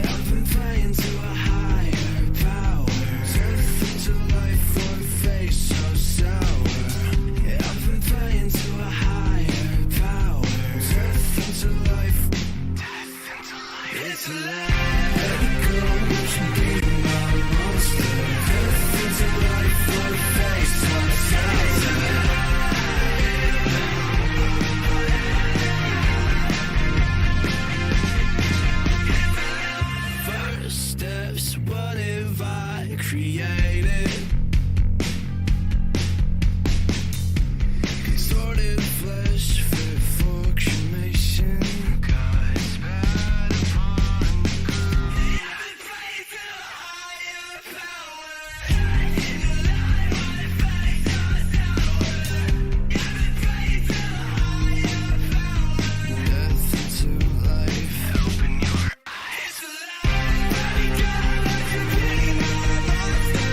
I've been praying to a higher power. Turf into life or face so sour. I've been praying to a higher power. Turf into life, death into life. It's alive. Let it go, you be my monster. Turf into life or face so sour. First steps, what have I created? Distorted flesh fit for cremation. God's bad upon the ground. I've been praying to a higher power. Into life on the face of sour. I've been praying to a higher power. Death into life. Open your eyes. It's alive. Let it go. Let you be my monster.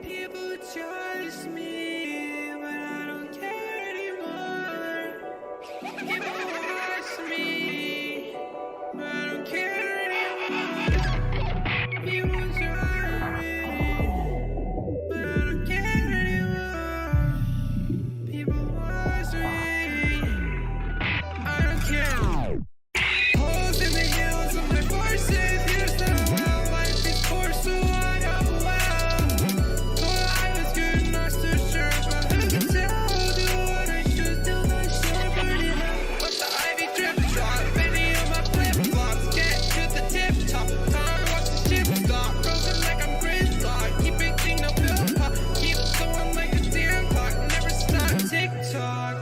People judge me, but I don't care anymore. People watch me, but I don't care anymore. People judge me, but I don't care anymore. People watch me, I don't care. Holes in the heels of my horses, here's the wild life is poor, so I don't well. Thought I was good, not so sure, but who can tell? Do what I should, still not sure, burn it up. Let the ivy drip drop, any of my flip-flops, get to the tip top. Time to watch the ship stop, frozen like I'm gridlock. Keep it clean, no pill pop, keep going like a damn clock, never stop TikTok.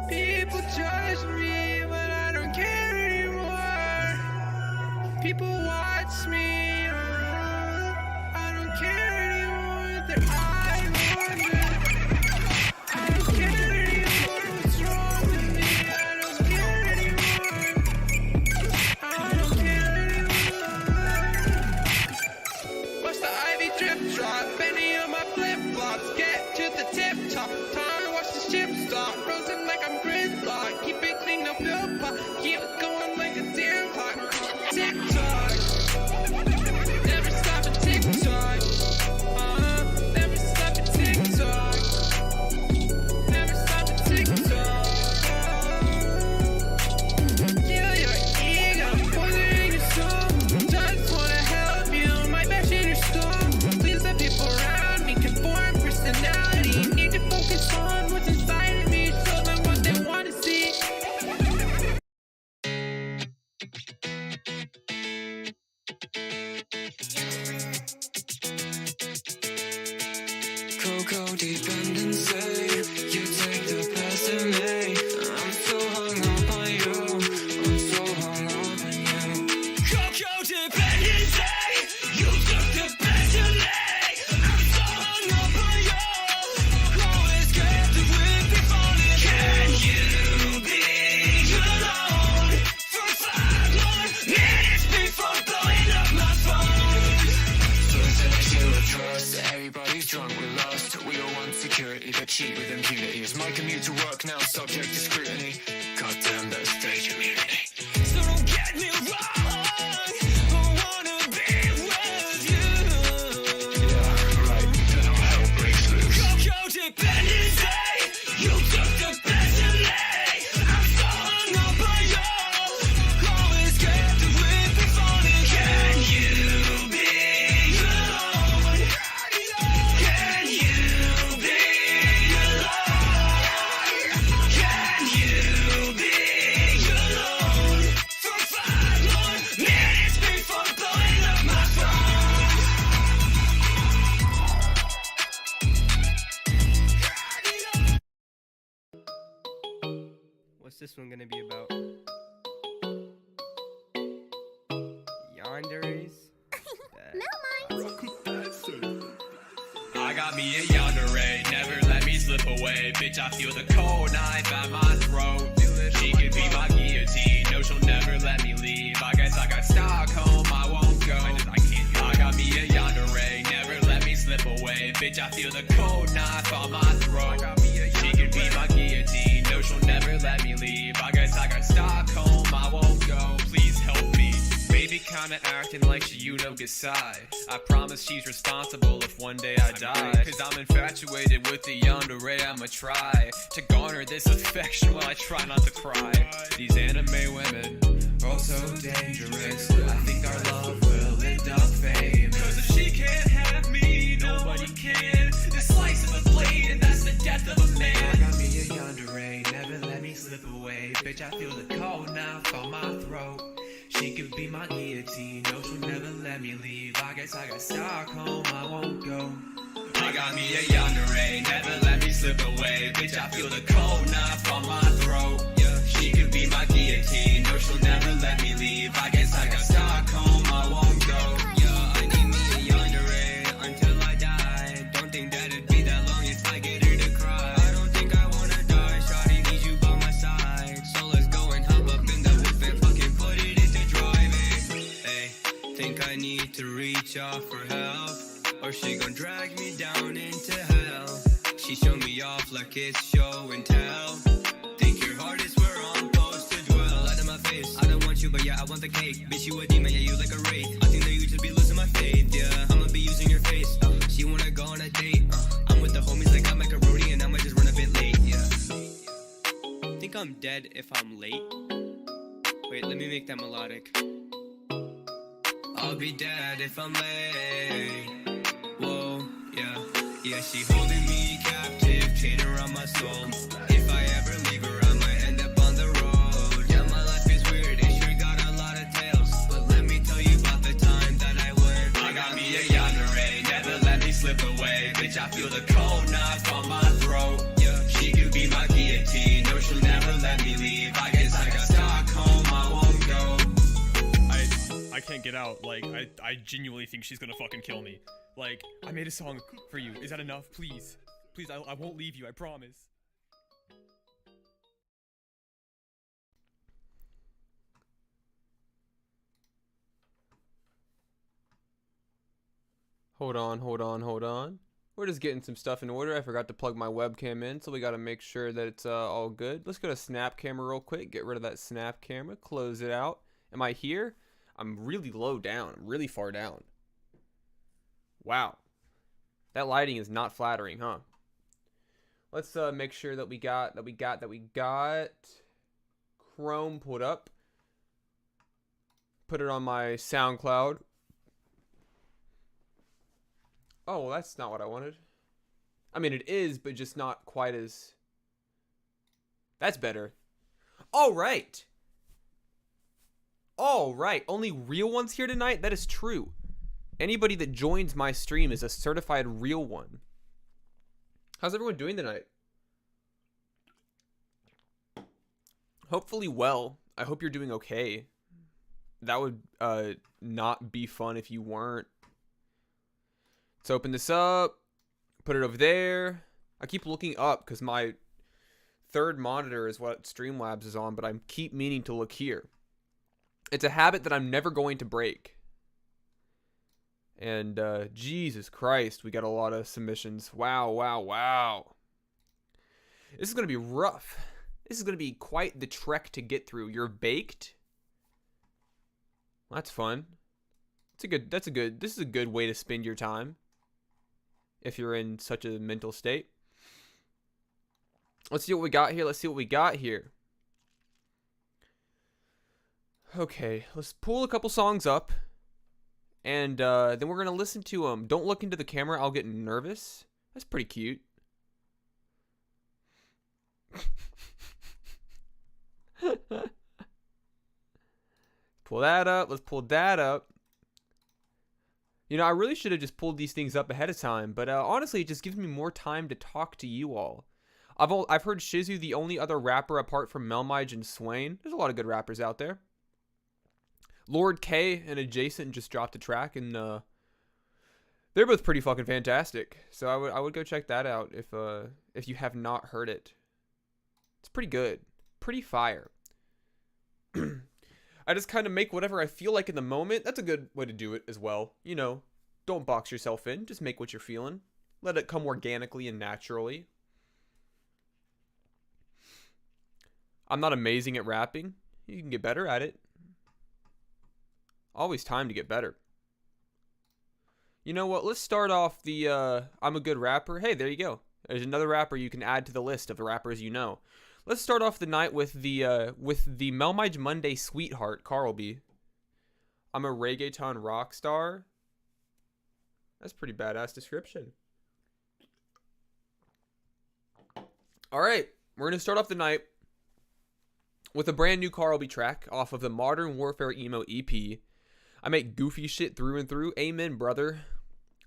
People judge me, but I don't care anymore. People watch me, I don't care anymore. Their eye wonder. I don't care anymore. What's wrong with me? I don't care anymore. I don't care anymore. Watch the ivy drip drop, any of my flip-flops, get to the tip top. Time to watch the ship stop, frozen like I'm gridlock. Keep it clean, no pill pop, keep it going like a damn clock. TikTok, never stop at TikTok. Never stop at TikTok. Never stop at TikTok. Kill your ego, poisoning your soul. Just wanna help you, my best in your soul. Please let people around me conform personality. Need to focus on what's inside of me, show them what they wanna see. Cocoa dependency, you take the best of me. I'm so hung up on you, I'm so hung up on you. Cocoa dependency, you took the best of me. I'm so hung up on you, always get the whip before it. Can you be alone for 5 more minutes before blowing up my phone? So there's you trust, everybody's drunk with lust. We all want security, but cheat with impunity. Is my commute to work now subject to scrutiny? Goddamn, that's stage immunity. So don't get me wrong, I wanna be with you. Yeah, right, then all hell breaks loose. Cocoa dependency, you took the best of me. I'm so hung up on you, always get the whip before it. Can you be alone? Can you be alone? Can you be alone for 5 more minutes before blowing up my phone? What's this one gonna be about? Yanderes? Melmige. got me a yandere, never let me slip away. Bitch, I feel the cold knife at my throat. She could be my guillotine, no, she'll never let me leave. I guess I got Stockholm, I won't go. I got me a yandere, never let me slip away. Bitch, I feel the cold knife on my throat. She could be my guillotine, no, she'll never let me leave. I guess I got Stockholm, I won't go. Please help me. Baby kinda acting like she Gasai. I promise she's responsible if one day I die. Cause I'm infatuated with the yandere, I'ma try to garner this affection while I try not to cry. These anime women, oh so dangerous. I think our love will end up famous. Cause if she can't have me, nobody can. The slice of a blade and that's the death of a man. I got me a yandere, never let me slip away. Bitch, I feel the cold knife on my throat. She could be my guillotine, no, she'll never let me leave. I guess I got Stockholm, I won't go. I got me a yandere, never let me slip away. Bitch, I feel the cold knife on my throat. Yeah, she could be my guillotine, no, she'll never let me leave. I guess I got Stockholm, I won't go. Yeah, I need me a yandere until I die. Don't think that it'd be that long if I get her to cry. I don't think I wanna die, shawty need you by my side. So let's go and hop up in the whip and fucking put it into driving. Hey, think I need to reach out for help, or she gon' drag me down into hell. She show me off like it's show and tell. Think your heart is where I'm supposed to dwell. Light in my face, I don't want you, but yeah, I want the cake. Bitch, you a demon, yeah, you like a wraith. I think that you just be losing my faith, yeah. I'ma be using your face, she wanna go on a date, I'm with the homies like I'm macaroni and I might just run a bit late, yeah. Think I'm dead if I'm late? Wait, let me make that melodic. I'll be dead if I'm late. Whoa, yeah. Yeah, she holding me captive, chain around my soul. If I ever leave her, I might end up on the road. Yeah, my life is weird, it sure got a lot of tales. But let me tell you about the time that I went. I got me a yandere, never let me slip away. Bitch, I feel the cold knife on my throat. Yeah, she could be my guillotine, no, she'll never let me leave. I guess I got Stockholm, I won't go. I can't get out. Like, I genuinely think she's gonna fucking kill me. Like, I made a song for you. Is that enough? Please. Please, I won't leave you, I promise. Hold on. We're just getting some stuff in order. I forgot to plug my webcam in, so we gotta make sure that it's all good. Let's go to snap camera real quick. Get rid of that snap camera. Close it out. Am I here? I'm really low down. I'm really far down. Wow. That lighting is not flattering, huh? Let's make sure that we got Chrome pulled up. Put it on my SoundCloud. Oh, well, that's not what I wanted. I mean, it is, but just not quite as... That's better. All right. All right. Only real ones here tonight? That is true. Anybody that joins my stream is a certified real one. How's everyone doing tonight? Hopefully well. I hope you're doing okay. That would not be fun if you weren't. Let's open this up. Put it over there. I keep looking up because my third monitor is what Streamlabs is on, but I keep meaning to look here. It's a habit that I'm never going to break. And Jesus Christ, we got a lot of submissions. Wow. This is going to be rough. This is going to be quite the trek to get through. You're baked? Well, that's fun. This is a good way to spend your time if you're in such a mental state. Let's see what we got here. Okay, let's pull a couple songs up. And then we're going to listen to them. Don't look into the camera. I'll get nervous. That's pretty cute. Pull that up. Let's pull that up. You know, I really should have just pulled these things up ahead of time. But honestly, it just gives me more time to talk to you all. I've heard Shizu the only other rapper apart from Melmige and Swain. There's a lot of good rappers out there. Lord K and Adjacent just dropped a track, and They're both pretty fucking fantastic. So I would go check that out if you have not heard it. It's pretty good. Pretty fire. I just kind of make whatever I feel like in the moment. That's a good way to do it as well. You know, don't box yourself in. Just make what you're feeling. Let it come organically and naturally. I'm not amazing at rapping. You can get better at it. Always time to get better. You know what? Let's start off the I'm a good rapper. Hey, there you go. There's another rapper you can add to the list of the rappers you know. Let's start off the night with the Melmige Monday sweetheart, Carl B. I'm a reggaeton rock star. That's a pretty badass description. All right, we're gonna start off the night with a brand new Carl B track off of the Modern Warfare Emo EP. I make goofy shit through and through. Amen, brother.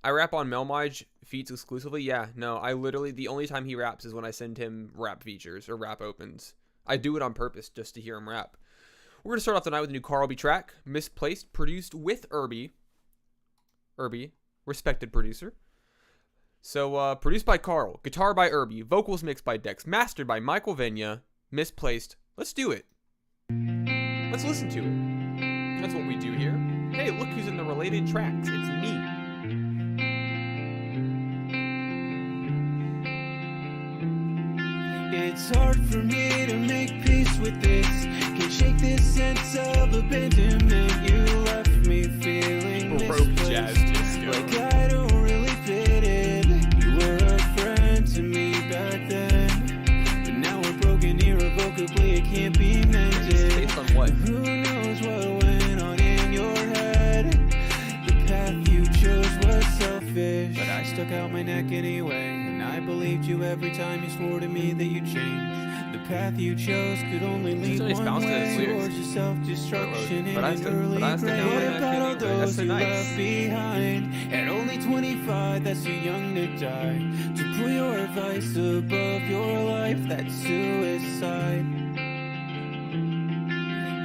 I rap on Melmige feats exclusively. Yeah, no, I literally, the only time he raps is when I send him rap features or rap opens. I do it on purpose just to hear him rap. We're going to start off the night with a new Carl B track, Misplaced, produced with Irby. Irby, respected producer. So, produced by Carl, guitar by Irby, vocals mixed by Dex, mastered by Michael Venya, Misplaced. Let's do it. Let's listen to it. That's what we do here. Hey, look who's in the related tracks. It's me. It's hard for me to make peace with this. Can't shake this sense of abandonment. You left me feeling misplaced, like I don't really fit in. You were a friend to me back then, but now we're broken irrevocably. It can't be mended. Based on what? Who knows what went on in your head? The path you chose was selfish, but I stuck out my neck anyway. I believed you every time you swore to me that you'd change. The path you chose could only lead one way towards your self-destruction in an early grave. What about all those you left behind? At only 25, that's too young to die. To put your advice above your life, that's suicide.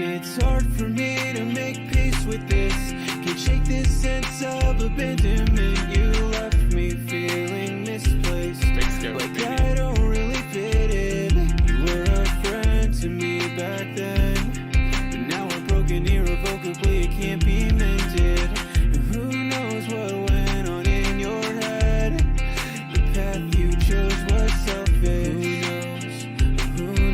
It's hard for me to make peace with this. Can't shake this sense of abandonment. You left me feeling misplaced, like I don't really fit in. You were a friend to me back then, but now we're broken irrevocably. It can't be mended. Who knows what went on in your head? The path you chose was selfish. Who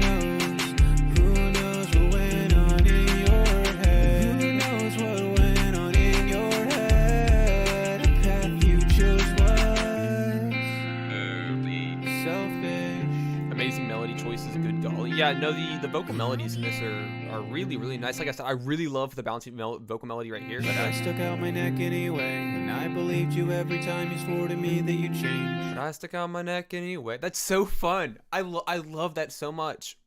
knows what went on in your head? Who knows what went on in your head? The path you chose was selfish. Amazing melody choices, good golly. Yeah, no, the vocal melodies in this are really, really nice. Like I said, I really love the bouncy vocal melody right here. But I stuck out my neck anyway, and I believed you every time you swore to me that you'd change. But I stuck out my neck anyway. That's so fun. I love that so much.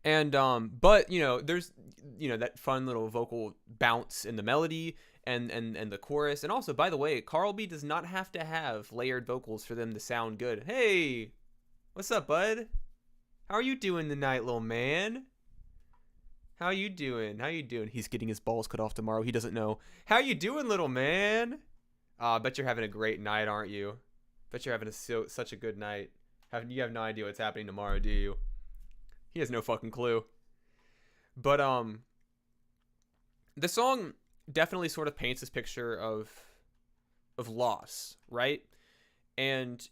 And but you know, there's that fun little vocal bounce in the melody and the chorus. And also, by the way, Carl B does not have to have layered vocals for them to sound good. Hey, what's up, bud? How are you doing tonight, little man? How you doing? How you doing? He's getting his balls cut off tomorrow. He doesn't know. How you doing, little man? I bet you're having a great night, aren't you? Bet you're having such a good night. You have no idea what's happening tomorrow, do you? He has no fucking clue. But the song definitely sort of paints this picture of loss, right? And,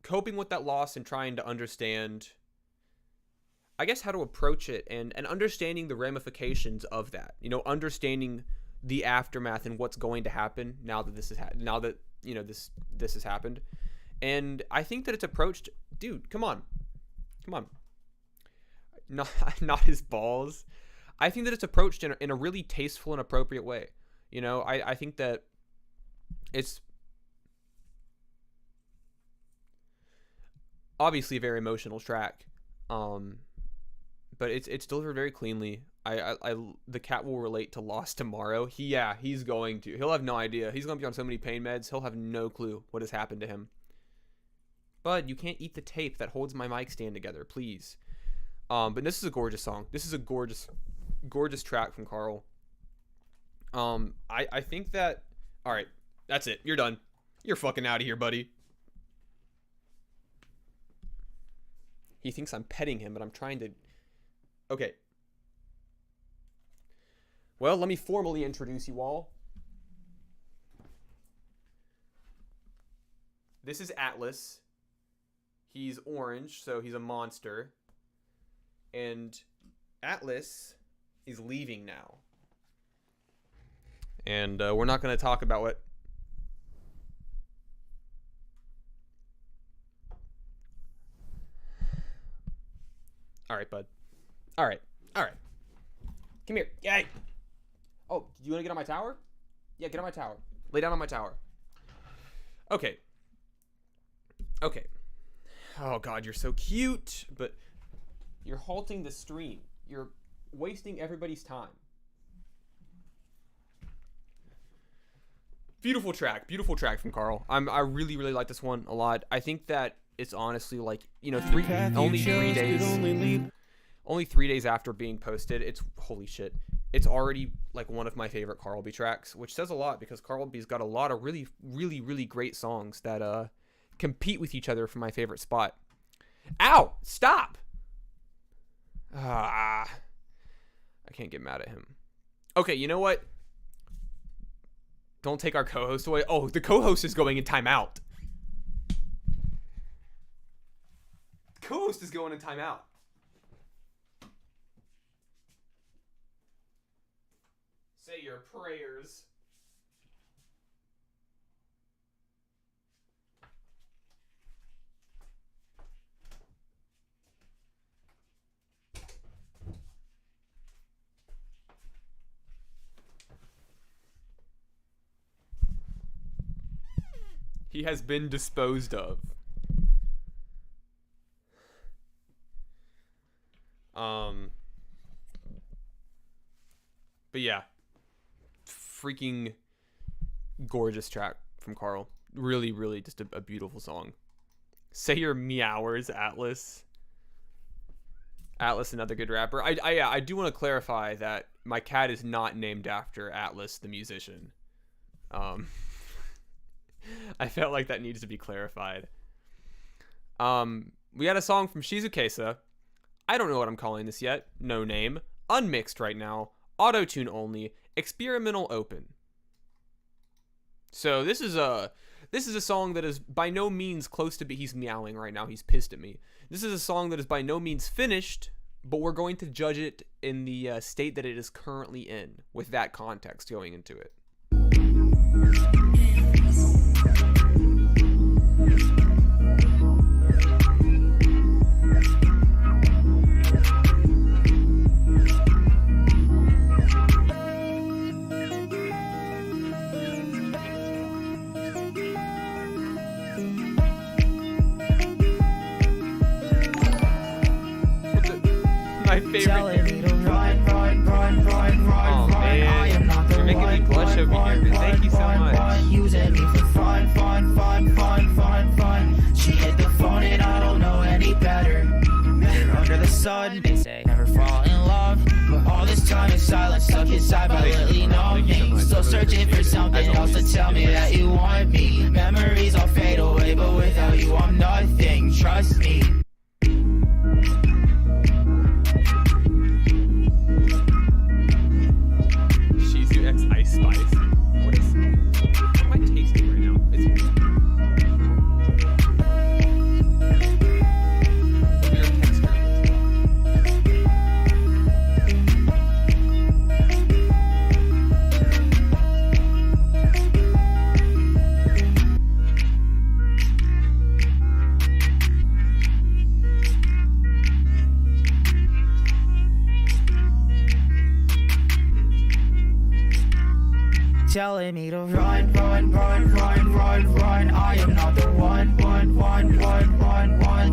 coping with that loss and trying to understand, I guess, how to approach it and understanding the ramifications of that. Understanding the aftermath and what's going to happen now that this has happened. And I think that it's approached, dude, come on. Not his balls. I think that it's approached in a really tasteful and appropriate way. I think that it's obviously a very emotional track, but it's delivered very cleanly. The cat will relate to Lost tomorrow. He's going to. He'll have no idea. He's going to be on so many pain meds. He'll have no clue what has happened to him. Bud, you can't eat the tape that holds my mic stand together, please. But this is a gorgeous song. This is a gorgeous track from Carl. I think that, all right, That's it. You're done. You're fucking out of here, buddy. He thinks I'm petting him, but I'm trying to... Okay. Well, let me formally introduce you all. This is Atlas. He's orange, so he's a monster. And Atlas is leaving now. And we're not going to talk about what... All right, bud. All right. All right. Come here. Yay. Oh, you want to get on my tower? Yeah, get on my tower. Lay down on my tower. Okay. Okay. Oh, God, you're so cute. But you're halting the stream. You're wasting everybody's time. Beautiful track from Carl. I really like this one a lot. I think that it's honestly like, you know, only 3 days. Only 3 days after being posted, it's holy shit. It's already like one of my favorite Carl B tracks, which says a lot because Carl B's got a lot of really great songs that compete with each other for my favorite spot. Ow! Stop! I can't get mad at him. Okay, you know what? Don't take our co-host away. Oh, the co-host is going in timeout. Co-host is going in timeout. Say your prayers. He has been disposed of. But yeah. Freaking gorgeous track from Carl. Really just a beautiful song. Say your meowers, Atlas. Atlas, another good rapper. I do want to clarify that my cat is not named after Atlas, the musician. I felt like that needs to be clarified. We got a song from Shizukesa. I don't know what I'm calling this yet. No name. Unmixed right now. Auto-tune only. Experimental open. So this is a song that is by no means close to he's meowing right now. He's pissed at me. This is a song that is by no means finished, but we're going to judge it in the state that it is currently in, with that context going into it. My favorite. Oh man, you're making me blush over here, but thank you so much. Using me for fun. She hit the phone and I don't know any better. Met her under the sun, they say never fall in love. But all this time in silence, stuck inside violently numbing. Still searching for something else to tell me that you want me. Memories all fade away, but without you I'm nothing, trust me. Ice Spice. What am I tasting right now? It's a weird texture. Telling me to run. I am not the one.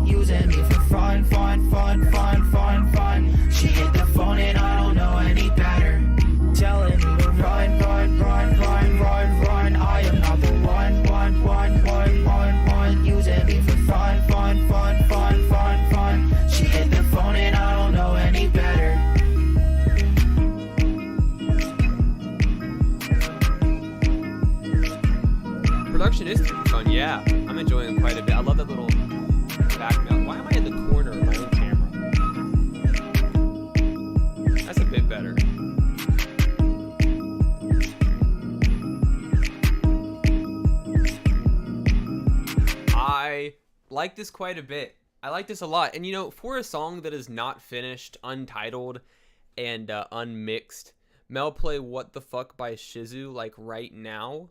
Using me for fun. She hit the phone and I don't know any better. Telling me to run. I am not the one. Using me for fun. She hit the phone and I don't know any better. production is super fun. Yeah, I'm enjoying it quite a bit. I love that little back mount. Why am I in the corner of my own camera? That's a bit better. I like this quite a bit. I like this a lot. And you know, for a song that is not finished, untitled, and unmixed, Mel play What the Fuck by Shizu like right now.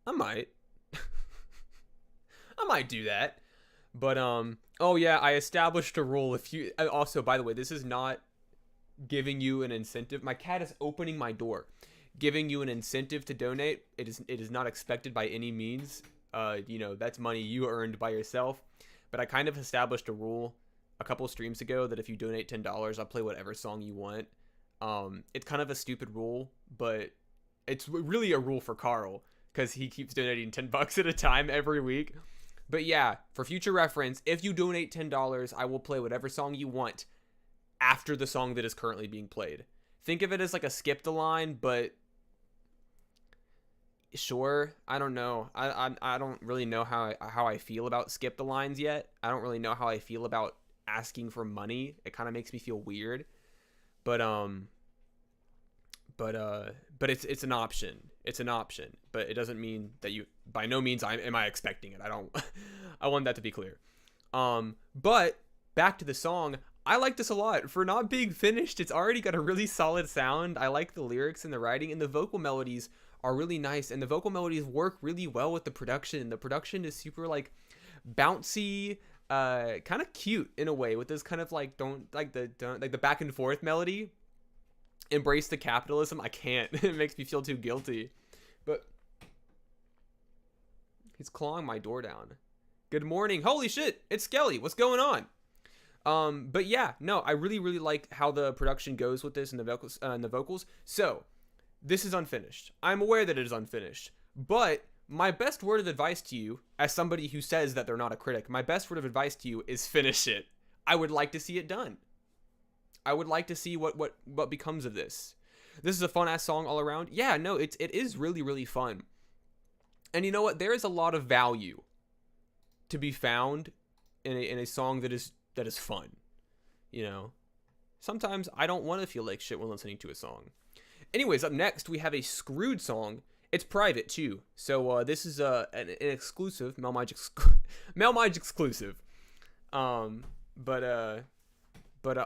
I might. I might do that. But oh yeah, I established a rule. If you also, by the way, this is not giving you an incentive. My cat is opening my door. Giving you an incentive to donate. It is not expected by any means. You know, that's money you earned by yourself. But I kind of established a rule a couple streams ago that if you donate $10, I'll play whatever song you want. It's kind of a stupid rule, but it's really a rule for Carl because he keeps donating $10 at a time every week. But yeah, for future reference, if you donate $10, I will play whatever song you want after the song that is currently being played. Think of it as like a skip the line, but sure, I don't know. I don't really know how I feel about skip the lines yet. I don't really know how I feel about asking for money. It kind of makes me feel weird. But it's an option. It's an option, but it doesn't mean that you, by no means am I expecting it. I don't I want that to be clear. But back to the song, I like this a lot. For not being finished, it's already got a really solid sound. I like the lyrics and the writing, and the vocal melodies are really nice, and the vocal melodies work really well with the production. The production is super like bouncy, kind of cute in a way, with this kind of like the back and forth melody. Embrace the capitalism. I can't. It makes me feel too guilty. But he's clawing my door down. Good morning. Holy shit, it's Skelly. What's going on? But yeah, no, I really like how the production goes with this and the vocals. So this is unfinished. I'm aware that it is unfinished, but my best word of advice to you, as somebody who says that they're not a critic, my best word of advice to you is finish it. I would like to see it done. I would like to see what becomes of this. This is a fun ass song all around. Yeah, no, it is really fun. And you know what? There is a lot of value to be found in a song that is fun. You know, sometimes I don't want to feel like shit when listening to a song. Anyways, up next we have a Screwed song. It's private too, so this is an exclusive melmige exclusive.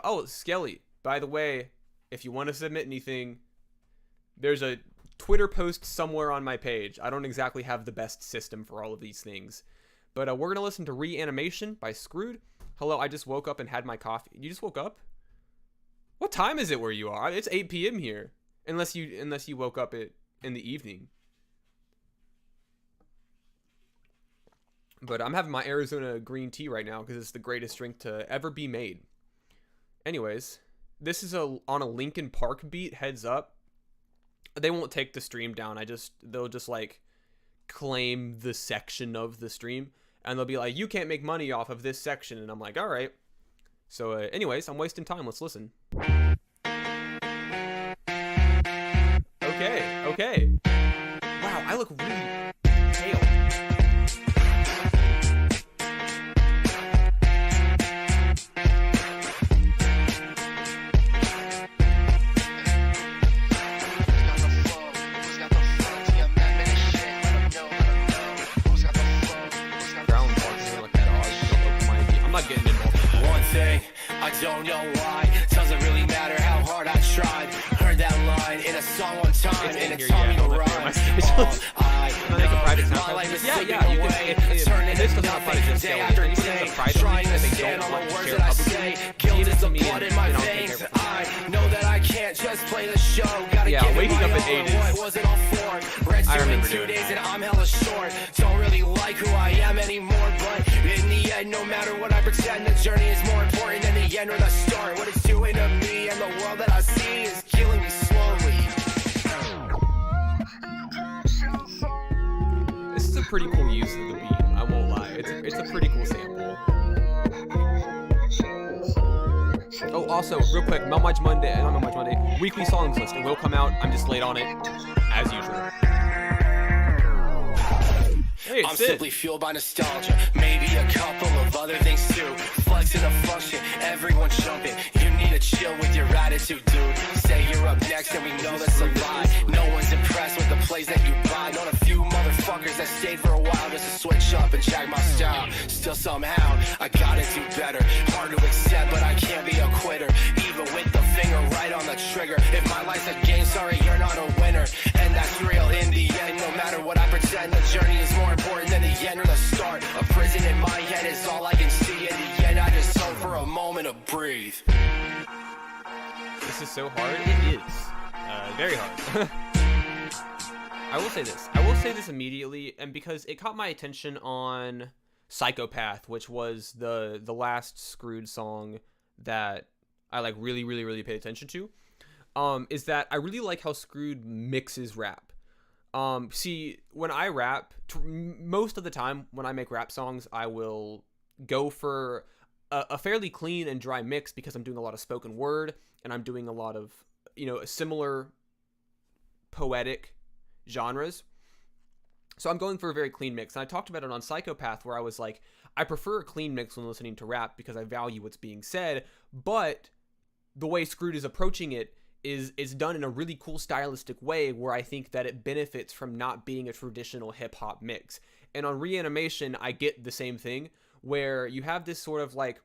Oh, Skelly, by the way, if you want to submit anything, there's a Twitter post somewhere on my page. I don't exactly have the best system for all of these things, but we're gonna listen to Reanimation by Screwed. Hello, I just woke up and had my coffee. You just woke up? What time is it where you are? It's 8 p.m. here. Unless you woke up in the evening. But I'm having my Arizona green tea right now because it's the greatest drink to ever be made. Anyways, this is on a Linkin Park beat, heads up. They won't take the stream down. They'll just like claim the section of the stream, and they'll be like, you can't make money off of this section, and I'm like, all right. So anyways, I'm wasting time. Let's listen. Okay. Wow, I look really pale. I'm not getting involved. One thing, I don't know why. Doesn't really matter how hard I tried. Heard that line in a song one time, and it taught me to rhyme. I know my life is slipping away. Turning into nothing day after day. Trying to stand on the words that I say. Guilt is the blood in my veins. I know that I can't just play the show. Gotta give it my all. Boy, wasn't all for. Rent's due in 2 days and I'm hella short. Don't really like who I am anymore, but in the end, no matter what I pretend, the journey is more important than the end or the start. What it's doing to me and the world that I see is killing me slowly. This is a pretty cool use of the beat, I won't lie. It's a pretty cool sample. Oh, also, real quick, Melmige Monday, weekly songs list. It will come out. I'm just late on it, as usual. Hey, I'm Sid. simply fueled by nostalgia. Maybe a couple of other things too. Flexing a function, everyone jumping. You need to chill with your attitude, dude. Say you're up next and we know that's a lie. No one's impressed with the plays that you buy. Known a few motherfuckers that stayed for a while just to switch up and check my style. Still somehow, I gotta do better. Hard to accept, but I can't be a quitter. Even with the finger right on the trigger. If my life's a game, sorry, you're not a winner. And that's real in the end. No matter what I pretend, the journey is more important than the end or the start. A prison in my head is all I can see. In the end, I just hope for a moment to breathe. This is so hard. It is. Very hard. I will say this. I will say this immediately, and because it caught my attention on Psychopath, which was the last Screwed song that I like really paid attention to, is that I really like how Screwed mixes rap. See, when I rap, most of the time when I make rap songs, I will go for a fairly clean and dry mix because I'm doing a lot of spoken word and I'm doing a lot of, similar poetic genres. So I'm going for a very clean mix. And I talked about it on Psychopath where I was like, I prefer a clean mix when listening to rap because I value what's being said, but the way Screwed is approaching it is done in a really cool stylistic way where I think that it benefits from not being a traditional hip-hop mix. And on Reanimation, I get the same thing where you have this sort of like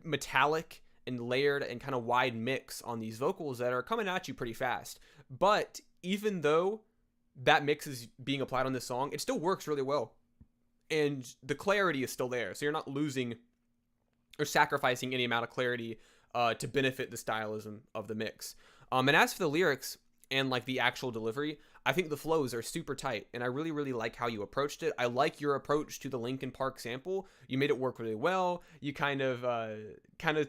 metallic and layered and kind of wide mix on these vocals that are coming at you pretty fast. But even though that mix is being applied on this song, it still works really well. And the clarity is still there. So you're not losing or sacrificing any amount of clarity to benefit the stylism of the mix. And as for the lyrics and like the actual delivery, I think the flows are super tight, and I really like how you approached it. I like your approach to the Linkin Park sample. You made it work really well. You kind of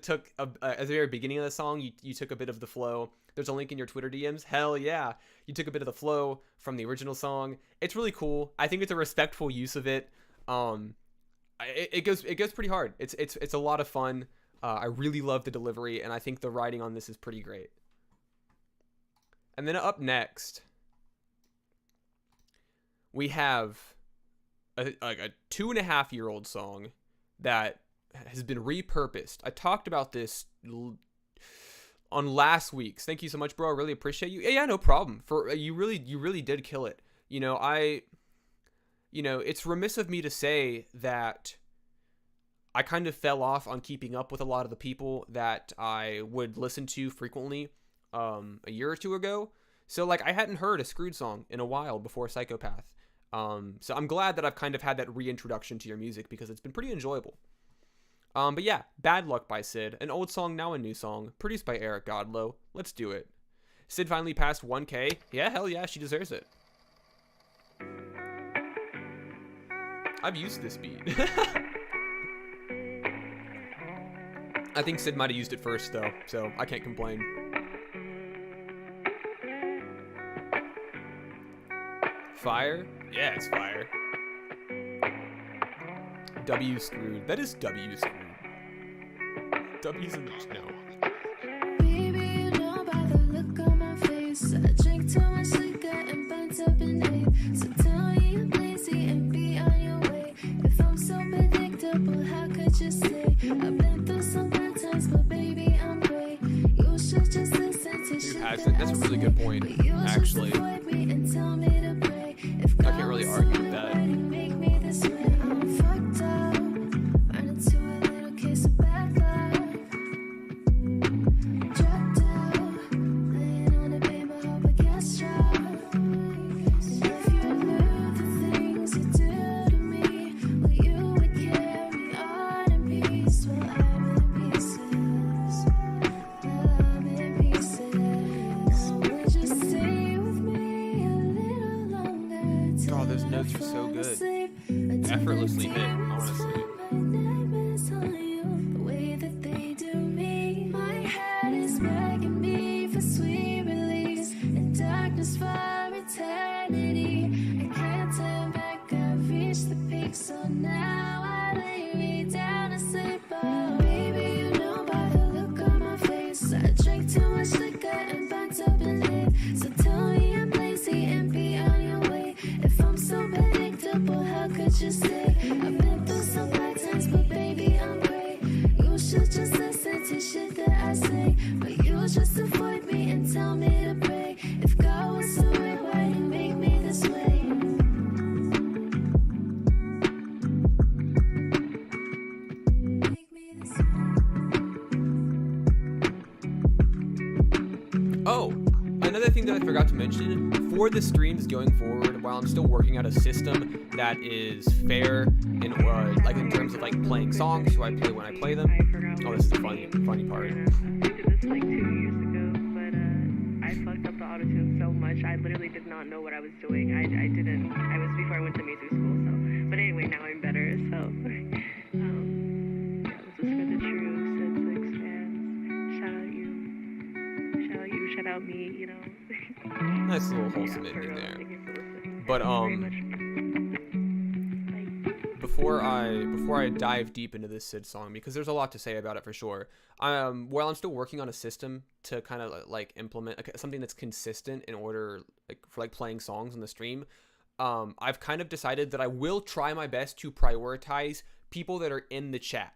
took at the very beginning of the song, you took a bit of the flow. There's a link in your Twitter DMs. Hell yeah, you took a bit of the flow from the original song. It's really cool. I think it's a respectful use of it. It goes pretty hard. It's a lot of fun. I really love the delivery, and I think the writing on this is pretty great. And then up next, we have a 2.5-year-old song that has been repurposed. I talked about this on last week's. Thank you so much, bro. I really appreciate you. Yeah, no problem. For you really did kill it. It's remiss of me to say that I kind of fell off on keeping up with a lot of the people that I would listen to frequently a year or two ago. So like I hadn't heard a Screwed song in a while before Psychopath. So I'm glad that I've kind of had that reintroduction to your music because it's been pretty enjoyable. But yeah, Bad Luck by Sid, an old song, now a new song, produced by Eric Godlow. Let's do it. Sid finally passed 1K. Yeah, hell yeah, she deserves it. I've used this beat. I think Sid might have used it first though, so I can't complain. Fire? Yeah, it's fire. W Screwed. That is W Screwed. W's in the... No. Baby, you know by the look on my face, I drink too much liquor and burnt up in it. So tell me I'm lazy and be on your way. If I'm so predictable, how could you stay? I've been through some bad times, but baby, I'm great. You should just listen to shit that That's a really good point, actually. I can't really argue with that. Notes are so good. Effortlessly hit, honestly. The way that they do me, my head is begging me for sweet release and darkness for eternity. I can't turn back, I've reached the peak, so now I lay me down to sleep. Oh, baby, you know by the look on my face, I drink too much liquor and burnt up in it. So tell me I'm lazy and be on your way. If I'm so predictable, mention, for the streams going forward, while I'm still working out a system that is fair in like in terms of like playing songs, so I play when I play them. Oh, this is the funny part. I did this like 2 years ago, but I fucked up the autotune so much. I literally did not know what I was doing. I didn't. I was before I went to music school, so. But anyway, now I'm better. So, yeah, this is for the true Sid 6 fans. Shout out you, shout out me. You know. Nice little wholesome Yeah, ending for real. there. Thank you for listening. But Very much. before I dive deep into this Sid song, because there's a lot to say about it for sure. While I'm still working on a system to kind of like implement something that's consistent in order for like playing songs on the stream, I've kind of decided that I will try my best to prioritize people that are in the chat.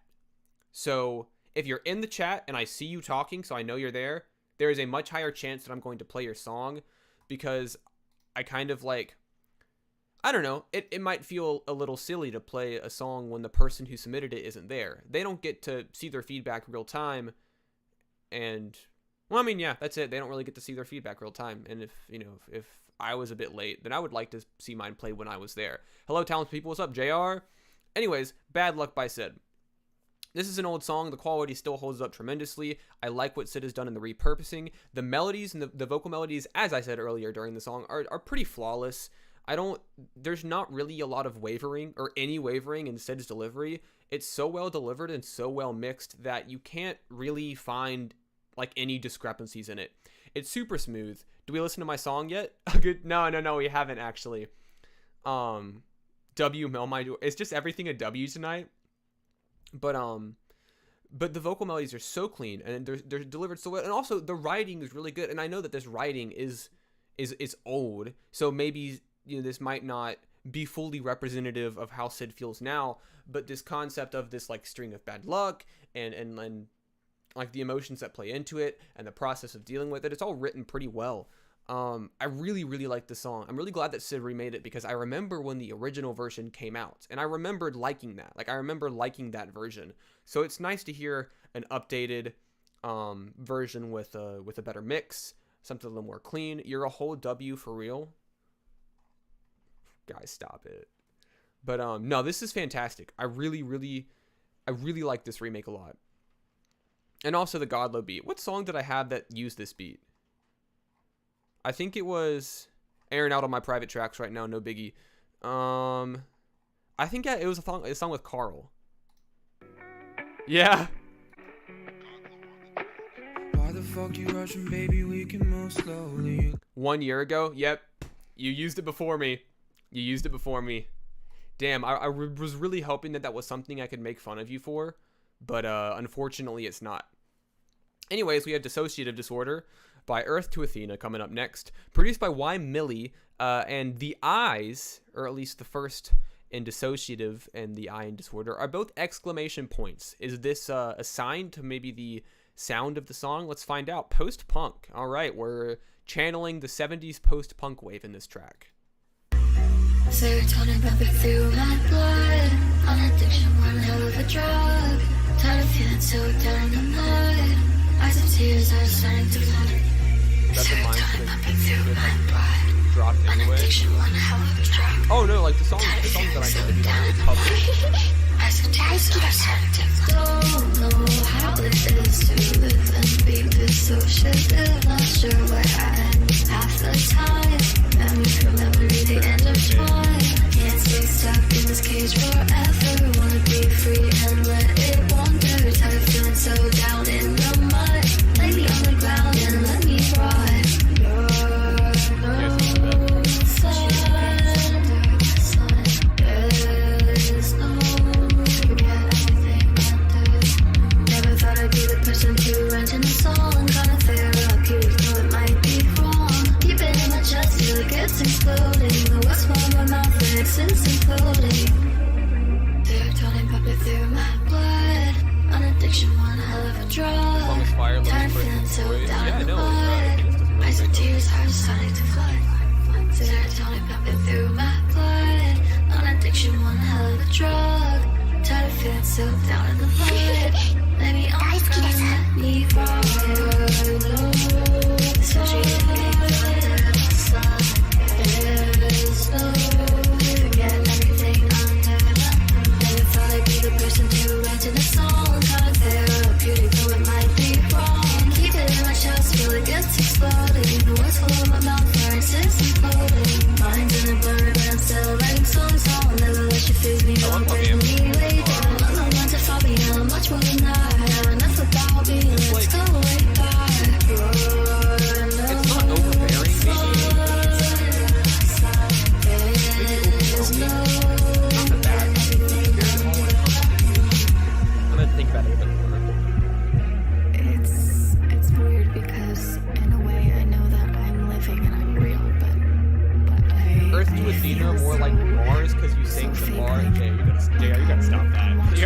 So if you're in the chat and I see you talking, so I know you're there, there is a much higher chance that I'm going to play your song, because I kind of like, I don't know, it might feel a little silly to play a song when the person who submitted it isn't there. They don't get to see their feedback real time, and, well, I mean, yeah, that's it. They don't really get to see their feedback real time, and if I was a bit late, then I would like to see mine played when I was there. Hello, talented people. What's up, JR? Anyways, Bad Luck by Sid. This is an old song. The quality still holds up tremendously. I like what Sid has done in the repurposing. The melodies and the vocal melodies, as I said earlier during the song, are pretty flawless. There's not really a lot of wavering or any wavering in Sid's delivery. It's so well delivered and so well mixed that you can't really find like any discrepancies in it. It's super smooth. Do we listen to my song yet? Good. No, we haven't actually. W melmige. It's just everything a W tonight. But the vocal melodies are so clean and they're delivered so well, and also the writing is really good. And I know that this writing is old, so maybe this might not be fully representative of how Sid feels now. But this concept of this like string of bad luck and like the emotions that play into it and the process of dealing with it, it's all written pretty well. I really, really like the song. I'm really glad that Sid remade it, because I remember when the original version came out, and I remembered liking that. Like, I remember liking that version. So it's nice to hear an updated version with a better mix, something a little more clean. You're a whole W for real? Guys, stop it. But no, this is fantastic. I really like this remake a lot. And also the Godlow beat. What song did I have that used this beat? I think it was airing out on my private tracks right now, no biggie. I think it was a song with Carl. Yeah. Why the fuck you rushing, baby? We can move slowly. 1 year ago? Yep. You used it before me. Damn, I was really hoping that was something I could make fun of you for, but unfortunately it's not. Anyways, we have Dissociative Disorder by Earth to Athena coming up next. Produced by Y Millie, and the I's, or at least the first in Dissociative and the I in Disorder, are both exclamation points. Is this assigned to maybe the sound of the song? Let's find out. Post-punk. All right, we're channeling the 70s post-punk wave in this track. Serotonin pumping through my blood. On addiction, one hell of a drug. Tired of feeling so down in the mud. Eyes of tears are starting to flood. Serotonin pumping through my blood. Dropped On anyway. addiction, one hell of a drug. Oh no, like the songs Tired of that I feeling know so to do, down in it's the public. mud. Eyes of tears are starting to flood. Don't know how it is to live and be dissociative. Not sure where I am half the time. Memory from memory, the end of time. Can't stay stuck in this cage forever. Wanna be free and let it wander. Tired of feeling so down in the mud. Lay me on the ground and let me rot. You're no sun under the sun. There's no everything matters. Never thought I'd be the person to rent in a song. Kind of therapeutic, though it might be wrong. Keep it in my chest till it gets exploding. The what's wrong with my fix is imploding. Serotonin pumping through my blood. An addiction, one hell of a drug. Song is fire, Tired of looking feeling for so it. down Yeah, I in the know. mud. Eyes of tears are starting to flood. Serotonin pumping through my blood. An addiction, one hell of a drug. Tired of feeling so down in the mud. Let me on the ground, let me fall. Dissociative, getting flooded.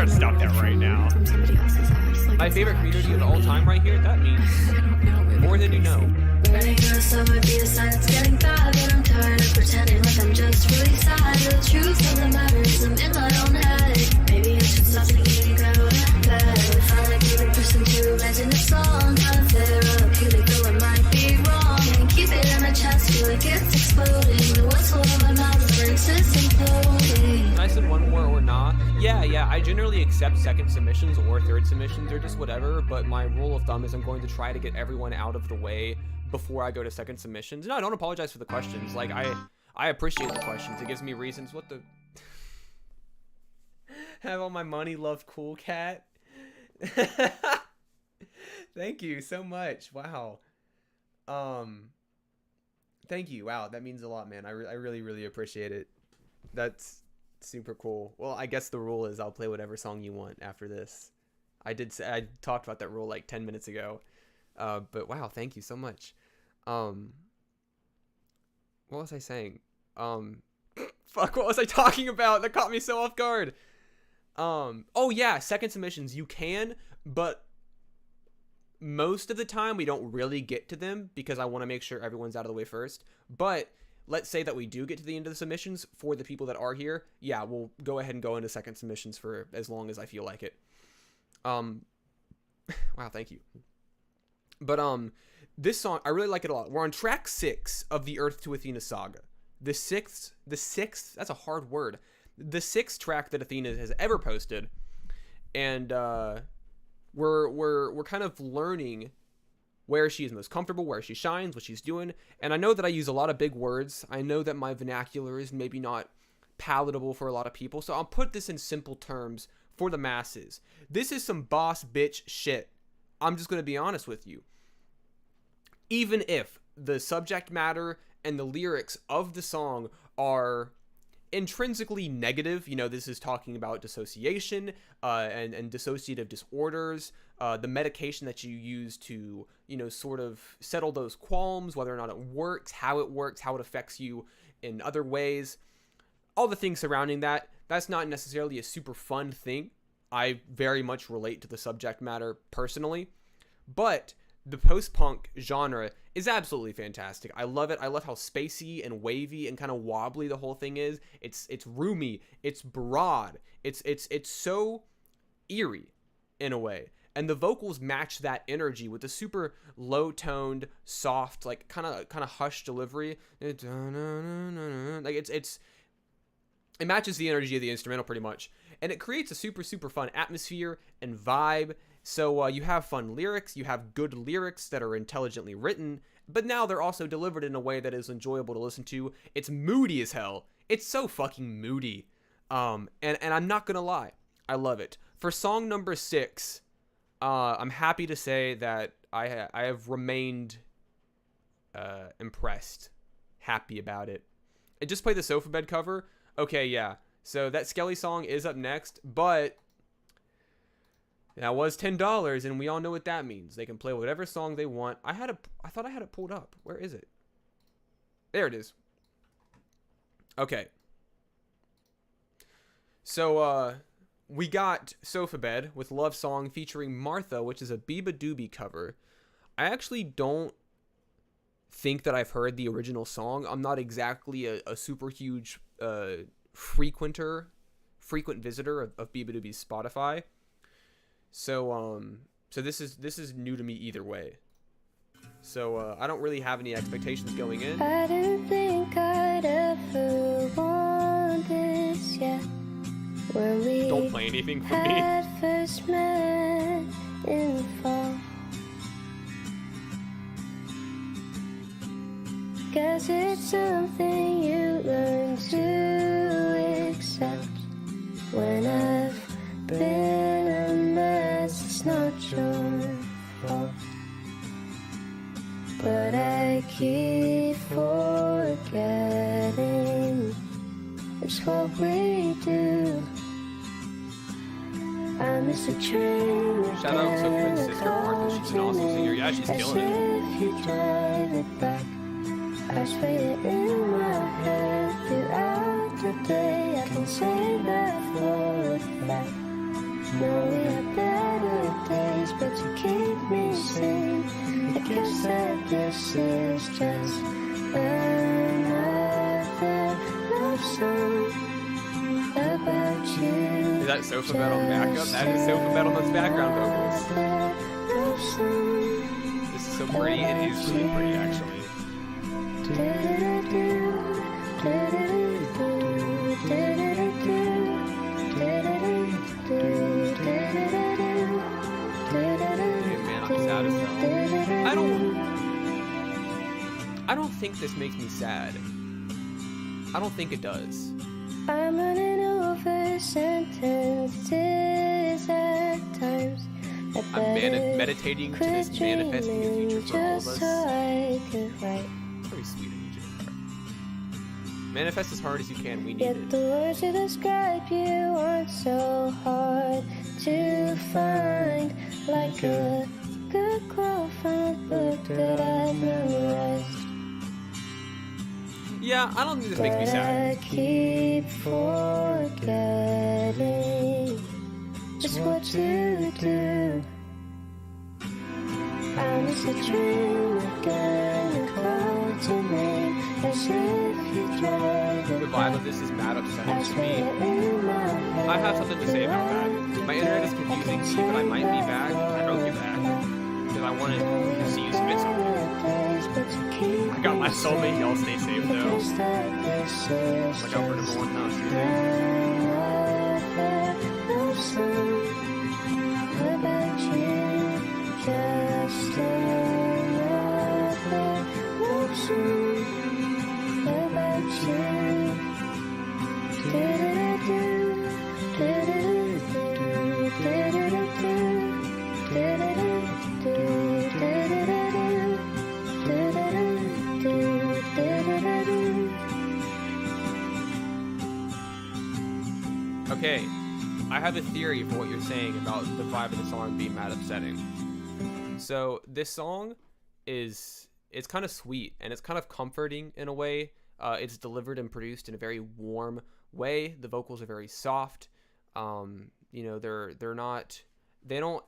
gotta stop that right now. From somebody else's eyes. Like My favorite community of all time right here, that means more than you know. running us over, be a sign it's getting bad. But I'm tired of pretending like I'm just really sad. The truth of the matter is I'm in my own head. Maybe I should stop thinking you got what I'm bad. Finally be the person to imagine a song. How to therapeutic, though it might be wrong. And keep it in my chest till it gets exploding. The words fall out my mouth, for instance, imploding. Can I send one more or not? Yeah, I generally accept second submissions or third submissions or just whatever, but my rule of thumb is I'm going to try to get everyone out of the way before I go to second submissions. No, I don't apologize for the questions. Like, I appreciate the questions. It gives me reasons. What the... Have all my money, love Cool Cat. Thank you so much. Wow. Thank you. Wow, that means a lot, man. I really, really appreciate it. That's super cool. Well, I guess the rule is I'll play whatever song you want after this. I talked about that rule like 10 minutes ago. But wow, thank you so much. What was I saying? Fuck, what was I talking about? That caught me so off guard. Oh yeah, second submissions, you can, but most of the time we don't really get to them because I want to make sure everyone's out of the way first. But let's say that we do get to the end of the submissions for the people that are here. Yeah, we'll go ahead and go into second submissions for as long as I feel like it. Wow, thank you. But this song, I really like it a lot. We're on track 6 of the Earth to Athena saga. The sixth, that's a hard word. The 6th track that Athena has ever posted. And we're kind of learning where she is most comfortable, where she shines, what she's doing. And I know that I use a lot of big words. I know that my vernacular is maybe not palatable for a lot of people. So I'll put this in simple terms for the masses. This is some boss bitch shit. I'm just going to be honest with you. Even if the subject matter and the lyrics of the song are intrinsically negative, you know, this is talking about dissociation and dissociative disorders, the medication that you use to, you know, sort of settle those qualms, whether or not it works, how it affects you in other ways, all the things surrounding that. That's not necessarily a super fun thing. I very much relate to the subject matter personally, but the post-punk genre is absolutely fantastic. I love it. I love how spacey and wavy and kind of wobbly the whole thing is. It's roomy. It's broad. It's so eerie in a way. And the vocals match that energy with the super low-toned, soft, like kind of hushed delivery. Like it matches the energy of the instrumental pretty much. And it creates a super, super fun atmosphere and vibe. So you have fun lyrics, you have good lyrics that are intelligently written, but now they're also delivered in a way that is enjoyable to listen to. It's moody as hell. It's so fucking moody. And I'm not gonna lie, I love it. For song number 6, I'm happy to say that I have remained impressed, happy about it. I just played the Sofa Bed cover. Okay, yeah. So that Skelly song is up next, but that was $10, and we all know what that means. They can play whatever song they want. I thought I had it pulled up. Where is it? There it is. Okay. So, we got Sofa Bed with Love Song featuring Martha, which is a Biba Doobie cover. I actually don't think that I've heard the original song. I'm not exactly a super huge frequent visitor of Biba Doobie's Spotify. So this is new to me either way. So I don't really have any expectations going in. I didn't think I'd ever want this yet. When we Don't play anything for me. had first met in the fall. Guess it's something you learn to accept. When I've been a mess, it's not your fault. But I keep forgetting it's what we do. I miss a train. Shout out to Friend's sister Martha. She's an awesome singer. Yeah, she's killing it. If you drive it back, I just played it in my head throughout the day. I can say that for a fact. know we had better days, but you keep me sane. I guess that this is just another love song about you. Is that sofa bed on backup? That is sofa bed on those background vocals. Love song. This is so pretty. It is really pretty, actually. Man, I'm sad as hell. I don't think this makes me sad. I don't think it does. I'm running over sentences at times. I'm meditating to this manifesting a future for all of us. So I could write. It's very sweet of you, Jennifer. Manifest as hard as you can. We need Yet it. the words to describe you aren't so hard to find. Like a good quote from a book that I've memorized. Yeah, I don't think this makes me But sad. I keep forgetting just what to do. I miss a dream again and call to me as if you drive The vibe of this is mad upsetting to me. I have something to say about that. My internet is confusing me, but I might be back. I hope you're back. Because I wanted to see you spit something. I got my soulmate. Y'all stay safe, though. Look out for number 1 house. About you, just another love song about you. Okay, I have a theory for what you're saying about the vibe of the song being mad upsetting. So this song it's kind of sweet and it's kind of comforting in a way. It's delivered and produced in a very warm way. The vocals are very soft. You know, they don't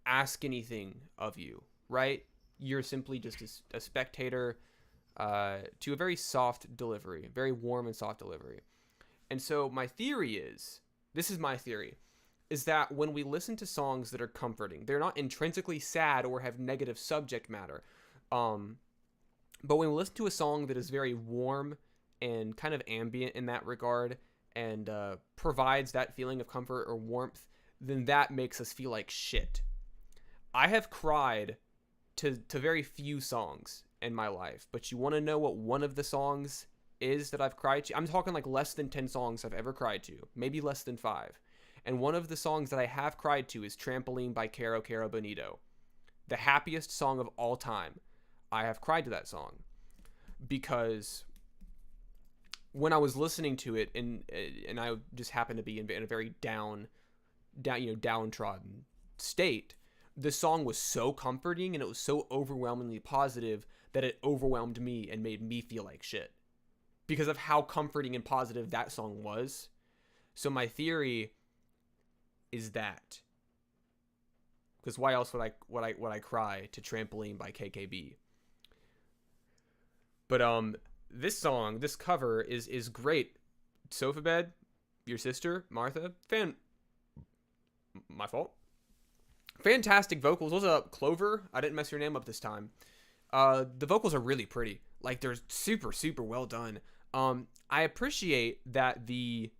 ask anything of you, right? You're simply just a spectator to a very soft delivery, very warm and soft delivery. And so my theory is, this is my theory, is that when we listen to songs that are comforting, they're not intrinsically sad or have negative subject matter. But when we listen to a song that is very warm and kind of ambient in that regard and provides that feeling of comfort or warmth, then that makes us feel like shit. I have cried to very few songs in my life, but you want to know what one of the songs is that I've cried to? I'm talking like less than 10 songs I've ever cried to, maybe less than 5. And one of the songs that I have cried to is Trampoline by Caro Caro Bonito. The happiest song of all time. I have cried to that song because when I was listening to it and I just happened to be in a very downtrodden state, the song was so comforting and it was so overwhelmingly positive that it overwhelmed me and made me feel like shit because of how comforting and positive that song was. So my theory is that, because why else would I cry to Trampoline by KKB? But this song, this cover is great. Sofa Bed, your sister Martha, my fault. Fantastic vocals. What's up, Clover? I didn't mess your name up this time. The vocals are really pretty. Like, they're super, super well done. I appreciate that the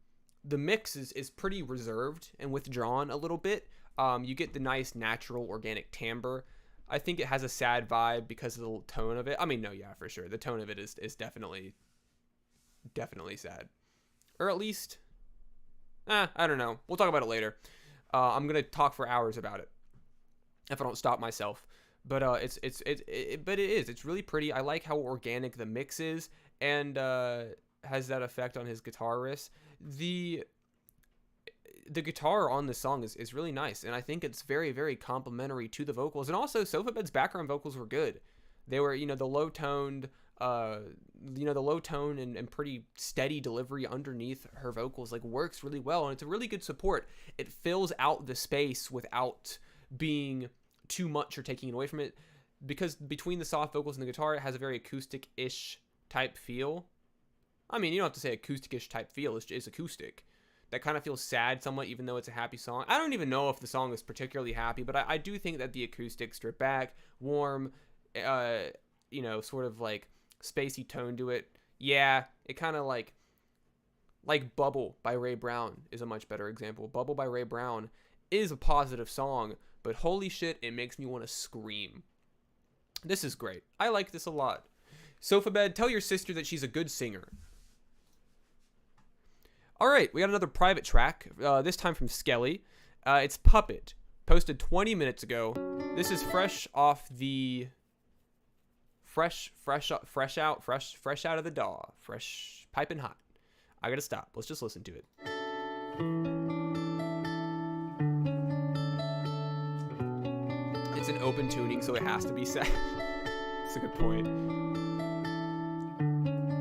mix is pretty reserved and withdrawn a little bit. You get the nice, natural, organic timbre. I think it has a sad vibe because of the tone of it. I mean, no, yeah, for sure. The tone of it is definitely sad. Or at least, I don't know. We'll talk about it later. I'm going to talk for hours about it if I don't stop myself. But it is. It's really pretty. I like how organic the mix is and has that effect on his guitar riffs. The guitar on the song is really nice, and I think it's very, very complimentary to the vocals. And also, Sofa Bed's background vocals were good. They were, the low-toned, you know, the low tone and pretty steady delivery underneath her vocals like works really well, and it's a really good support. It fills out the space without being too much or taking away from it, because between the soft vocals and the guitar, it has a very acoustic-ish type feel. I mean, you don't have to say acoustic-ish type feel, it's acoustic. That kind of feels sad somewhat, even though it's a happy song. I don't even know if the song is particularly happy, but I do think that the acoustic, stripped back, warm, you know, sort of like spacey tone to it. Yeah, it kind of like Bubble by Ray Brown is a much better example. Bubble by Ray Brown is a positive song, but holy shit, it makes me want to scream. This is great. I like this a lot. Sofabed, tell your sister that she's a good singer. All right, we got another private track, this time from Skelly. It's Puppet, posted 20 minutes ago. This is fresh off the fresh out of the DAW, fresh piping hot. I gotta stop. Let's just listen to it. It's an open tuning, so it has to be sad. That's a good point.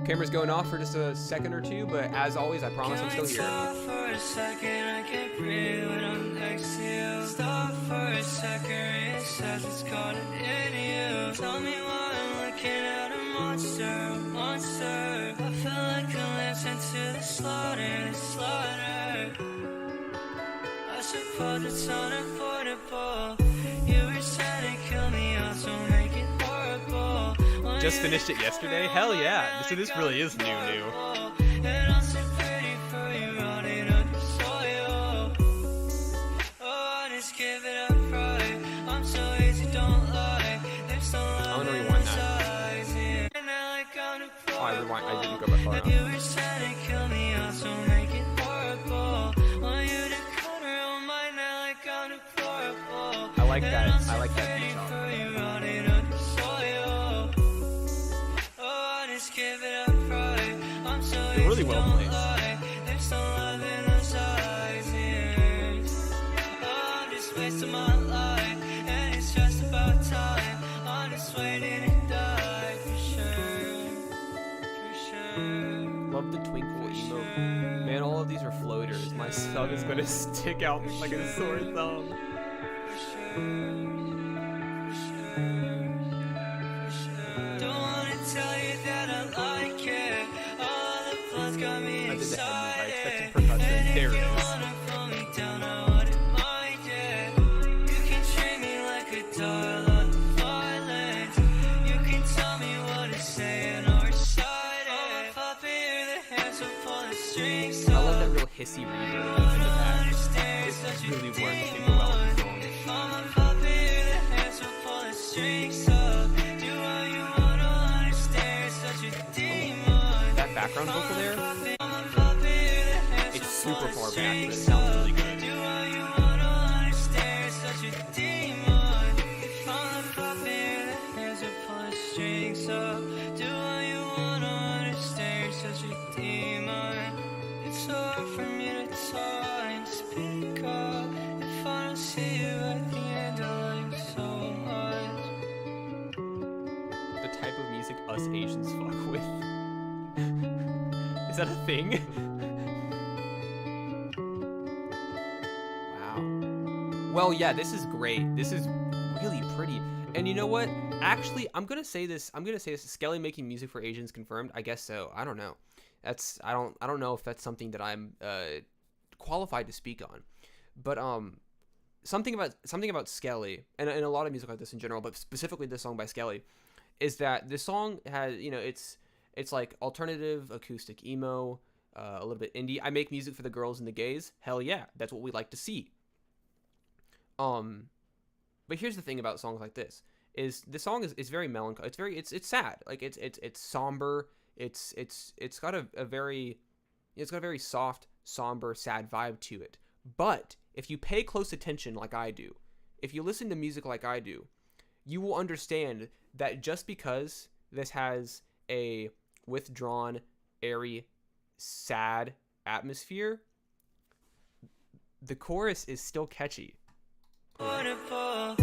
Camera's going off for just a second or two, but as always, I promise I'm still here. Stop for a second, I can't breathe when I'm next to you. Stop for a second, it says it's got it in you. Tell me why I'm looking at a monster. I feel like I limped into the slaughter. I suppose it's unavoidable. You were trying to kill me, also make it horrible. Just finished it yesterday? Hell yeah. So this really is new. And I'm so pretty for you running under soil. Oh, just give it up right. I'm so easy, don't lie. There's so I don't know you won that. Oh, I rewind. I didn't go that far enough. You were trying to kill me, also make it horrible. Want you to cut her on my neck like I'm deplorable. I like that beat off. Give it up right. I'm so They're really well placed. There's no love in those eyes here. Oh, I'm just wasting my life, and it's just about time. I'm just waiting to die for sure. Love the twinkle emote. Man, all of these are floaters. My thumb is gonna stick out like a sore thumb. Don't wanna tell you that I like it. All the blood's got me I did the head move. I excited. expected percussion. There it is. Wanna pull me down, I wouldn't mind it. You can treat me like a doll on the violence. You can tell me what to say and I'll recite it. Puppy, you're the hands will pull the strings. I love that real hissy reverb in the back. It really works super well in the song. If I'm a puppy, you're the hands will pull the strings up. Do what you wanna understand, such a demon. That background vocal there, I'm a puppy, you're the hands it's will super pull far the back, but it strings sounds up. really good. Do what you wanna understand, such a demon. If I'm a puppy, you're the hands will pull the strings up. Do what you wanna understand, such a demon. It's hard for me to talk and speak up. If I don't see you at the end, I like you so much. The type of music us Asians fuck with. Is that a thing? Wow. Well, yeah, this is great. This is really pretty. And you know what? Actually, I'm gonna say this. Skelly making music for Asians confirmed. I guess so. I don't know. I don't know if that's something that I'm qualified to speak on. But something about Skelly and a lot of music like this in general, but specifically this song by Skelly, is that this song has, you know, it's like alternative acoustic emo, a little bit indie. I make music for the girls and the gays. Hell yeah, that's what we like to see. But here's the thing about songs like this: is the song is very melancholy. It's sad. Like it's somber. It's got a very soft, somber, sad vibe to it. But if you pay close attention like I do, if you listen to music like I do, you will understand that just because this has a withdrawn, airy, sad atmosphere, the chorus is still catchy. Wonderful,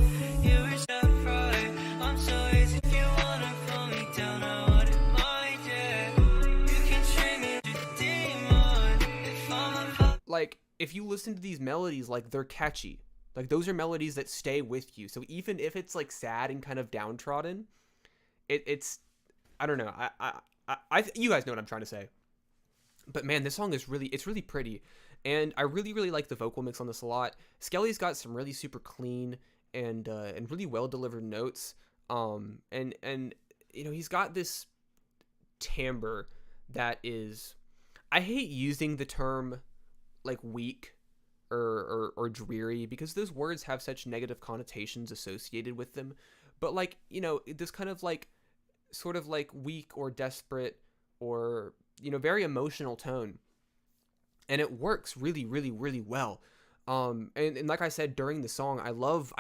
you were so bright. I'm so easy if you wanna pull me down, I wouldn't like, if you listen to these melodies, like, they're catchy. Like, those are melodies that stay with you. So even if it's, like, sad and kind of downtrodden, it's, I don't know. You guys know what I'm trying to say. But man, this song is it's really pretty. And I really, really like the vocal mix on this a lot. Skelly's got some really super clean and really well delivered notes. And you know, he's got this timbre that is, I hate using the term like weak or dreary, because those words have such negative connotations associated with them. But like, you know, this kind of like sort of like weak or desperate or, you know, very emotional tone. And it works really, really, really well. And like I said during the song, I love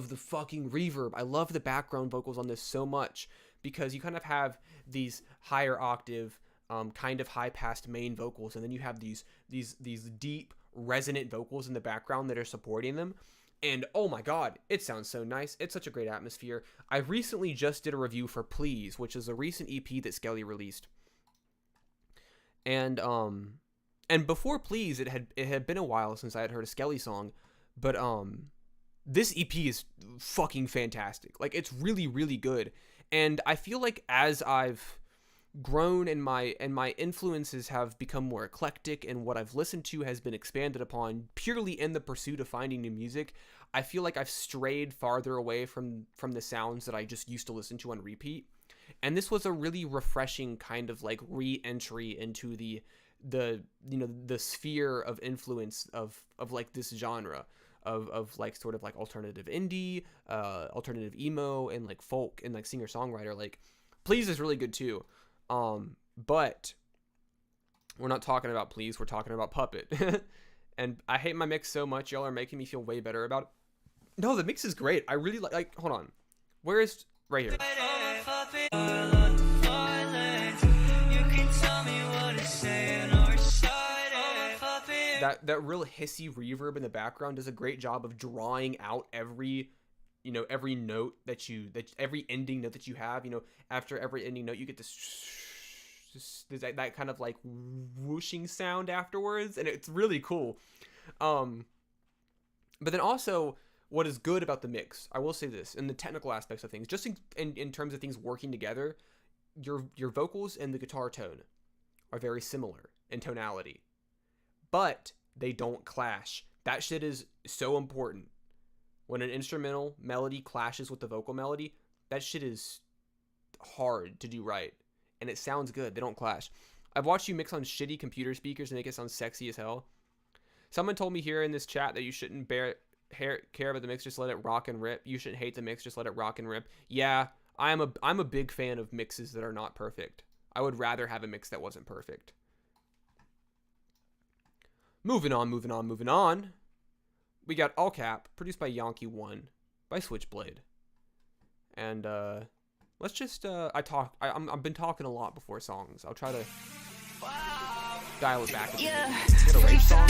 the fucking reverb. I love the background vocals on this so much, because you kind of have these higher octave, kind of high passed main vocals, and then you have these deep resonant vocals in the background that are supporting them. And oh my god, it sounds so nice. It's such a great atmosphere. I recently just did a review for Please, which is a recent EP that Skelly released. And before Please, it had been a while since I had heard a Skelly song, but this EP is fucking fantastic. Like, it's really, really good. And I feel like as I've grown and my influences have become more eclectic, and what I've listened to has been expanded upon purely in the pursuit of finding new music, I feel like I've strayed farther away from the sounds that I just used to listen to on repeat. And this was a really refreshing kind of like re-entry into the you know, the sphere of influence of like this genre of like sort of like alternative indie, alternative emo, and like folk, and like singer-songwriter. Like, Please is really good too. But we're not talking about Please, we're talking about Puppet. And I hate my mix so much. Y'all are making me feel way better about it. No, the mix is great. I really like hold on. Where is right here? That real hissy reverb in the background does a great job of drawing out every note every ending note that you have. You know, after every ending note, you get this that kind of like whooshing sound afterwards, and it's really cool. But then also, what is good about the mix, I will say this, in the technical aspects of things, just in terms of things working together, your vocals and the guitar tone are very similar in tonality, but they don't clash. That shit is so important. When an instrumental melody clashes with the vocal melody, that shit is hard to do right, and it sounds good. They don't clash. I've watched you mix on shitty computer speakers and make it sound sexy as hell. Someone told me here in this chat that you shouldn't care about the mix, just let it rock and rip. You shouldn't hate the mix, just let it rock and rip. Yeah, I'm a big fan of mixes that are not perfect. I would rather have a mix that wasn't perfect. Moving on. We got All Cap, produced by Yankee 1, by Switchblade. And let's just I've been talking a lot before songs. I'll try to dial it back a bit. Get a rage song.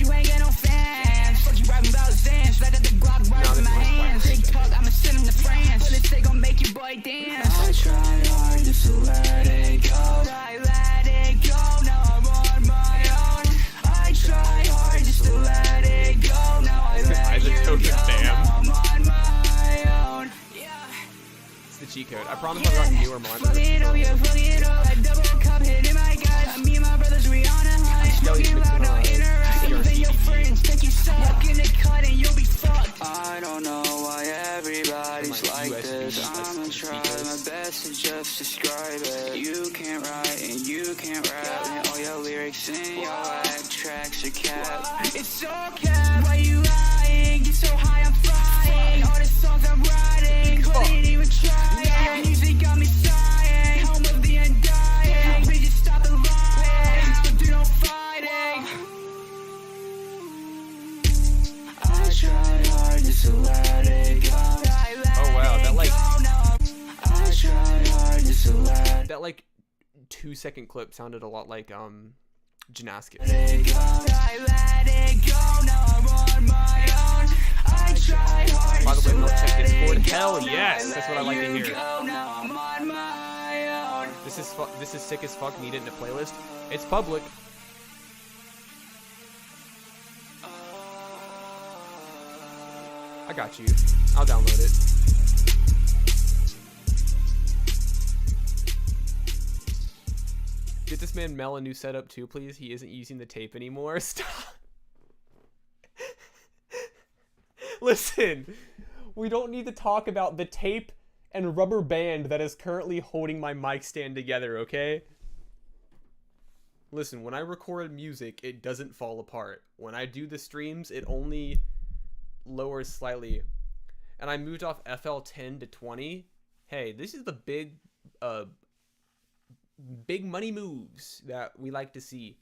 You ain't got no fans. Fuck you rapping about Zans. Let the Glock right in my hands. Big talk, I'ma send him to France. Bullets, they gon' make your boy dance. I tried hard just to let it go. I let it go, now I'm on my own. I tried hard just to let it go. Now I let it go, now I'm on my own. It's the cheat code. I promise I've got newer monsters. Fuck it up, yeah, fuck it up. That double cup hitting my gut. Me and my brothers, we on a hunt. Smoking loud, no interaction. Then your friends take you suck. Walk in the cut and you'll be fucked. I don't know why everybody's like this. I'ma try my best to just describe it. You can't write and you can't rap, and all your lyrics in your rap tracks are capped. It's so capped. Why you lying? Get so high, I'm flying. All the songs I'm writing, couldn't even try. Your music got me sighing. Home of the undying. Bitches stop the lying. Don't do no fighting. I tried hard just to let it go. Oh wow, that like 2-second clip sounded a lot like gymnastics. By the way, no check Discord. Hell yes, that's what I like to hear. This is sick as fuck. Need it in a playlist. It's public. I got you. I'll download it. Get this man Mel a new setup too, please. He isn't using the tape anymore. Stop. Listen, we don't need to talk about the tape and rubber band that is currently holding my mic stand together, okay? Listen, when I record music, it doesn't fall apart. When I do the streams, it only lowers slightly. And I moved off FL10 to 20. Hey, this is the big money moves that we like to see.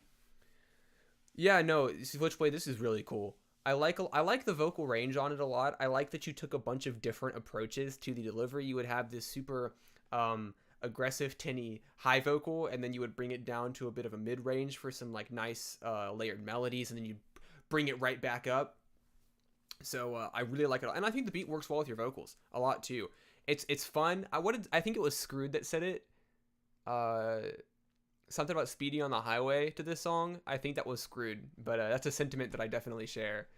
Yeah, no, Switchblade, this is really cool. I like the vocal range on it a lot. I like that you took a bunch of different approaches to the delivery. You would have this super aggressive, tinny, high vocal, and then you would bring it down to a bit of a mid-range for some like nice layered melodies, and then you bring it right back up. So I really like it, and I think the beat works well with your vocals a lot too. It's fun. I think it was Screwed that said it. Something about speeding on the highway to this song. I think that was Screwed, but that's a sentiment that I definitely share.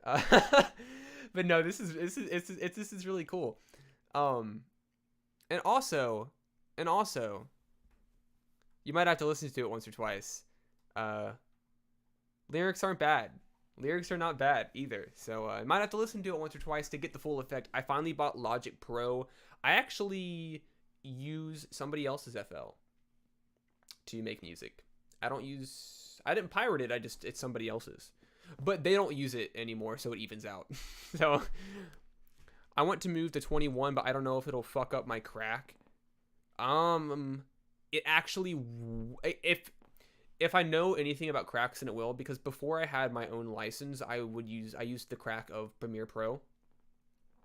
But no, this is really cool. And also, you might have to listen to it once or twice. Lyrics aren't bad. Lyrics are not bad either. So I might have to listen to it once or twice to get the full effect. I finally bought Logic Pro. I actually use somebody else's FL to make music. I didn't pirate it. It's somebody else's. But they don't use it anymore, so it evens out. So I want to move to 21, but I don't know if it'll fuck up my crack. It actually, if I know anything about cracks, then it will, because before I had my own license, I used the crack of Premiere Pro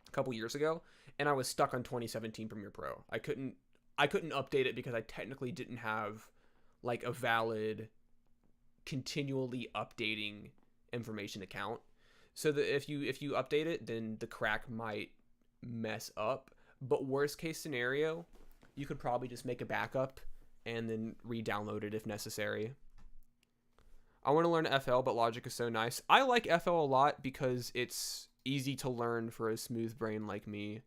a couple years ago, and I was stuck on 2017 Premiere Pro. I couldn't update it because I technically didn't have like a valid continually updating information account. So that if you update it, then the crack might mess up. But worst case scenario, you could probably just make a backup and then re-download it if necessary. I want to learn FL, but Logic is so nice. I like FL a lot because it's easy to learn for a smooth brain like me.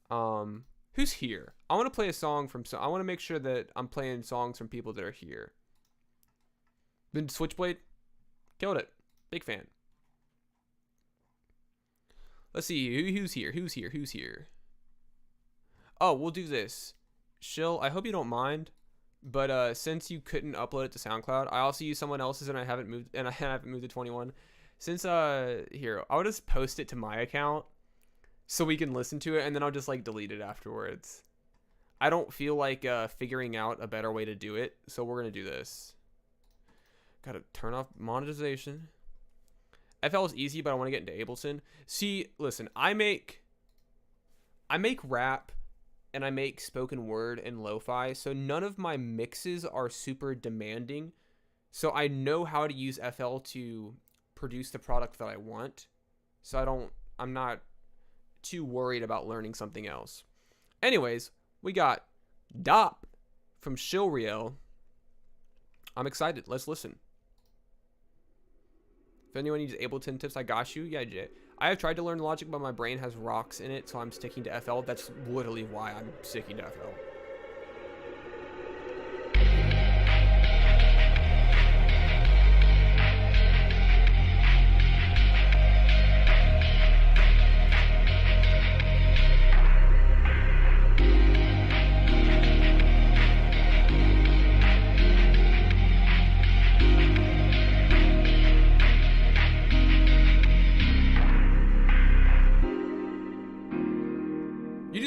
Who's here? I want to play a song from... I want to make sure that I'm playing songs from people that are here. Been Switchblade? Killed it. Big fan. Let's see. Who's here? Oh, we'll do this. Shill, I hope you don't mind, but since you couldn't upload it to SoundCloud, I also use someone else's and I haven't moved to 21. Since here, I'll just post it to my account so we can listen to it, and then I'll just like delete it afterwards. I don't feel like figuring out a better way to do it, so we're gonna do this. Gotta turn off monetization. FL is easy, but I want to get into Ableton. See, listen, I make rap and I make spoken word and lo-fi, so none of my mixes are super demanding. So I know how to use FL to produce the product that I want. So I'm not too worried about learning something else. Anyways, we got Dop from Shilriel. I'm excited. Let's listen. If anyone needs Ableton tips, I got you. Yeah, Jay. I have tried to learn Logic, but my brain has rocks in it, so I'm sticking to FL. That's literally why I'm sticking to FL.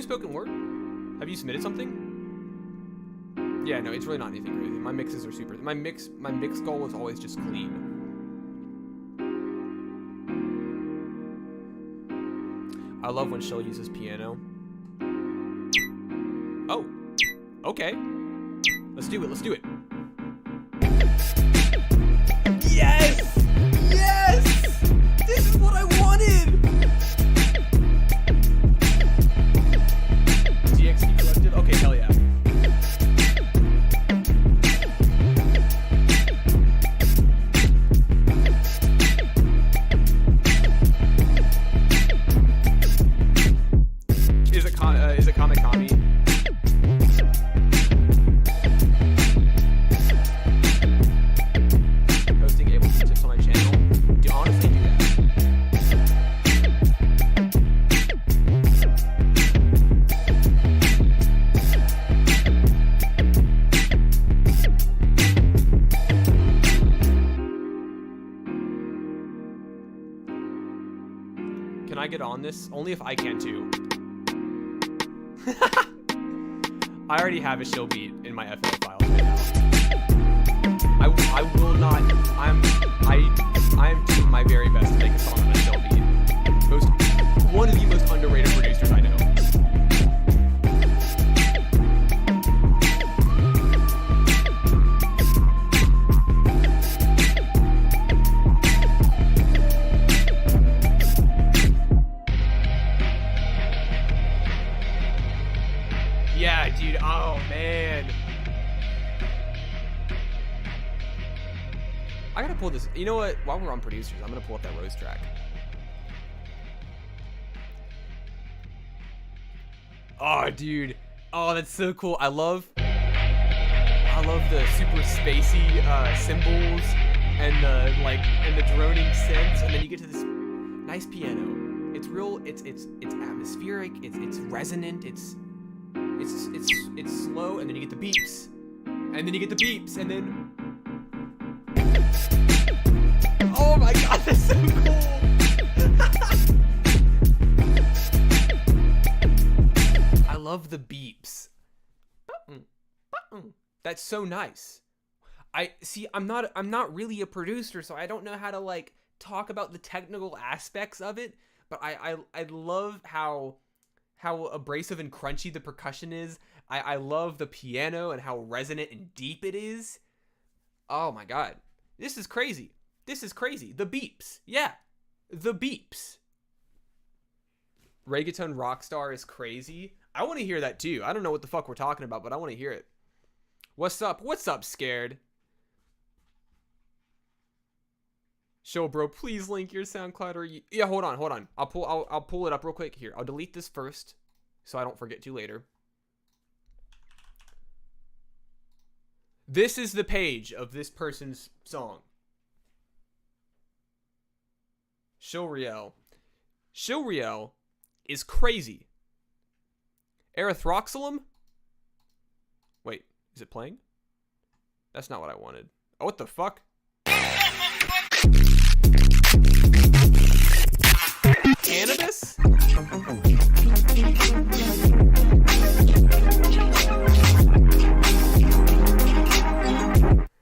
Spoken word? Have you submitted something? Yeah, no, it's really not anything crazy. My mixes are super. My mix goal is always just clean. I love when Shill uses piano. Oh, okay. Let's do it. Let's do it. Yes! Yes! This is what I wanted! Okay, hell yeah. I get on this? Only if I can too. I already have a shill beat in my FL files right now. I will not. I am doing my very best to make a song on a shill beat. One of the most underrated producers I know. Yeah, dude. Oh, man. I gotta pull this. You know what? While we're on producers, I'm gonna pull up that Rose track. Oh, dude. Oh, that's so cool. I love the super spacey cymbals and the droning synths, and then you get to this nice piano. It's real. It's atmospheric. It's resonant. It's slow, and then you get the beeps, and then oh my god, that's so cool. I love the beeps. That's so nice. I'm not really a producer, so I don't know how to like talk about the technical aspects of it, but I love how abrasive and crunchy the percussion is. I love the piano and how resonant and deep it is. Oh my god. This is crazy. The beeps. Yeah. The beeps. Reggaeton Rockstar is crazy. I want to hear that too. I don't know what the fuck we're talking about, but I want to hear it. What's up? What's up, Scared? Show, bro, please link your SoundCloud or yeah, hold on. I'll pull it up real quick here. I'll delete this first so I don't forget to later. This is the page of this person's song. Shilriel. Shilriel is crazy. Erythroxylum? Wait, is it playing? That's not what I wanted. Oh, what the fuck? Cannabis?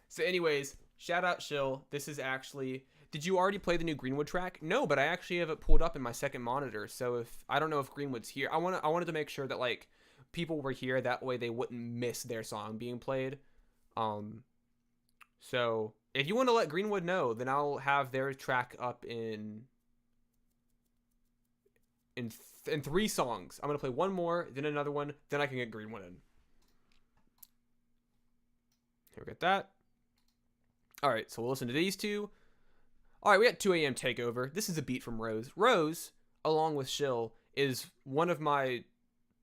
So anyways, shout out Shill. This is actually... Did you already play the new Greenwood track? No, but I actually have it pulled up in my second monitor. So if I don't know if Greenwood's here. I wanted to make sure that like people were here, that way they wouldn't miss their song being played. So if you want to let Greenwood know, then I'll have their track up in 3 songs. I'm gonna play one more, then another one, then I can get Greenwood in. Here we get that. All right, so we'll listen to these two. All right, we got 2 AM Takeover. This is a beat from Rose. Rose, along with Shill, is one of my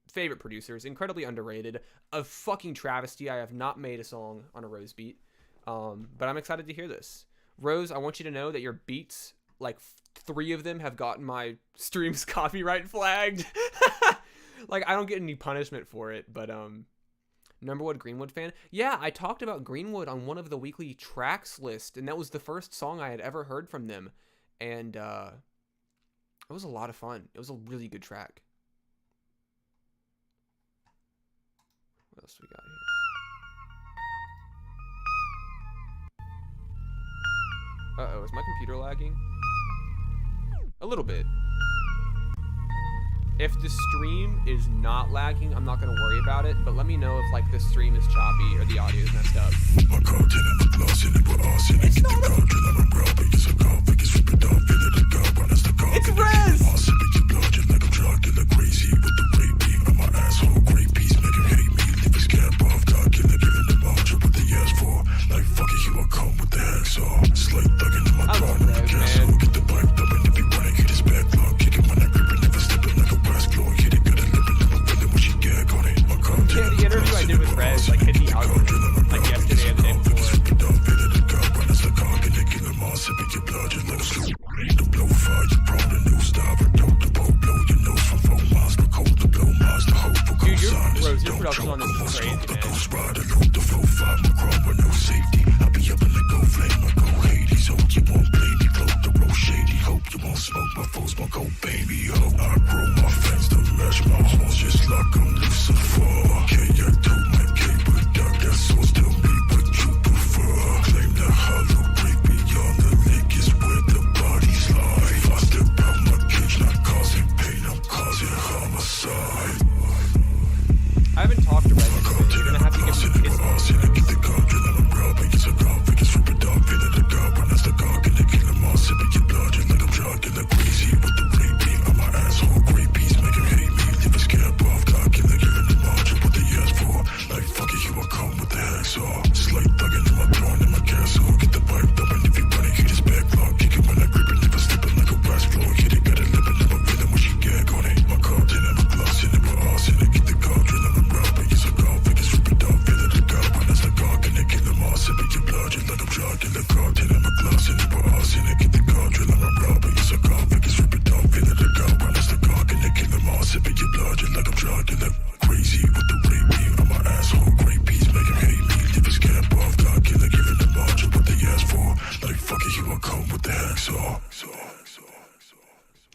favorite producers, incredibly underrated, a fucking travesty. I have not made a song on a Rose beat, but I'm excited to hear this. Rose, I want you to know that your beats, like 3 of them have gotten my streams copyright flagged. Like, I don't get any punishment for it, but number one Greenwood fan. Yeah, I talked about Greenwood on one of the weekly tracks list, and that was the first song I had ever heard from them, and it was a lot of fun. It was a really good track. What else do we got here? Uh-oh, is my computer lagging? A little bit. If the stream is not lagging, I'm not going to worry about it, but let me know if like the stream is choppy or the audio is messed up. It's Rez! I love Rez, man. The interview I did with Rez, like, hit the algorithm, like, yesterday and the day before.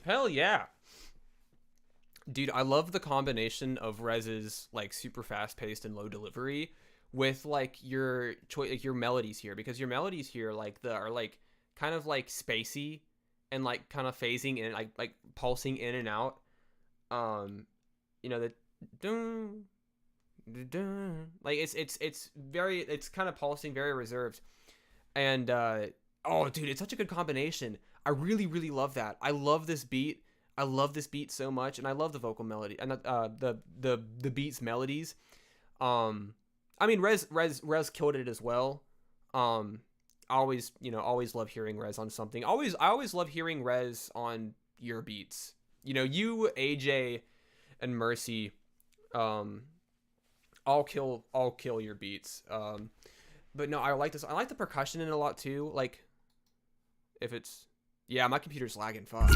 Hell yeah. Dude, I love the combination of Rez's like super fast paced and low delivery with like your like your melodies here, because your melodies here like are like kind of like spacey and like kind of phasing in, like pulsing in and out. You know, the dun, dun, like it's very, it's kind of pulsing, very reserved. And oh dude, it's such a good combination. I really love that. I love this beat. I love this beat so much, and I love the vocal melody and the beat's melodies. I mean, Rez killed it as well. I always love hearing Rez on something. I always love hearing Rez on your beats. You know, you, AJ, and Mercy, I'll kill your beats. But no, I like this. I like the percussion in it a lot too. Like, if it's, yeah, my computer's lagging. Fuck.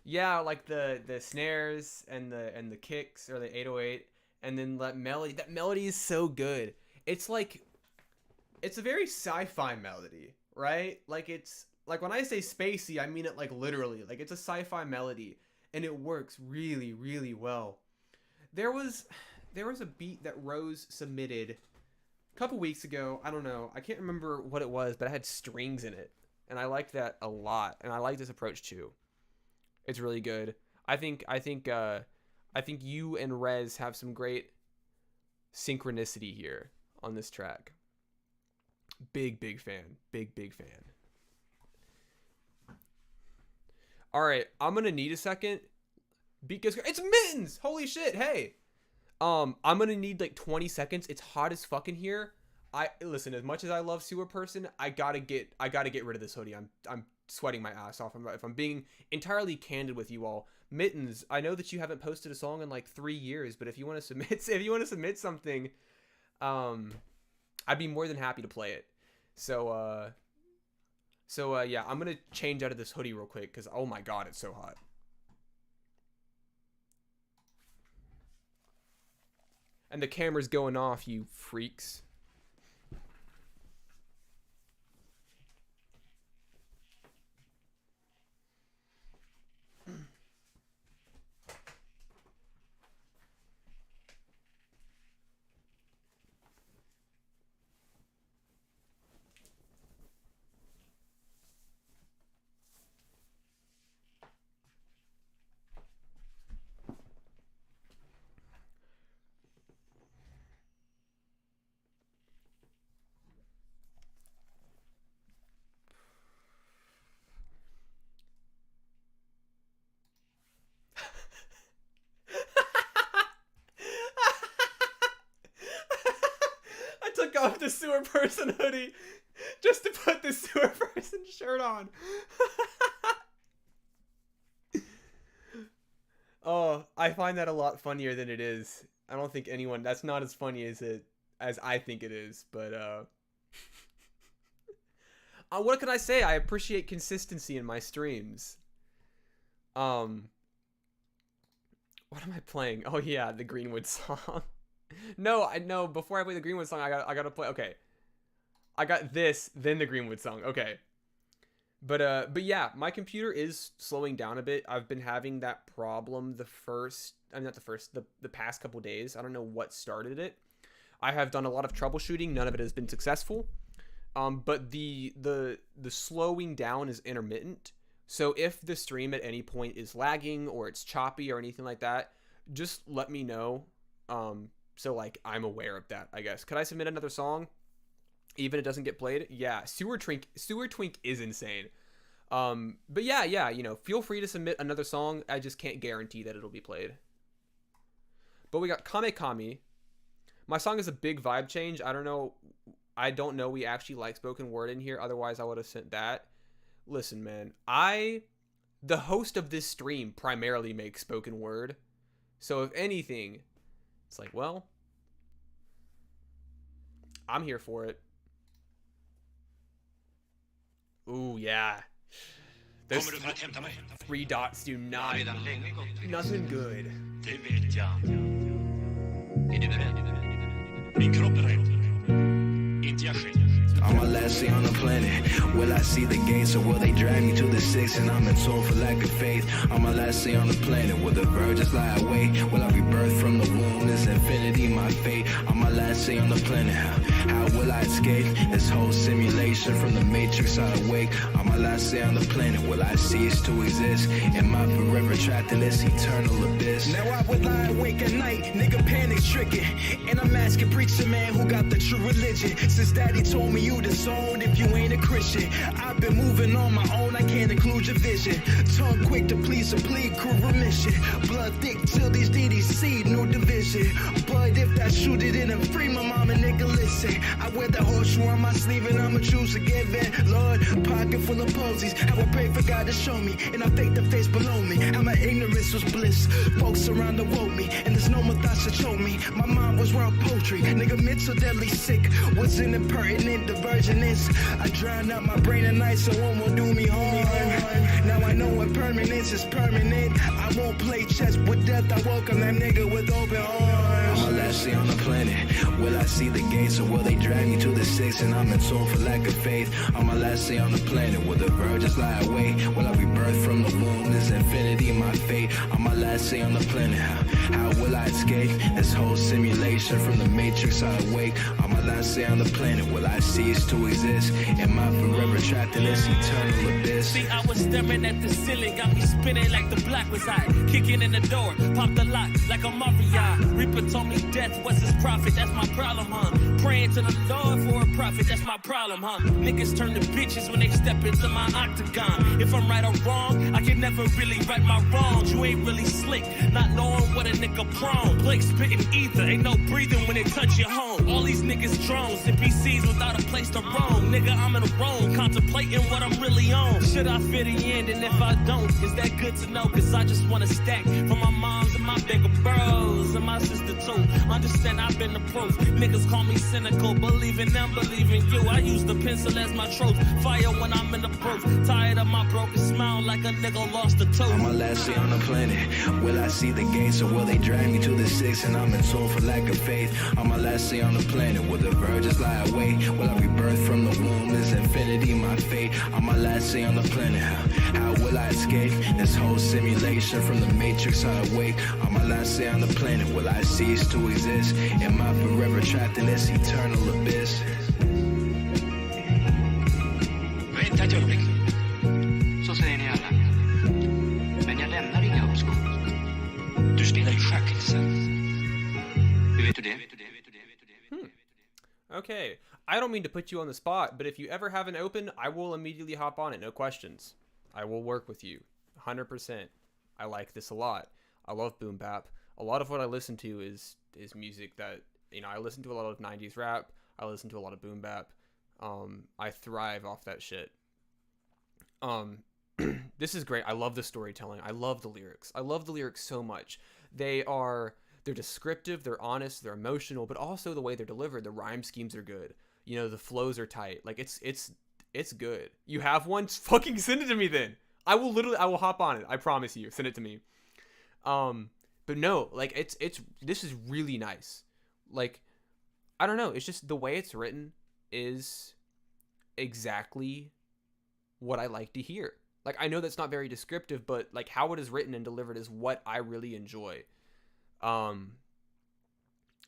Yeah, like the snares and the kicks, or the 808, and then that melody. That melody is so good. It's like, it's a very sci-fi melody, right? Like, it's like, when I say spacey, I mean it like literally. Like, it's a sci-fi melody, and it works really well. There was a beat that Rose submitted a couple weeks ago. I don't know. I can't remember what it was, but it had strings in it. And I liked that a lot. And I like this approach too. It's really good. I think you and Rez have some great synchronicity here on this track. Big fan. Big fan. All right, I'm gonna need a second. Beat gets, it's Mittens. Holy shit! Hey, I'm gonna need like 20 seconds. It's hot as fuck in here. Listen. As much as I love Sewer Person, I gotta get rid of this hoodie. I'm sweating my ass off. If I'm being entirely candid with you all, Mittens, I know that you haven't posted a song in like 3 years, but if you want to submit something, I'd be more than happy to play it. So yeah, I'm gonna change out of this hoodie real quick because oh my god, it's so hot. And the camera's going off, you freaks. I took off the Sewer Person hoodie just to put the Sewer Person shirt on. Oh, I find that a lot funnier than it is. I don't think anyone, that's not as funny as I think it is, but what can I say? I appreciate consistency in my streams. What am I playing? Oh yeah, the Greenwood song. No, I know. Before I play the Greenwood song, I gotta play. Okay, I got this, then the Greenwood song. Okay, but yeah, my computer is slowing down a bit. I've been having that problem the past couple days. I don't know what started it. I have done a lot of troubleshooting. None of it has been successful. But the slowing down is intermittent. So if the stream at any point is lagging or it's choppy or anything like that, just let me know. So like I'm aware of that, I guess. Could I submit another song? Even if it doesn't get played? Yeah, Sewer Twink is insane. But yeah, you know, feel free to submit another song. I just can't guarantee that it'll be played. But we got Kame Kami. My song is a big vibe change. I don't know we actually like spoken word in here. Otherwise, I would have sent that. Listen, man. The host of this stream primarily makes spoken word. So if anything, it's like, well, I'm here for it. Ooh, yeah. Those 3 dots do not... Nothing good. Det vet jag. Är du beredd? Min kropp är rädd. Inte jag själv. On my last day on the planet, will I see the gates or will they drag me to the six and I'm in soul for lack of faith? On my last day on the planet, will the virgins lie awake? Will I be birthed from the womb? Is infinity my fate? On my last day on the planet, how will I escape this whole simulation from the matrix I awake? On my last day on the planet, will I cease to exist? Am I forever trapped in this eternal abyss? Now I would lie awake at night, nigga panic stricken, and I'm asking preacher man who got the true religion. Since daddy told me you disowned if you ain't a Christian. I've been moving on my own, I can't include your vision. Tongue quick to please a plea, crew remission. Blood thick till these DDs see new division. But if that's true, they didn't free my mama, nigga, listen. I wear the horseshoe on my sleeve and I'ma choose to give in. Lord, pocket full of posies. I will pray for God to show me, and I fake the face below me. How my ignorance was bliss. Folks around the woke me, and there's no more thoughts that showed me. My mind was around poetry, nigga, mental deadly sick. Wasn't impertinent, diversion is. I drown out my brain at night so one will do me harm. Now I know what permanence is permanent. I won't play chess with death, I welcome that nigga with open arms. On my last day on the planet, will I see the gates or will they drag me to the six and I'm in soul for lack of faith? On my last day on the planet, will the virgins lie awake? Will I be birthed from the womb? Is infinity my fate? On my last day on the planet, how will I escape this whole simulation from the matrix I awake? On my last day on the planet, will I cease to exist? Am I forever trapped in this eternal abyss? See, I was staring at the ceiling, got me spinning like the black was hot. Kicking in the door, pop the lock like a mafia. Reaper told me death was his profit, that's my problem, huh? Praying to the Lord for a profit, that's my problem, huh? Niggas turn to bitches when they step into my octagon. If I'm right or wrong, I can never really right my wrongs. You ain't really slick, not knowing what a nigga prone. Blake spitting ether, ain't no breathing when it touch your home. All these niggas drones, NPCs without a place to roam. Nigga, I'm in a roam, contemplating what I'm really on. Should I fit in? And if I don't, is that good to know? Cause I just wanna stack for my moms and my bigger bros and my sister too. Understand I've been the proof. Niggas call me cynical, believe in them, believe in you. I use the pencil as my trope. Fire when I'm in the proof. Tired of my broken smile like a nigga lost a tooth. On my last day on the planet, will I see the gates or will they drag me to the six and I'm in soul for lack of faith? On my last day on the planet, will the virgins lie awake? Will I be birthed from the womb? Is infinity my fate? On my last day on the planet, how will I escape this whole simulation from the matrix I awake? On my last day on the planet, will I cease to exist? Am I forever trapped in this eternal abyss? Vänta ett ögonblick. Så säger ni alla. Men jag lämnar inga uppskov. Du spelar ju schack, inte sant? Hur vet du det? Okay, I don't mean to put you on the spot, but if you ever have an open, I will immediately hop on it, no questions. I will work with you, 100%. I like this a lot. I love boom bap. A lot of what I listen to is music that, you know, I listen to a lot of 90s rap. I listen to a lot of boom bap. I thrive off that shit. This is great. I love the storytelling. I love the lyrics. I love the lyrics so much. They're descriptive, they're honest, they're emotional, but also the way they're delivered. The rhyme schemes are good. You know, the flows are tight. Like it's good. You have one? Fucking send it to me then. I will hop on it. I promise you. Send it to me. But no, like this is really nice. Like, I don't know. It's just the way it's written is exactly what I like to hear. Like, I know that's not very descriptive, but like how it is written and delivered is what I really enjoy.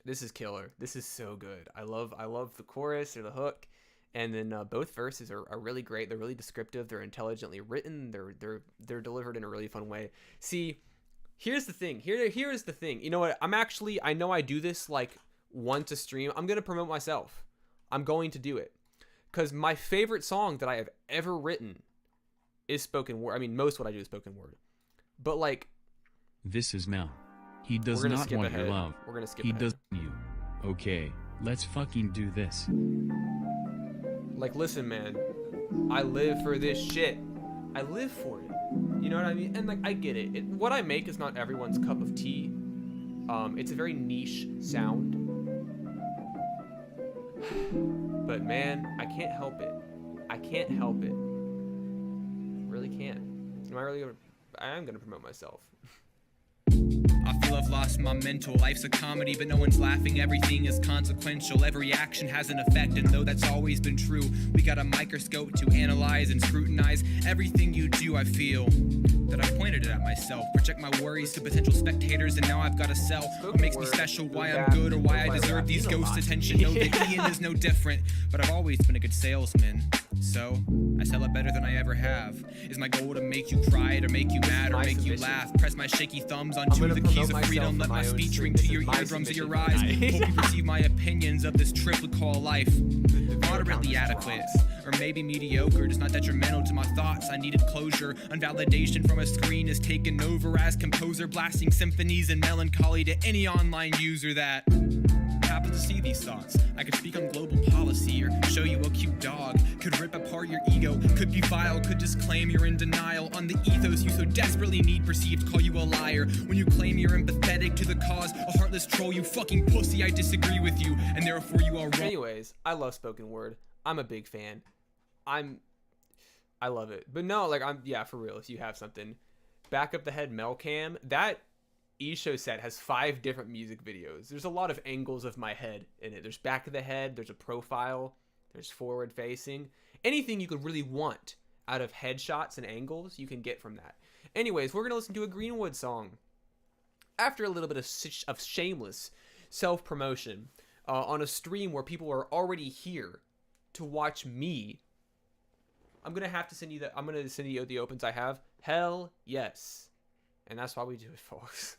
This is killer. This is so good. I love the chorus or the hook, and then both verses are really great. They're really descriptive. They're intelligently written. They're delivered in a really fun way. See, here's the thing. Here is the thing. You know what? I know I do this like once a stream. I'm gonna promote myself. I'm going to do it because my favorite song that I have ever written is spoken word. I mean, most what I do is spoken word, but like, this is Mel. He does not want your love. We're gonna skip He ahead. does you. Okay, let's fucking do this. Like, listen, man. I live for this shit. I live for it. You know what I mean? And like, I get it. What I make is not everyone's cup of tea. It's a very niche sound. But man, I can't help it. I can't help it. Really can't. Am I really gonna? I am gonna promote myself. I feel I've lost my mental. Life's a comedy, but no one's laughing. Everything is consequential. Every action has an effect, and though that's always been true, we got a microscope to analyze and scrutinize everything you do. I feel that I pointed it at myself. Project my worries to potential spectators, and now I've got to sell what makes me special, why I'm good, or why I deserve these ghosts' attention. Know that Ian is no different, but I've always been a good salesman. So I sell it better than I ever have. Is my goal to make you cry, to make you mad, or make you laugh? Press my shaky thumbs onto the keys of freedom. Let my speech ring to your eardrums or your eyes. Hope you perceive my opinions of this trip we call life moderately adequate, or maybe mediocre, just not detrimental to my thoughts. I needed closure. Unvalidation from a screen is taken over as composer, blasting symphonies and melancholy to any online user that happen to see these thoughts. I could speak on global policy or show you a cute dog, could rip apart your ego, could be vile, could just claim you're in denial on the ethos you so desperately need perceived, call you a liar when you claim you're empathetic to the cause, a heartless troll, you fucking pussy. I disagree with you, and therefore you are wrong. Anyways, I love spoken word. I'm a big fan. I love it. But no, like, yeah, for real, if you have something, back up the head Melcam, that E-show set has 5 different music videos. There's a lot of angles of my head in it. There's back of the head, there's a profile, there's forward facing. Anything you could really want out of headshots and angles, you can get from that. Anyways, we're going to listen to a Greenwood song. After a little bit of shameless self-promotion on a stream where people are already here to watch me, I'm going to have to send you I'm going to send you the opens I have. Hell yes. And that's why we do it, folks.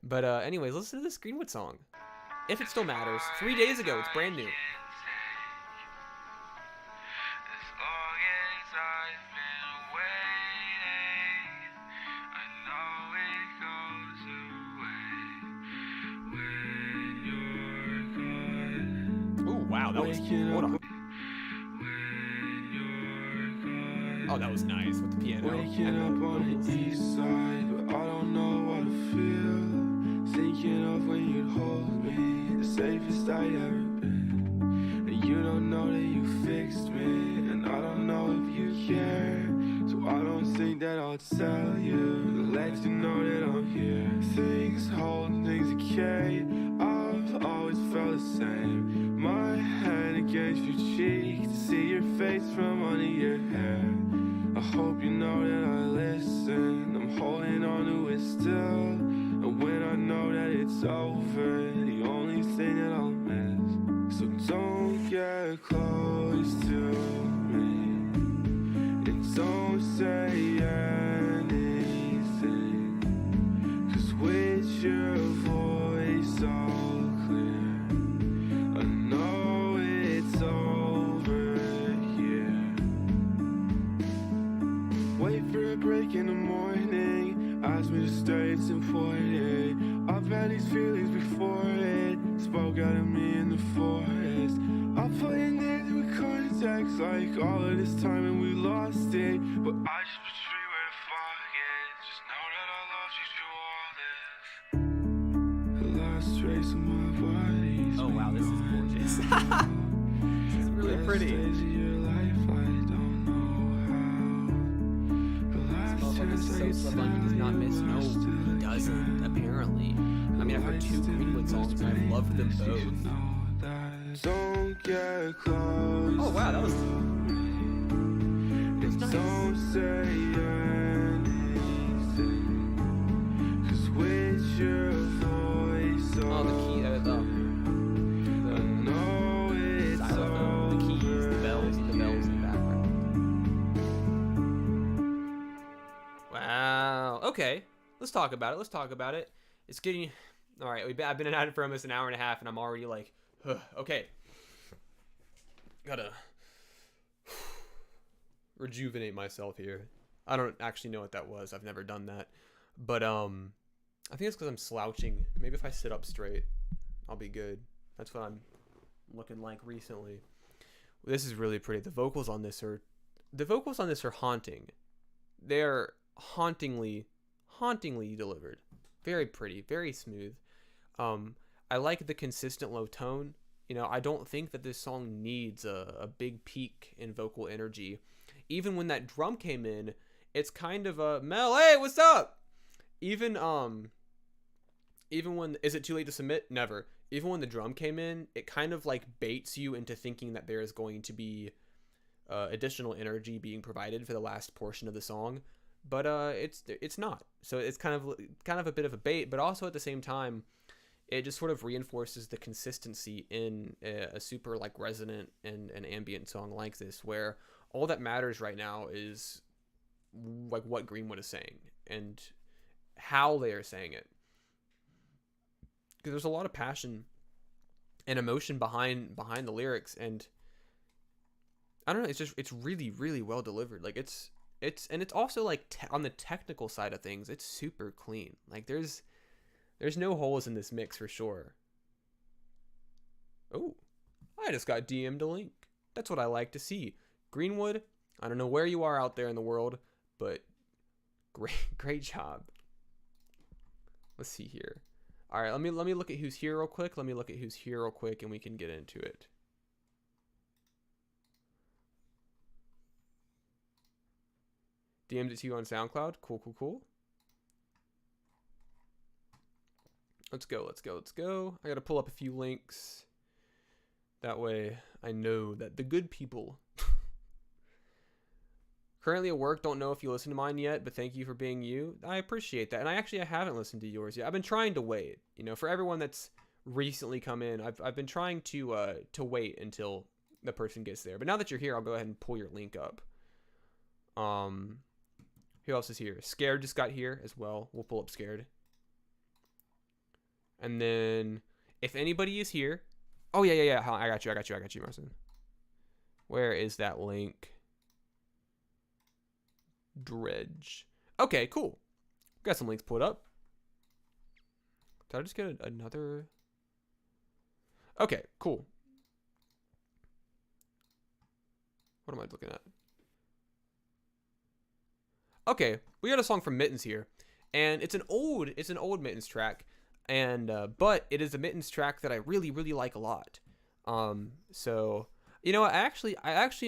But anyways, listen to this Greenwood song. If it still matters. 3 days ago, it's brand new. Ooh, wow, that was, hold on. Oh, that was nice with the piano. Waking up on the east side, but I don't know what to feel. Thinking of when you'd hold me, the safest I'd ever been. And you don't know that you fixed me, and I don't know if you care. So I don't think that I'll tell you, to let you know that I'm here. Things hold, things decay, I've always felt the same. My hand against your cheek, to see your face from under your hair. I hope you know that I listen, I'm holding on to it still. And when I know that it's over, the only thing that I'll miss. So don't get close to me, and don't say anything, 'cause with your voice all clear, I know it's over here. Wait for a break in the morning, ask me to stay, it's important. I've had these feelings before, it spoke out of me in the forest. I put it into a context, like all of this time and we lost it. But I just betray where the fuck is, just know that I loved you through all this. The last trace of my body. Oh wow, this is gorgeous. This is really pretty. Days of your life, I don't know how. The last chance I So Slip On does not miss. No, he doesn't, apparently. I mean, I've heard 2 Greenwood songs and I love them both. Don't get close. Oh wow, that was nice. Don't say anything, 'cause with your voice Oh, the key, I know it's the keys, the bells in the background. Wow. Okay, let's talk about it. It's getting all right. I've been at it for almost an hour and a half, and I'm already like, okay. Gotta rejuvenate myself here. I don't actually know what that was. I've never done that, but I think it's because I'm slouching. Maybe if I sit up straight, I'll be good. That's what I'm looking like recently. This is really pretty. The vocals on this are haunting. They're hauntingly delivered. Very pretty, very smooth. I like the consistent low tone. You know, I don't think that this song needs a big peak in vocal energy. Even when that drum came in, it's kind of a Mel, hey, what's up? Even when, is it too late to submit? Never. Even when the drum came in, it kind of like baits you into thinking that there is going to be additional energy being provided for the last portion of the song, but it's not. So it's kind of a bit of a bait, but also at the same time, it just sort of reinforces the consistency in a super like resonant and an ambient song like this, where all that matters right now is like what Greenwood is saying and how they are saying it. Because there's a lot of passion and emotion behind the lyrics, and I don't know, it's really, really well delivered. Like it's also like on the technical side of things, it's super clean. Like there's no holes in this mix for sure. Oh, I just got DM'd a link. That's what I like to see. Greenwood, I don't know where you are out there in the world, but great job. Let's see here. All right, let me look at who's here real quick. And we can get into it. DM'd it to you on SoundCloud. Cool. Let's go. I gotta pull up a few links. That way I know that the good people currently at work don't know if you listen to mine yet, but thank you for being you. I appreciate that. And I haven't listened to yours yet. I've been trying to wait. You know, for everyone that's recently come in, I've been trying to wait until the person gets there. But now that you're here, I'll go ahead and pull your link up. Who else is here? Scared just got here as well. We'll pull up Scared. And then if anybody is here, oh yeah. I got you, Marcin. Where is that link? Dredge. Okay, cool. Got some links put up. Did I just get another? Okay, cool. What am I looking at? Okay, we got a song from Mittens here, and it's an old Mittens track, and but it is a Mittens track that I really like a lot. So you know, I actually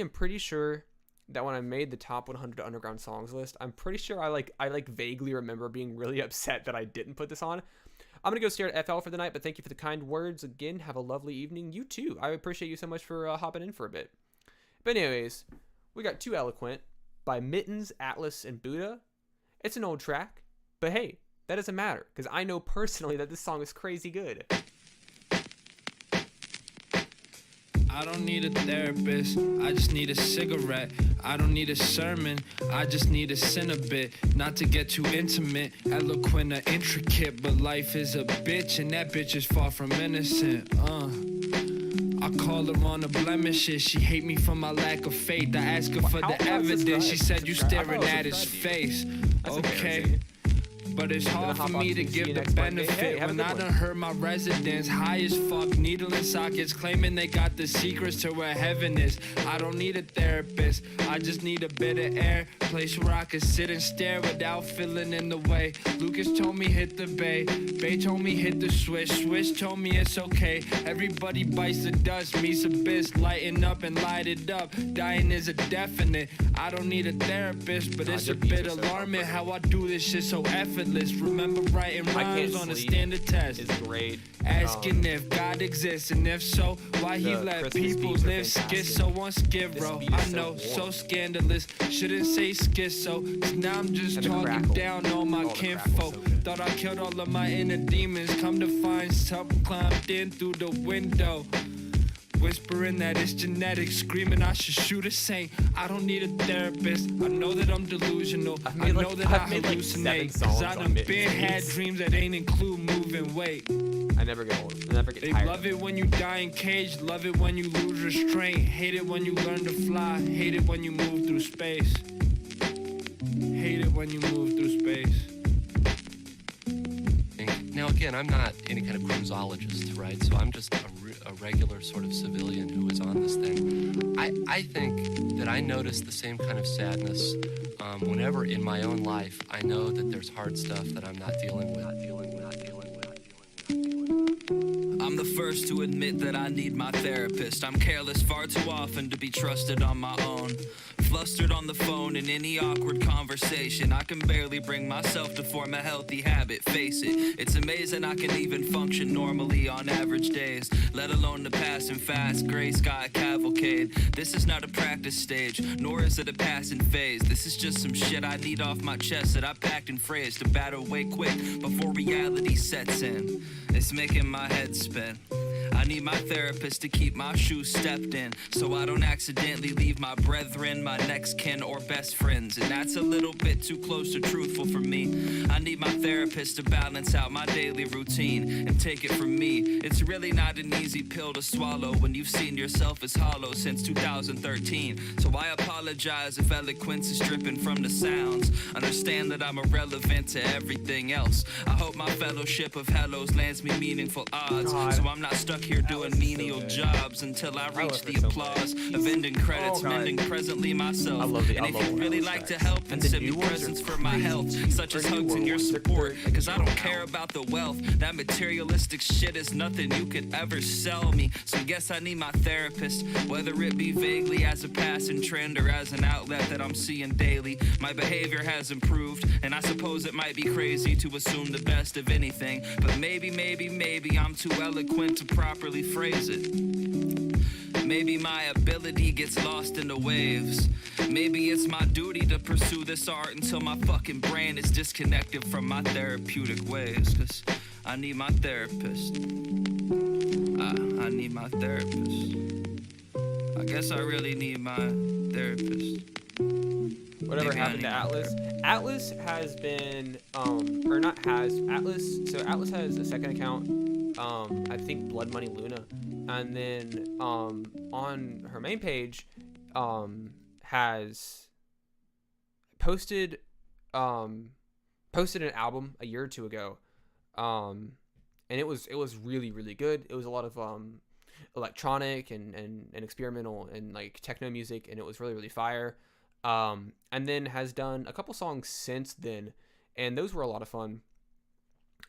am pretty sure that when I made the top 100 underground songs list, I'm pretty sure I vaguely remember being really upset that I didn't put this on. I'm gonna go stare at FL for the night, but thank you for the kind words again. Have a lovely evening. You too. I appreciate you so much for hopping in for a bit. But anyways, we got Too Eloquent by Mittens, Atlas, and Buddha. It's an old track, but hey, that doesn't matter, because I know personally that this song is crazy good. I don't need a therapist, I just need a cigarette. I don't need a sermon, I just need to sin a bit. Not to get too intimate, eloquent or intricate, but life is a bitch and that bitch is far from innocent. I call her on the blemishes. She hate me for my lack of faith. I ask her for the evidence. She said you staring at his face. Okay. But it's hard for me to give the benefit when I done hurt my residents. High as fuck, needle in sockets, claiming they got the secrets to where heaven is. I don't need a therapist, I just need a bit of air. Place where I can sit and stare without feeling in the way. Lucas told me hit the bay, Bay told me hit the switch, Switch told me it's okay. Everybody bites the dust, me's a bitch, lighten up and light it up. Dying is a definite, I don't need a therapist, but it's a bit alarming how I do this shit so effortless. Remember writing rhymes on a standard test. Is great. Asking if God exists, and if so, why he let Christmas people beats are live schizo on skid row. beat is I so know, warm. so scandalous. Shouldn't say schizo, 'cause now I'm just And the talking crackle. down on my Oh, the crackle's kinfolk. so good. Thought I killed all of my inner demons. Come to find something climbed in through the window. Whispering that it's genetic, screaming I should shoot a saint. I don't need a therapist, I know that I'm delusional. I know that I hallucinate, 'cause I done been had dreams that ain't include moving weight. I never get old. I never get They tired. love it when you die in cage, love it when you lose restraint. Hate it when you learn to fly, hate it when you move through space. Hate it when you move through space. Now again, I'm not any kind of cruisologist, right? So I'm just a regular sort of civilian who is on this thing. I think that I notice the same kind of sadness whenever in my own life I know that there's hard stuff that I'm not dealing with. I'm the first to admit that I need my therapist. I'm careless far too often to be trusted on my own. Flustered on the phone in any awkward conversation. I can barely bring myself to form a healthy habit, face it. It's amazing I can even function normally on average days, let alone the passing fast gray sky cavalcade. This is not a practice stage, nor is it a passing phase. This is just some shit I need off my chest that I packed and phrased to battle way quick before reality sets in. It's making my head spin. I need my therapist to keep my shoes stepped in, so I don't accidentally leave my brethren, my next kin, or best friends. And that's a little bit too close to truthful for me. I need my therapist to balance out my daily routine. And take it from me, it's really not an easy pill to swallow when you've seen yourself as hollow since 2013. So I apologize if eloquence is dripping from the sounds. Understand that I'm irrelevant to everything else. I hope my fellowship of hellos lands me meaningful odds, so I'm not stuck here doing menial jobs until I reach the applause of ending credits, mending presently myself. And if you'd really like to help, then send me presents for my health, such as hugs and your support, cause I don't care about the wealth. That materialistic shit is nothing you could ever sell me. So yes, I need my therapist, whether it be vaguely as a passing trend or as an outlet that I'm seeing daily. My behavior has improved, and I suppose it might be crazy to assume the best of anything, but maybe I'm too eloquent to properly phrase it. Maybe my ability gets lost in the waves. Maybe it's my duty to pursue this art until my fucking brain is disconnected from my therapeutic ways. Cause I need my therapist. I need my therapist. I guess I really need my therapist. Whatever happened to Atlas? Atlas has been, or not has, Atlas, so Atlas has a second account, I think Blood Money Luna, and then, on her main page, has posted an album a year or two ago, and it was really, really good. It was a lot of, electronic and experimental and, like, techno music, and it was really, really fire. And then has done a couple songs since then, and those were a lot of fun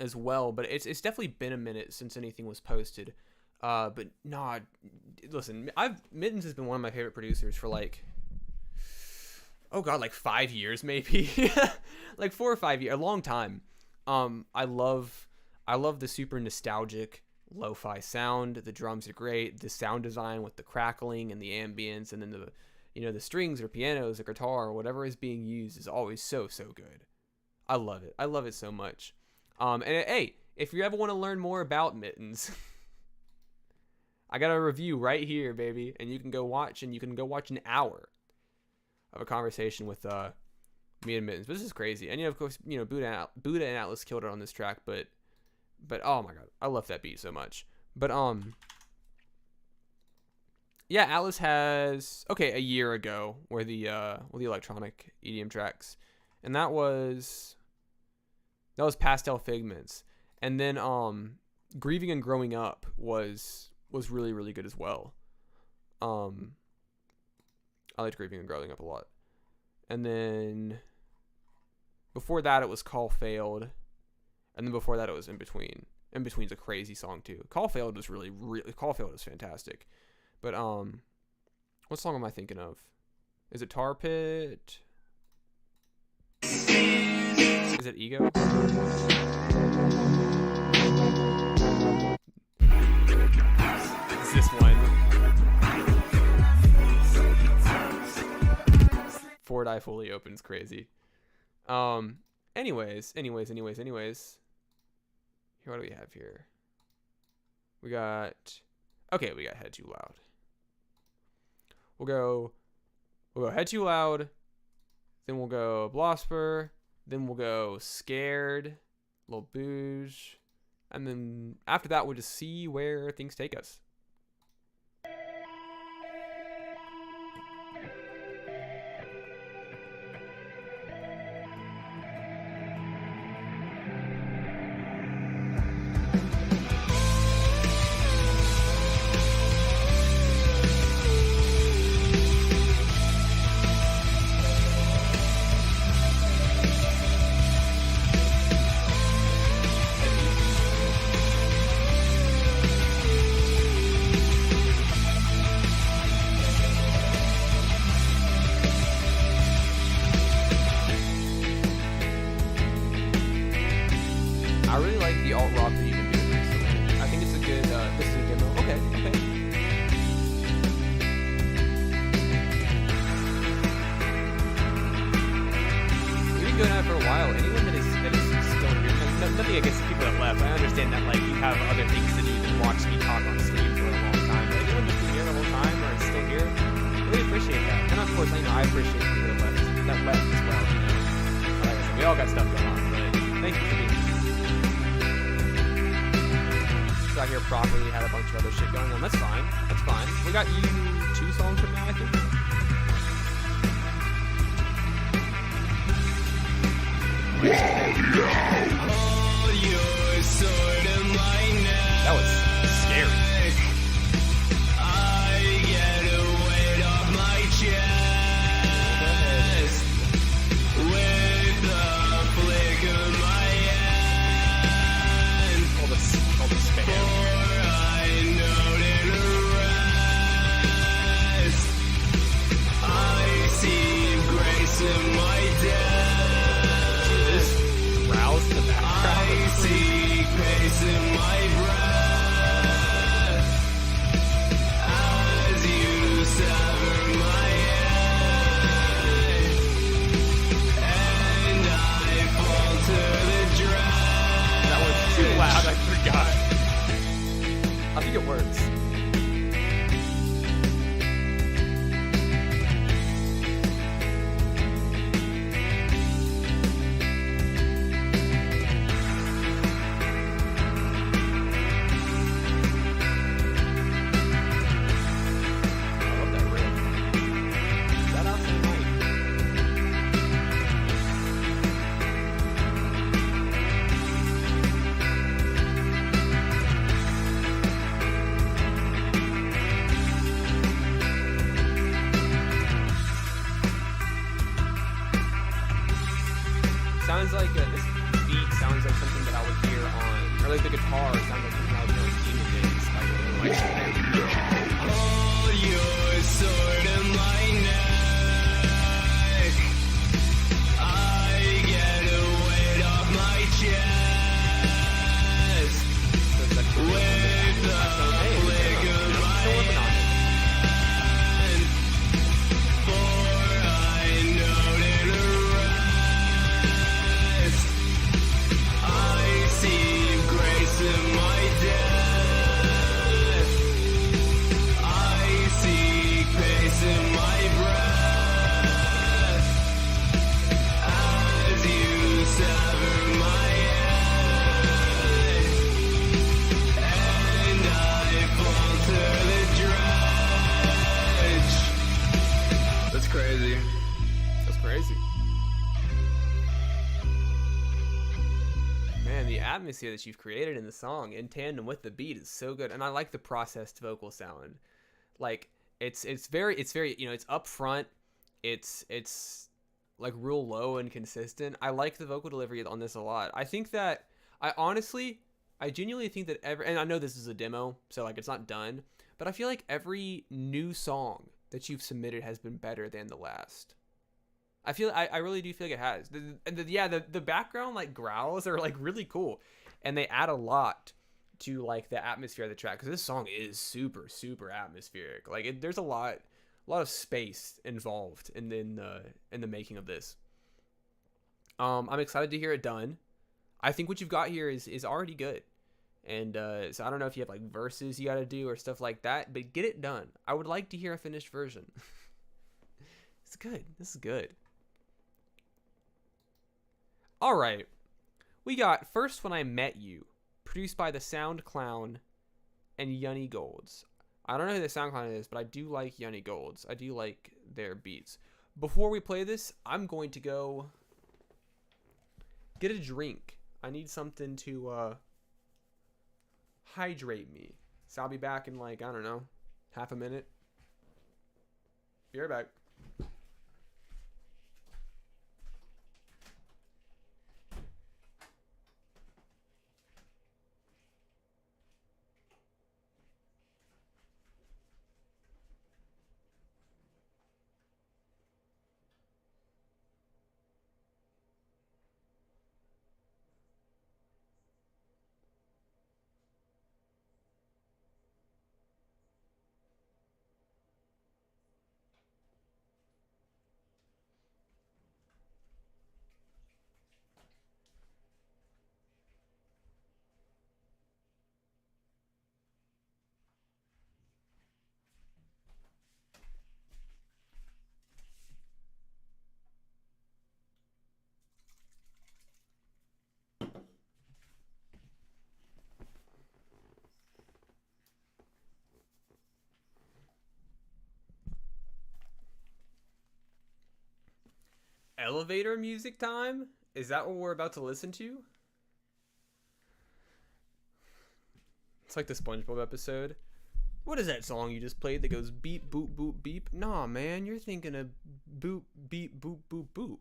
as well. But it's definitely been a minute since anything was posted. But nah, listen, Mittens has been one of my favorite producers for like 5 years maybe, like 4 or 5 years, a long time. I love the super nostalgic lo-fi sound. The drums are great. The sound design with the crackling and the ambience, and then the strings or pianos or guitar or whatever is being used is always so good. I love it. I love it so much. And hey, if you ever want to learn more about Mittens, I got a review right here, baby, and you can go watch an hour of a conversation with me and Mittens. But this is crazy. And of course, Buddha and Atlas killed it on this track, but oh my god, I love that beat so much. But yeah, Atlas has a year ago were the electronic EDM tracks, and that was Pastel Figments, and then Grieving and Growing Up was really, really good as well. I liked Grieving and Growing Up a lot, and then before that it was Call Failed, and then before that it was In Between. In Between's a crazy song too. Call Failed was Call Failed is fantastic. But, what song am I thinking of? Is it Tar Pit? Is it Ego? It's this one. Forward Eye Fully Open's crazy. Anyways. Here, what do we have here? We got Head Too Loud. We'll go Head Too Loud, then we'll go Blosper, then we'll go Scared, Lil Bouge, and then after that we'll just see where things take us. nothing against the people that left. I understand that like you have other things to do than watch me talk on stream for a long time. But anyone who's been here the whole time or is still here, really appreciate that. And of course, I appreciate the people that left as well. You know, like I said, we all got stuff going on, but thank you for being here. Got here properly, had a bunch of other shit going on. That's fine. That's fine. We got you 2 songs from now, I think. That was scary. All the spam. Rouse the background. I see grace in my breath as you sever my head, and I fall to the ground. That was too loud. I forgot. I think it works. Sounds like this beat sounds like something that I would hear on, or like the guitar sounds like something I would hear on Demon Days. Oh, your sword in my neck. I get a weight off my chest with the flick of my hand. For I know that I see grace in my death. I see pace in my breath as you sever my head, and I fall to the dredge. That's crazy. That's crazy. Man, the atmosphere that you've created in the song in tandem with the beat is so good, and I like the processed vocal sound. Like it's very you know, it's upfront, it's like real low and consistent. I like the vocal delivery on this a lot. I think that I genuinely think that and I know this is a demo, so like it's not done, but I feel like every new song that you've submitted has been better than the last. I really do feel like it has. The background like growls are like really cool, and they add a lot to like the atmosphere of the track, because this song is super atmospheric. Like there's a lot of space involved in the making of this. I'm excited to hear it done. I think what you've got here is already good, and so I don't know if you have like verses you got to do or stuff like that, but get it done. I would like to hear a finished version. It's good. This is good. Alright, we got First When I Met You, produced by the Sound Clown and Yunny Golds. I don't know who the Sound Clown is, but I do like Yunny Golds. I do like their beats. Before we play this, I'm going to go get a drink. I need something to hydrate me. So I'll be back in like, I don't know, half a minute. Be right back. elevator music time? Is that what we're about to listen to? It's like the SpongeBob episode. What is that song you just played that goes beep, boop, boop, beep? Nah, man, you're thinking of boop, beep, boop, boop, boop.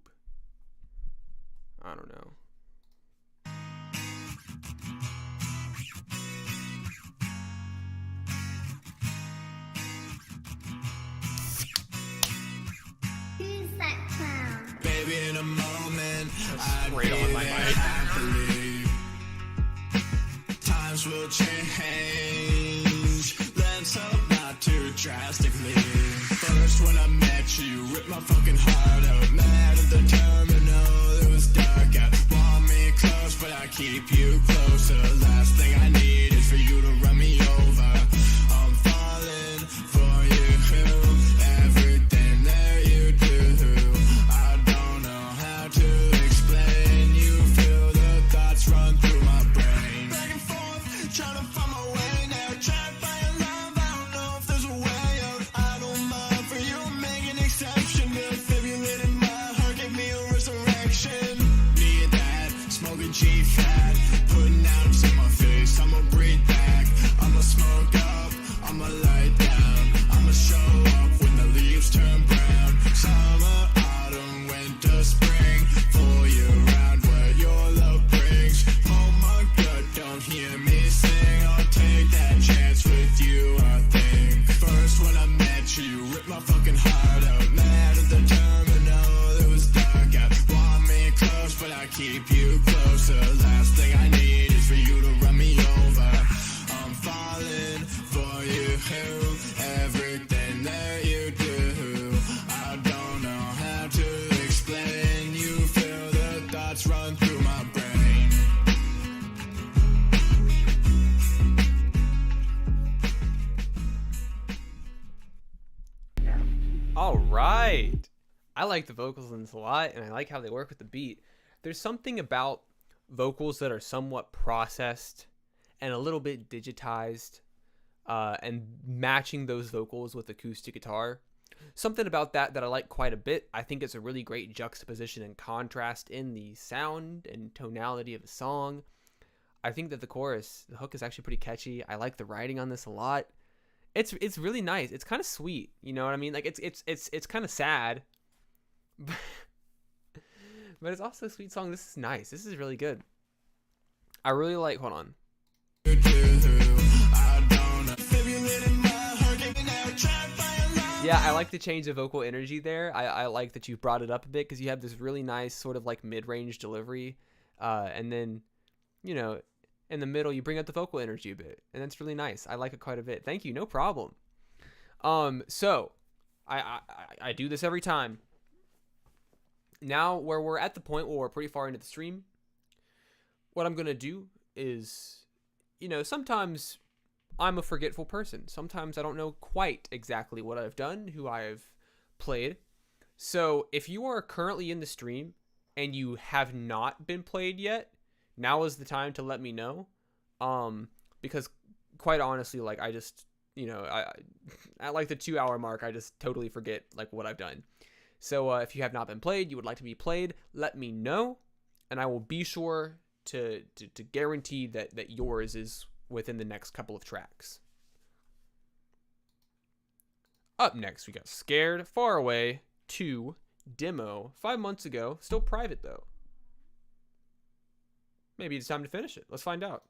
I don't know. Who's that clown? Baby, in a moment, I Right on my mic. believe times will change. Let's hope not too drastically. First, when I met you, ripped my fucking heart out. Mad at the terminal, it was dark out. Want me close, but I keep you closer. Last thing I need is for you to run me over. I'm falling for you. Everything that you do, I don't know how to explain. You feel the thoughts run through my brain. Back and forth, trying to find my way now. Trapped by your love, I don't know if there's a way out. I don't mind for you, make an exception. Defibrillating my heart, give me a resurrection. Need that, smoking G-fat, putting out in my face. I'ma breathe back, I'ma smoke up, I'ma light down, I'ma show up when the leaves turn brown. Summer, autumn, winter, spring, full year round, what your love brings. Oh my God, don't hear me sing. I'll take that chance with you, I think. First when I met you, ripped my fucking heart out. Mad at the terminal, it was dark out. Want me close, but I keep you closer. Last thing I need is for you to run me over. I'm falling for you, everything that you do. I don't know how to explain. You feel the thoughts run through my brain. All right. I like the vocals in this a lot, and I like how they work with the beat. There's something about vocals that are somewhat processed and a little bit digitized, and matching those vocals with acoustic guitar. Something about that I like quite a bit. I think it's a really great juxtaposition and contrast in the sound and tonality of a song. I think that the chorus, the hook, is actually pretty catchy. I like the writing on this a lot. It's really nice. It's kind of sweet, you know what I mean? Like it's kind of sad, but it's also a sweet song. This is nice. This is really good. I really like. Hold on. Yeah, I like the change of vocal energy there. I like that you brought it up a bit because you have this really nice sort of like mid-range delivery, and then, you know, in the middle you bring up the vocal energy a bit, and that's really nice. I like it quite a bit. Thank you, no problem. So I do this every time. Now where we're at the point where we're pretty far into the stream, what I'm gonna do is, you know, sometimes I'm a forgetful person. Sometimes I don't know quite exactly what I've done, who I have played. So if you are currently in the stream and you have not been played yet, now is the time to let me know. Because quite honestly, like, I just, you know, at like the 2 hour mark, I just totally forget like what I've done. So if you have not been played, you would like to be played, let me know, and I will be sure to guarantee that yours is within the next couple of tracks. Up next, we got Scared, Far Away, 2, demo, 5 months ago, still private though. Maybe it's time to finish it. Let's find out.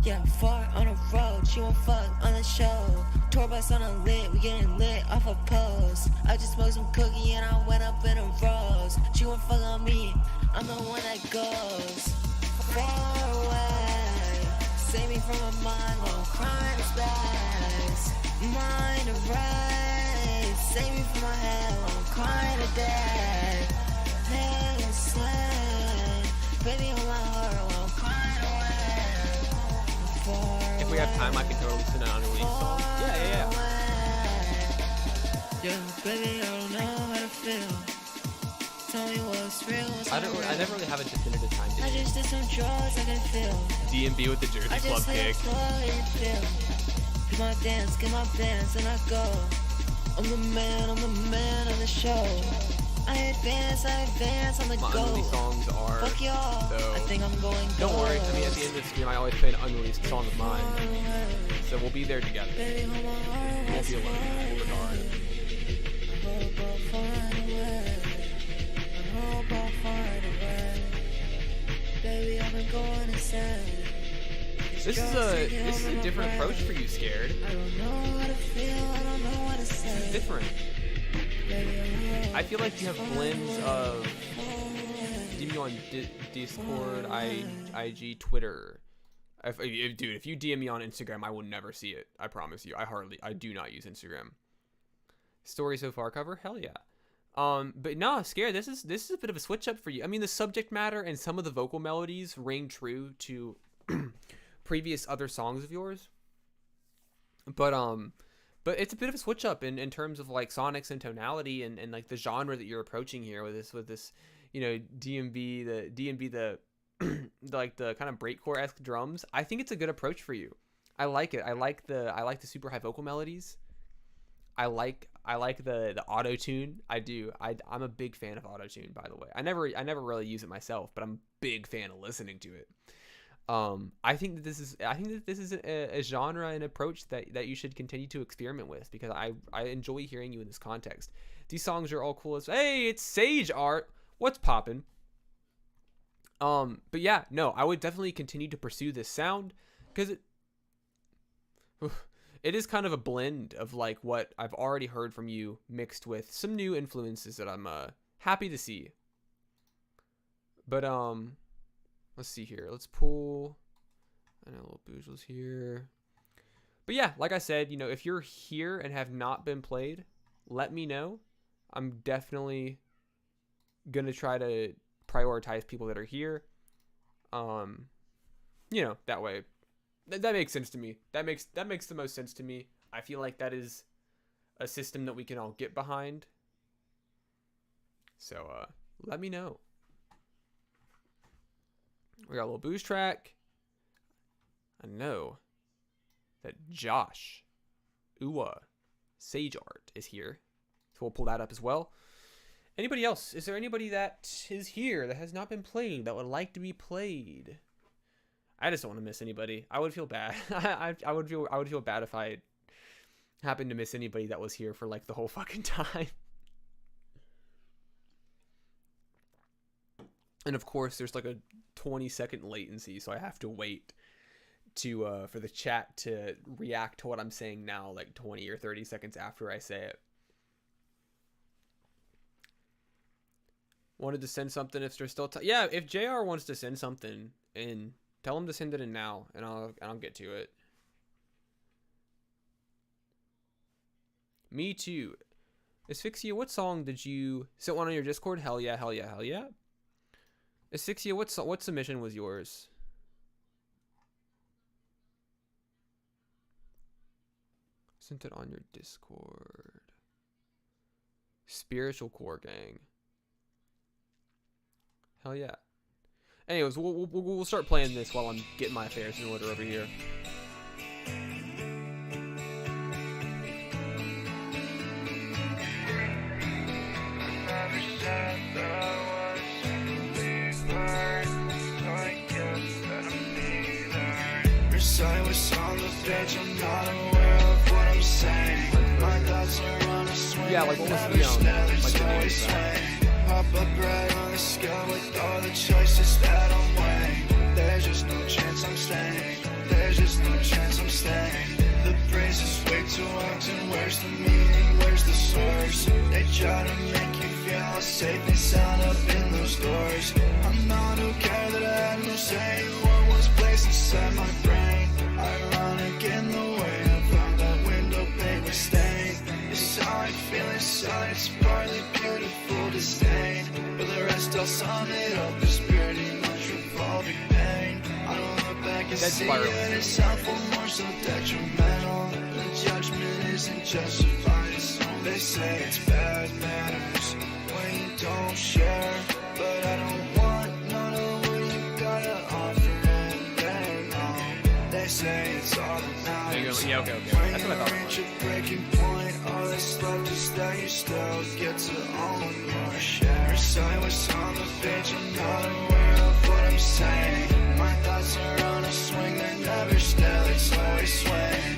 Yeah, far on the road, she won't fuck on the show. Tour bus on a lit, we getting lit off a post. I just smoked some cookie and I went up in a rose. She won't fuck on me, I'm the one that goes far away. Save me from my mind while crying space. Mind erase, save me from my head while I'm crying today. Hey, slay, baby, hold my heart while I'm crying away. we have time, I can totally send an unreleased song. Yeah. Yeah, baby, I don't know how to feel. Tell me what's real, what's I never really have a definitive time to I just did some drugs I can feel. DMB with the Jersey I Club just hit kick. a floor and feel. Get my dance, and I go. I'm the man of the show. I advance on the My go. unreleased songs are Fuck y'all, so... I think I'm going Don't worry, I mean, at the end of the stream, I always play an unreleased song of mine. So we'll be there together. Baby, hold my heart, We won't be alone in that regard. Baby, I've been going insane. This is a different approach for you, Scared. I don't know how to feel, I don't know what to say. This is different. I feel like you have blends of DM you on Discord, IG, Twitter. Dude, if you DM me on Instagram, I will never see it. I promise you. I do not use Instagram. Story so far cover? Hell yeah. But no, Scared, this is a bit of a switch up for you. I mean, the subject matter and some of the vocal melodies ring true to previous other songs of yours. But it's a bit of a switch up in terms of like sonics and tonality and like the genre that you're approaching here with this, you know, DMB the like the kind of breakcore-esque drums. I think it's a good approach for you. I like it. I like the super high vocal melodies. I like the auto tune. I do. I'm a big fan of auto tune, by the way. I never really use it myself, but I'm a big fan of listening to it. I think that this is a genre and approach that you should continue to experiment with, because I enjoy hearing you in this context. These songs are all cool as, hey, it's Sage Art. What's poppin'? But yeah, no, I would definitely continue to pursue this sound, because it is kind of a blend of like what I've already heard from you mixed with some new influences that I'm happy to see. But let's see here. Let's pull. I know little Boozle's here. But yeah, like I said, you know, if you're here and have not been played, let me know. I'm definitely gonna try to prioritize people that are here. You know, that way. That makes sense to me. That makes the most sense to me. I feel like that is a system that we can all get behind. So let me know. We got a little boost track. I know that Josh Sage Art is here, so we'll pull that up as well. Anybody else? Is there anybody that is here that has not been played that would like to be played? I just don't want to miss anybody. I would feel bad. I would feel bad if I happened to miss anybody that was here for like the whole fucking time. And of course, there's like a 20-second latency, so I have to wait to for the chat to react to what I'm saying now, like 20 or 30 seconds after I say it. Wanted to send something if there's still time. Yeah, if JR wants to send something in, tell him to send it in now, and I'll get to it. Me too. Asphyxia, what song did you send one on your Discord? Hell yeah, hell yeah, hell yeah. Asphyxia, what submission was yours? Sent it on your Discord. Spiritual Core Gang. Hell yeah. Anyways, we'll start playing this while I'm getting my affairs in order over here. I was on the page, I'm not aware of what I'm saying. My thoughts are on a swing. Yeah, like what was the like the name swing? Pop up right on the scale with all the choices that I'm weighing. There's just no chance I'm staying. There's just no chance I'm staying. The praise is way too often. Where's the meaning? Where's the source? They try to make you feel safe and sound up in those doors. I'm not okay that I had no say in what was placed inside my brain. Ironic in the way I found that window paper stain. It's how I feel inside. It's partly beautiful disdain. For the rest I'll sum it up. It's pretty much revolving pain. I don't look back Spiral. It's helpful, more so detrimental. The judgment isn't justified. They say it's bad manners when you don't share, but I don't want none of what you gotta offer. And they say it's all that matters. Yeah, okay. When That's you what I thought. reach a breaking point, all that's left is that you still get to own your share. Say what's on the page, I'm not aware of what I'm saying. My thoughts are on a swing, they're never still, it's always swaying.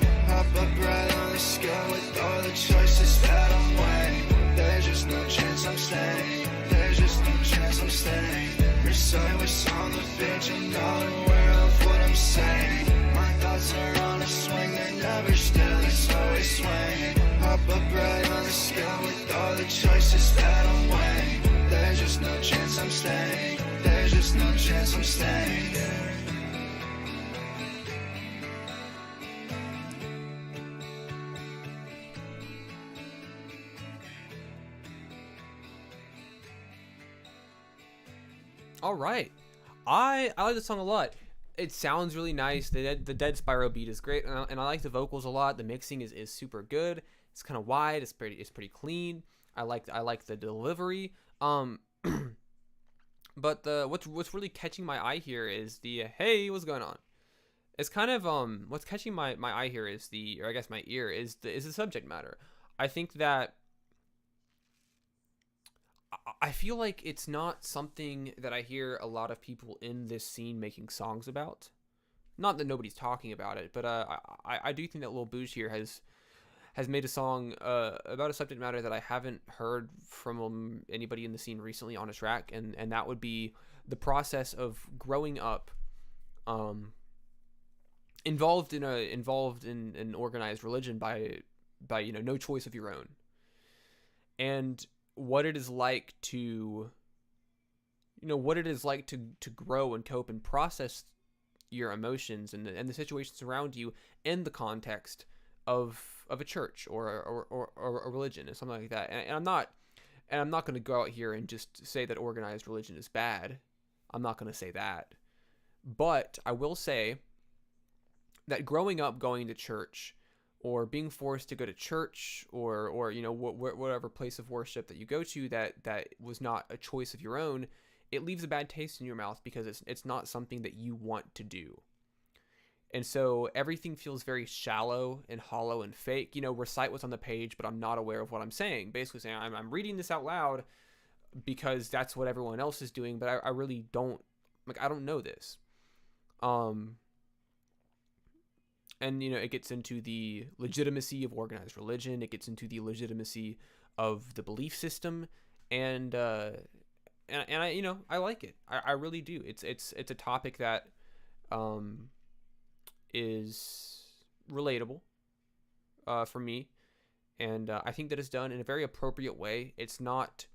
Up right on the scale with all the choices that I'm weighing. There's just no chance I'm staying. There's just no chance I'm staying. Recite what's on the page, I'm not aware of what I'm saying. My thoughts are on a swing, they're never still, it's always swaying. Up right on the scale with all the choices that I'm weighing. There's just no chance I'm staying. There's just no chance I'm staying. All right, I like this song a lot. It sounds really nice. The Dead Spiral beat is great, and I like the vocals a lot. The mixing is super good. It's kind of wide. It's pretty clean. I like the delivery. But what's really catching my eye here is the hey, what's going on? It's kind of what's catching my eye here is or I guess my ear is the subject matter. I think that I feel like it's not something that I hear a lot of people in this scene making songs about. Not that nobody's talking about it, but I do think that Lil Bouge here has made a song about a subject matter that I haven't heard from anybody in the scene recently on a track, and that would be the process of growing up, involved in an organized religion by no choice of your own, and what it is like to grow and cope and process your emotions and the situations around you in the context of a church or a religion or something like that. And I'm not going to go out here and just say that organized religion is bad. I'm not going to say that. But I will say that growing up going to church, or being forced to go to church, or whatever place of worship that you go to that was not a choice of your own, it leaves a bad taste in your mouth because it's not something that you want to do. And so everything feels very shallow and hollow and fake. Recite what's on the page, but I'm not aware of what I'm saying. Basically saying I'm reading this out loud because that's what everyone else is doing, but I really don't, I don't know this. And, it gets into the legitimacy of organized religion. It gets into the legitimacy of the belief system. And I like it. I really do. It's a topic that is relatable for me. And I think that it's done in a very appropriate way. It's not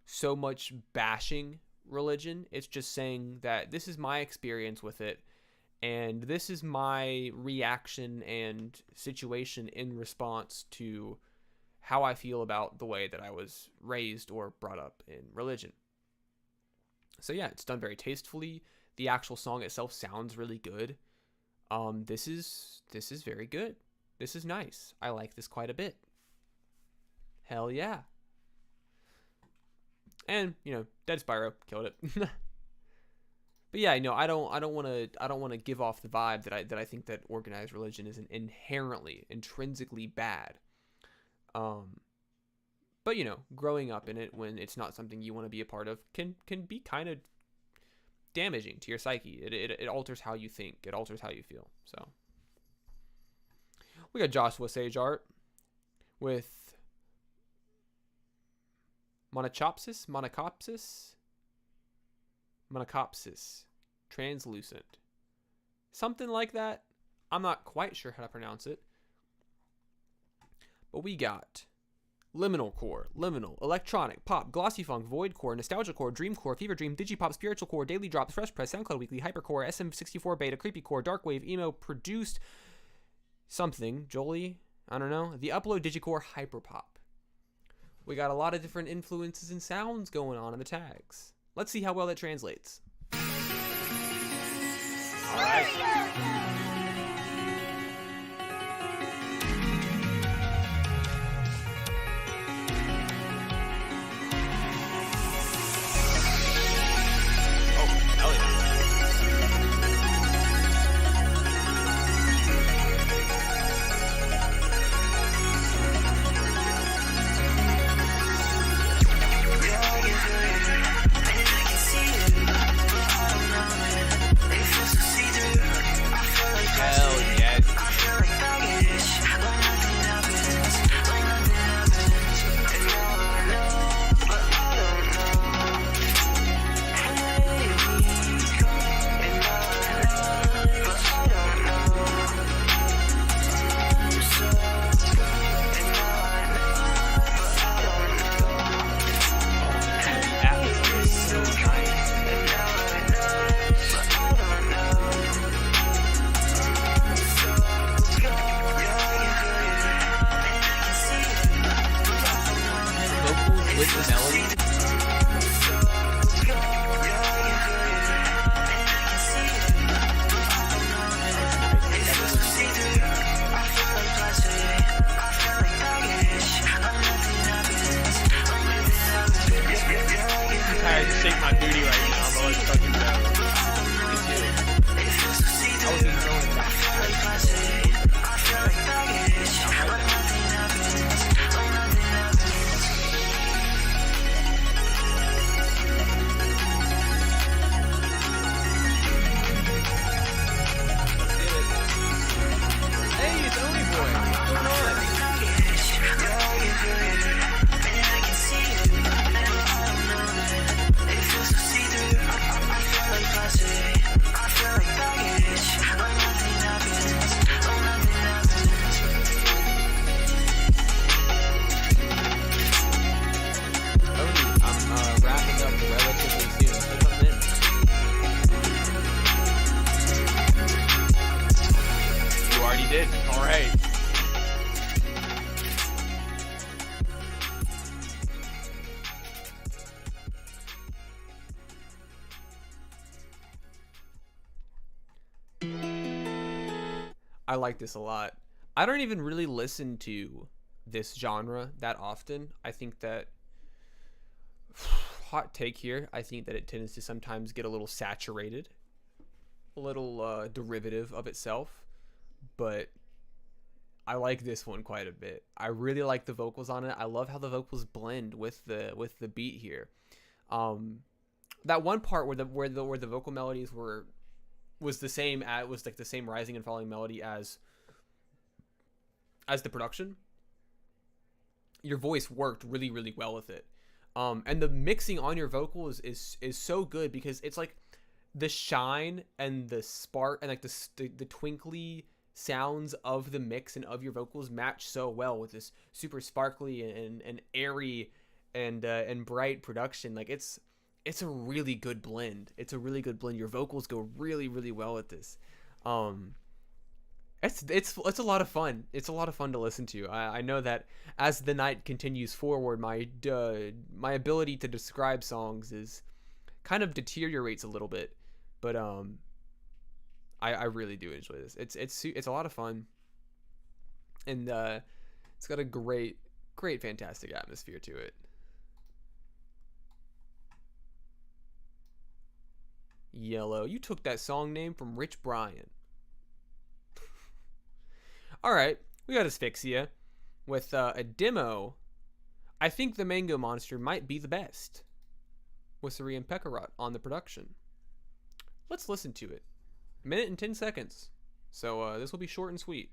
so much bashing religion. It's just saying that this is my experience with it. And this is my reaction and situation in response to how I feel about the way that I was raised or brought up in religion. So yeah, it's done very tastefully. The actual song itself sounds really good. This is very good. This is nice. I like this quite a bit. Hell yeah. And, Dead Spyro killed it. But yeah, I don't want to give off the vibe that I think that organized religion is intrinsically bad. But growing up in it when it's not something you want to be a part of can be kind of damaging to your psyche. It alters how you think. It alters how you feel. So we got Joshua Sage Art with Monocopsis, translucent, something like that. I'm not quite sure how to pronounce it. But we got liminal core, liminal, electronic, pop, glossy funk, void core, nostalgia core, dream core, fever dream, digipop, spiritual core, daily drops, fresh press, SoundCloud weekly, hypercore, SM64 beta, creepy core, dark wave, emo, produced something, Jolie, I don't know, the upload, digicore, hyperpop. We got a lot of different influences and sounds going on in the tags. Let's see how well that translates. All right. did. All right. I like this a lot. I don't even really listen to this genre that often. I think that hot take here. I think that it tends to sometimes get a little saturated, a little derivative of itself, but I like this one quite a bit. I really like the vocals on it. I love how the vocals blend with the beat here. That one part where the vocal melodies was the same was like the same rising and falling melody as the production. Your voice worked really, really well with it. And the mixing on your vocals is so good because it's like the shine and the spark and like the twinkly sounds of the mix and of your vocals match so well with this super sparkly and airy and bright production. Like it's a really good blend. It's a really good blend. Your vocals go really, really well with this. It's a lot of fun. It's a lot of fun to listen to. I know that as the night continues forward, my ability to describe songs is kind of deteriorates a little bit, but I really do enjoy this. It's a lot of fun, and it's got a great, fantastic atmosphere to it. Yellow, you took that song name from Rich Brian. All right, we got Asphyxia with a demo. I think the Mango Monster might be the best with Sari and Pekarat on the production. Let's listen to it. A minute and 10 seconds. So this will be short and sweet.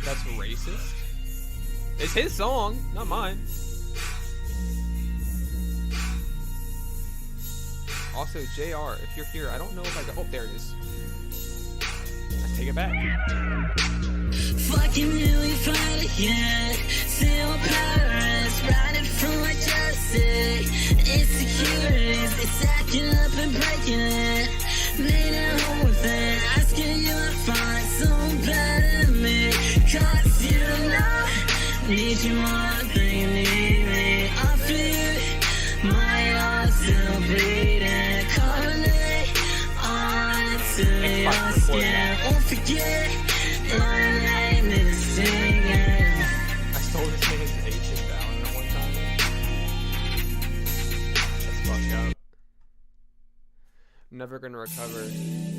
That's racist. It's his song, not mine. Also, JR, if you're here, I don't know if I got. Oh, there it is. I take it back. Fucking knew we fight again. Still Paris, riding from my jealousy. Insecurities, they stacking up and breaking it. Made a home with it. Asking you to find someone better than me. Cause you know, need you more than you need me. After you, my heart's still beating. Carbonate onto your skin. Won't forget your name is singing. I stole this nigga's ancient ballad at one time. That's fucked up. I'm never gonna recover.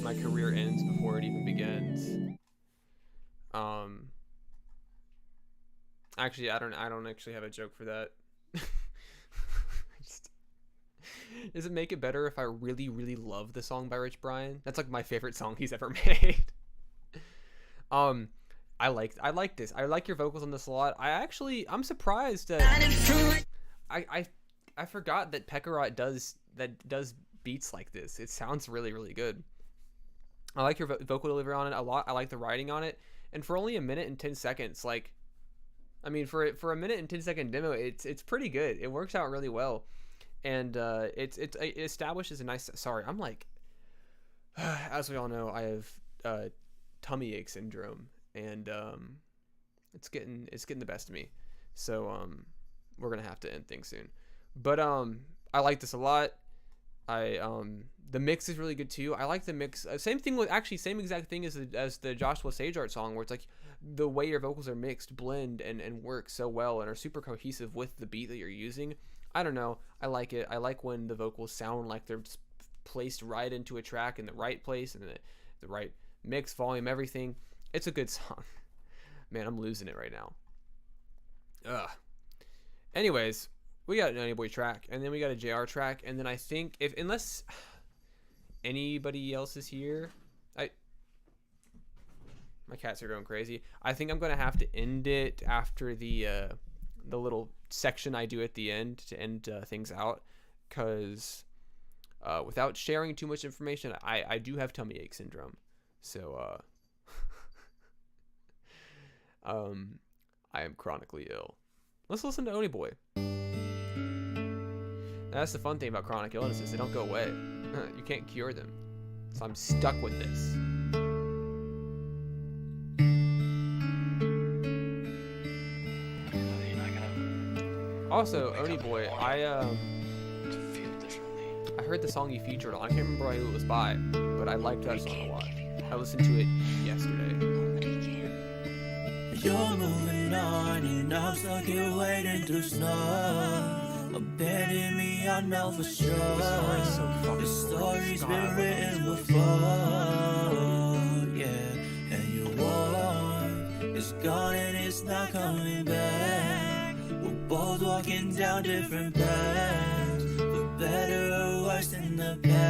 My career ends before it even begins. Actually, I don't actually have a joke for that. Does it make it better if I really, really love the song by Rich Brian? That's like my favorite song he's ever made. I like this. I like your vocals on this a lot. I'm surprised that I forgot that Pekarat does beats like this. It sounds really, really good. I like your vocal delivery on it a lot. I like the writing on it. And for only a minute and 10 seconds, like, I mean, for a minute and 10-second demo, it's pretty good. It works out really well, and it establishes a nice. Sorry, I'm like, as we all know, I have tummy ache syndrome, and it's getting the best of me. So we're gonna have to end things soon. But I like this a lot. The mix is really good too. I like the mix. Same thing with same exact thing as the Joshua Sage Art song, where it's like the way your vocals are mixed blend and work so well and are super cohesive with the beat that you're using. I don't know. I like it. I like when the vocals sound like they're placed right into a track in the right place and the right mix, volume, everything. It's a good song. Man, I'm losing it right now. Ugh. Anyways, we got an Nanny Boy track, and then we got a JR track, and then I think unless anybody else is here, my cats are going crazy. I think I'm gonna have to end it after the little section I do at the end to end things out, because without sharing too much information, I do have tummy ache syndrome, so I am chronically ill. Let's listen to Oni Boy. That's the fun thing about chronic illnesses. They don't go away. You can't cure them. So I'm stuck with this. Also, Oni Boy, I heard the song you featured on. I can't remember who it was by, but I liked that song a lot. I listened to it yesterday. You're moving on and I'm stuck here waiting to snow. Abandon me, I know for sure. The story's been written before, yeah. And your war is gone and it's not coming back. We're both walking down different paths, for better or worse in the past.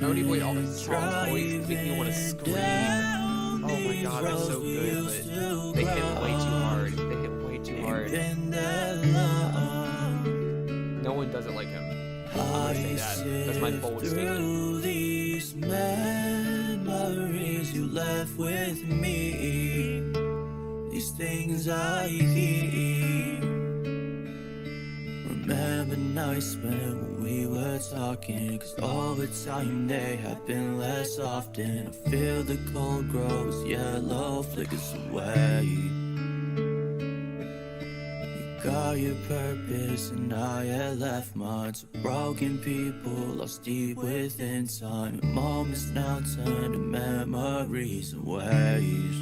Oni Boy, all his songs always make me want to scream. Oh my god, they're so good, but they hit way too hard. They hit way too hard. No one does it like him. I say that. That's my bold statement. These memories you left with me, these things I keep. Remember nights when we were talking, 'cause over time they have been less often. I feel the cold grows, yellow flickers away. You got your purpose and I had left mine. So broken people lost deep within time, and moments now turn to memories and waves.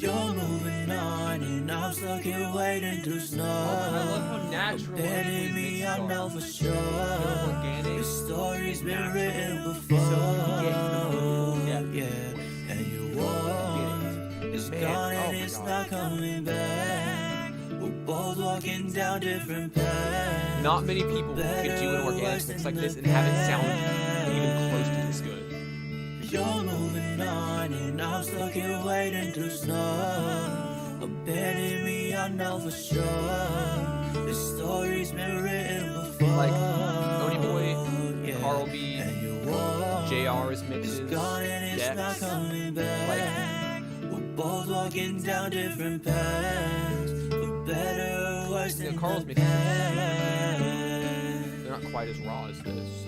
You're moving on and I'm stuck here waiting to snow. I love how natural Abandon me, I know for sure. The story's been written before, yeah. And your war is gone and it's not coming back. We're both walking down different paths. Not many people could do an organic mix like this and have it sound even close to this good. You're moving on and I'm stuck here waiting to snow. Abandon me, I know for sure. The story's been written before. Like Oni Boy, Carl B, JR's mixes, Dex, like we're both walking down different paths, for better or worse than Carl's mixes. They're not quite as raw as this.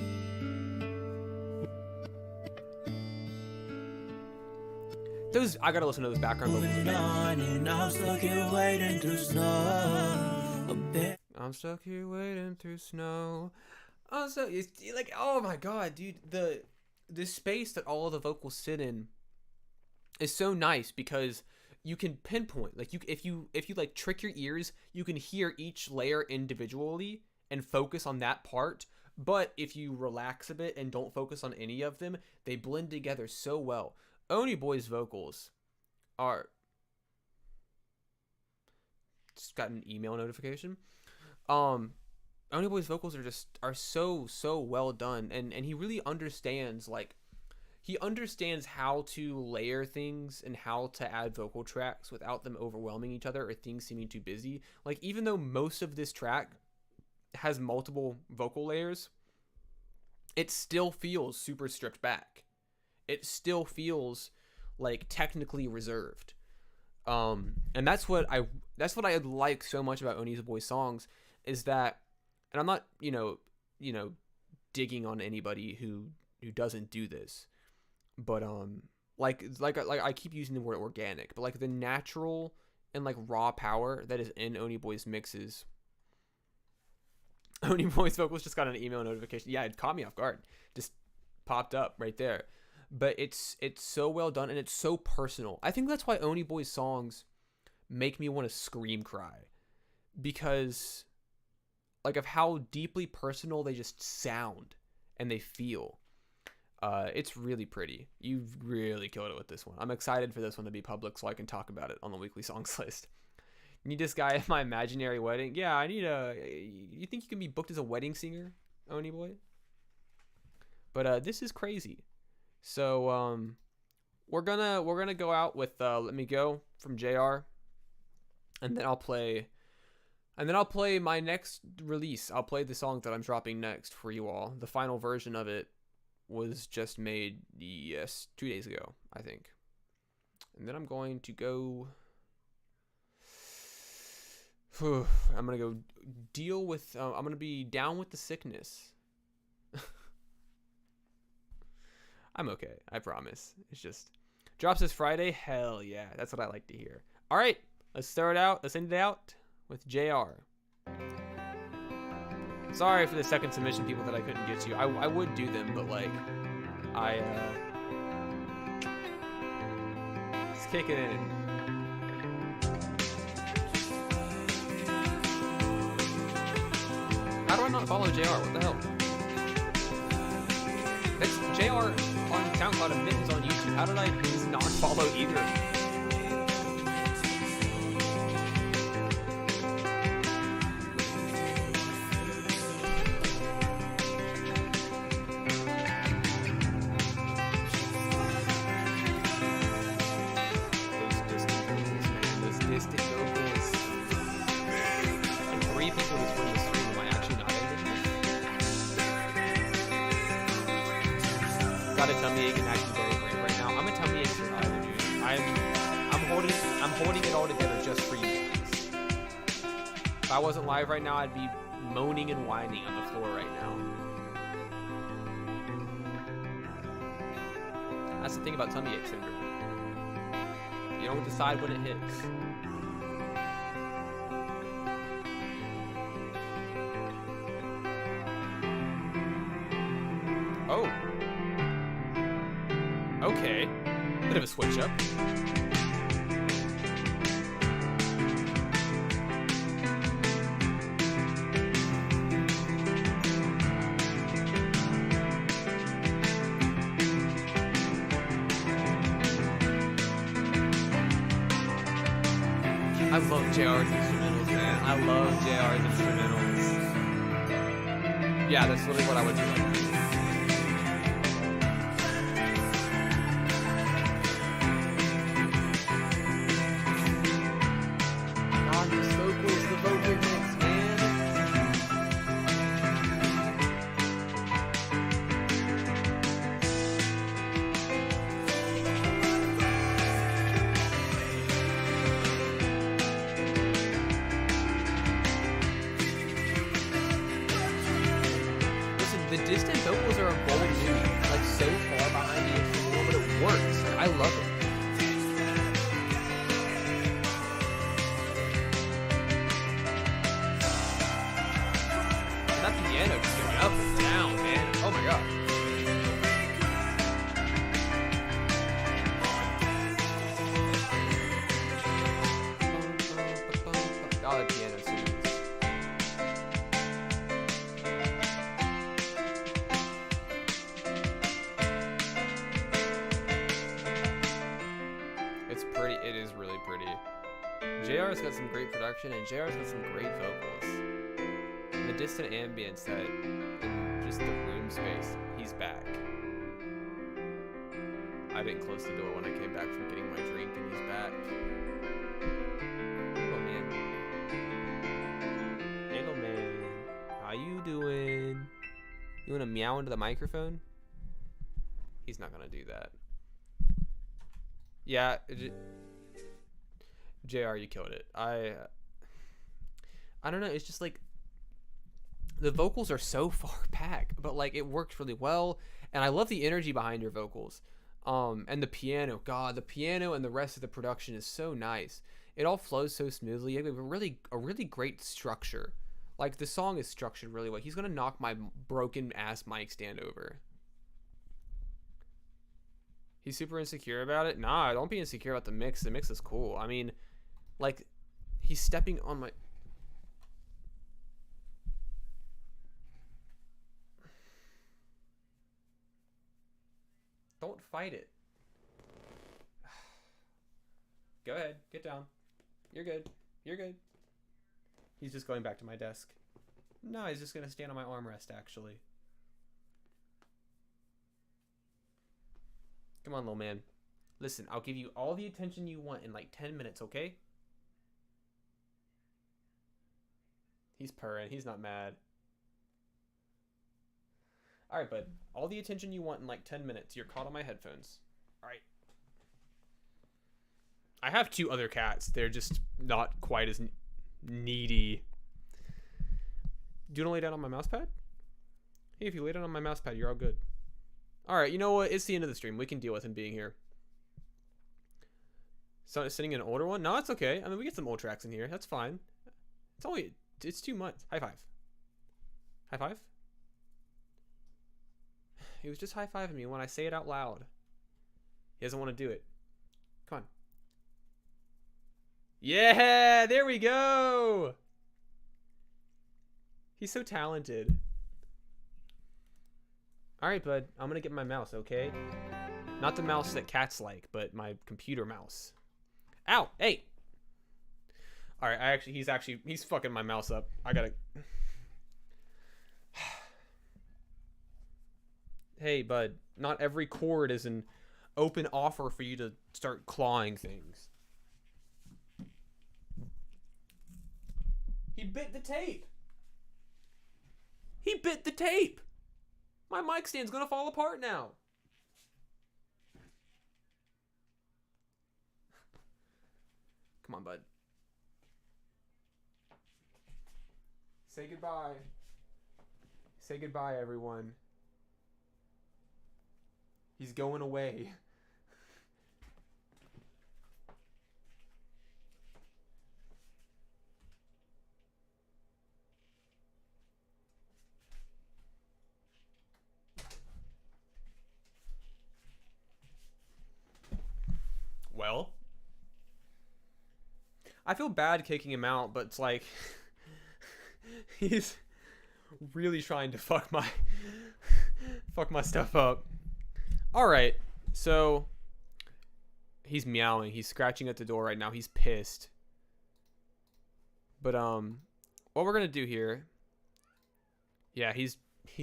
Those, I gotta listen to those background vocals again. I'm stuck here waiting through snow. I'm stuck here waiting through snow. Also, it's like, oh my god, dude, the space that all of the vocals sit in is so nice because you can pinpoint, like, if you like trick your ears, you can hear each layer individually and focus on that part. But if you relax a bit and don't focus on any of them, they blend together so well. Oni Boy's vocals are... Just got an email notification. Oni Boy's vocals are so well done, and he really understands, like, he understands how to layer things and how to add vocal tracks without them overwhelming each other or things seeming too busy. Like, even though most of this track has multiple vocal layers, it still feels super stripped back. It still feels like technically reserved. And that's what I like so much about Oni Boy's songs, is that, and I'm not, you know, digging on anybody who doesn't do this, but like I keep using the word organic, but like the natural and like raw power that is in Oni Boy's mixes. Oni Boy's vocals just got an email notification. Yeah, it caught me off guard. Just popped up right there. But it's so well done, and it's so personal. I think that's why Oni Boy's songs make me want to scream cry, because like of how deeply personal they just sound and they feel. It's really pretty. You've really killed it with this one. I'm excited for this one to be public so I can talk about it on the weekly songs list. Need this guy at my imaginary wedding? Yeah, I need a... You think you can be booked as a wedding singer, Oni Boy? But this is crazy. So we're gonna go out with Let Me Go from JR, and then I'll play my next release. I'll play the song that I'm dropping next for you all, the final version of it, was just made, yes, 2 days ago, I think. And then I'm going to go... I'm going to go deal with... I'm going to be down with the sickness. I'm okay, I promise. It's just... Drops this Friday? Hell yeah, that's what I like to hear. All right, let's start out. Let's end it out with JR. Sorry for the second submission, people, that I couldn't get to. I would do them, but like, it's kicking in. How do I not follow JR? What the hell? That's JR on SoundCloud and Mittens on YouTube. How did I not follow either of them? Got a tummy ache and acting very brave right now. I'm a tummy ache survivor, dude. I'm holding it all together just for you guys. If I wasn't live right now, I'd be moaning and whining on the floor right now. That's the thing about tummy ache syndrome. You don't decide when it hits. Oh. Okay. Bit of a switch up. I love JR's instrumentals, man. I love JR's instrumentals. Yeah, that's literally what I would do. God, the vocals, the vocal mix, man. The distant vocals are a bold move, like so far behind the instrumental, but it works. I love it. And that piano just going up and down, man. Oh my god. Oh, the piano too. It's pretty. It is really pretty. JR's got some great production, and JR's got some great vocals. And the distant ambience that, and just the room space, he's back. I didn't close the door when I came back from getting my drink, and he's back. Hello, man. Hello, man. How you doing? You wanna meow into the microphone? He's not gonna do that. Yeah, JR, you killed it. I don't know. It's just like the vocals are so far back, but like it works really well, and I love the energy behind your vocals. And the piano, God, the piano and the rest of the production is so nice. It all flows so smoothly. You have a really great structure. Like the song is structured really well. He's gonna knock my broken ass mic stand over. He's super insecure about it? Nah, don't be insecure about the mix. The mix is cool. I mean, like, he's stepping on my... Don't fight it. Go ahead. Get down. You're good. You're good. He's just going back to my desk. No, he's just going to stand on my armrest, actually. Come on, little man. Listen, I'll give you all the attention you want in like 10 minutes, okay? He's purring. He's not mad. All right, bud. All the attention you want in like 10 minutes. You're caught on my headphones. All right. I have 2 other cats. They're just not quite as needy. Do you want to lay down on my mouse pad? Hey, if you lay down on my mouse pad, you're all good. All right, you know what? It's the end of the stream. We can deal with him being here. So sitting in an older one? No, it's okay. I mean, we get some old tracks in here. That's fine. It's 2 months. High five. High five? He was just high-fiving me when I say it out loud. He doesn't want to do it. Come on. Yeah, there we go. He's so talented. All right, bud. I'm going to get my mouse, okay? Not the mouse that cats like, but my computer mouse. Ow, hey. All right, he's fucking my mouse up. I got to Hey, bud, not every chord is an open offer for you to start clawing things. He bit the tape. He bit the tape. My mic stand's gonna fall apart now. Come on, bud. Say goodbye. Say goodbye, everyone. He's going away. Well, I feel bad kicking him out, but it's like he's really trying to fuck my stuff up. All right, so he's meowing. He's scratching at the door right now. He's pissed. But what we're gonna do here? Yeah, he's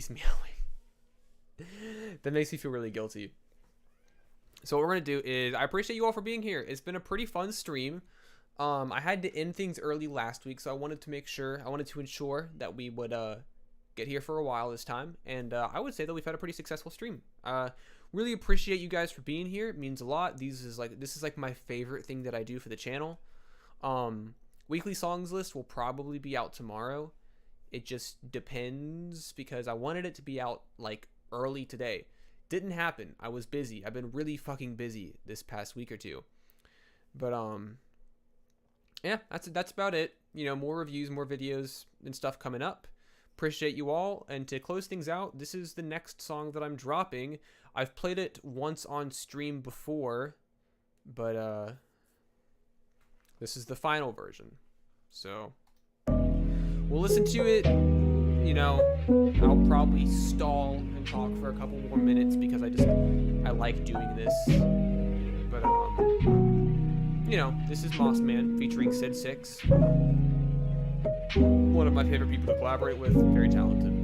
meowing. That makes me feel really guilty. So what we're gonna do is, I appreciate you all for being here. It's been a pretty fun stream. I had to end things early last week, so I wanted to ensure that we would get here for a while this time, and I would say that we've had a pretty successful stream. Really appreciate you guys for being here. It means a lot. This is like my favorite thing that I do for the channel. Weekly songs list will probably be out tomorrow. It just depends, because I wanted it to be out like early today. Didn't happen. I was busy. I've been really fucking busy this past week or two. But yeah, that's about it. You know, more reviews, more videos and stuff coming up. Appreciate you all. And to close things out, this is the next song that I'm dropping. I've played it once on stream before, but this is the final version. So we'll listen to it. You know, I'll probably stall and talk for a couple more minutes because I like doing this. But you know, this is Moss Man featuring Sid 6. One of my favorite people to collaborate with. Very talented.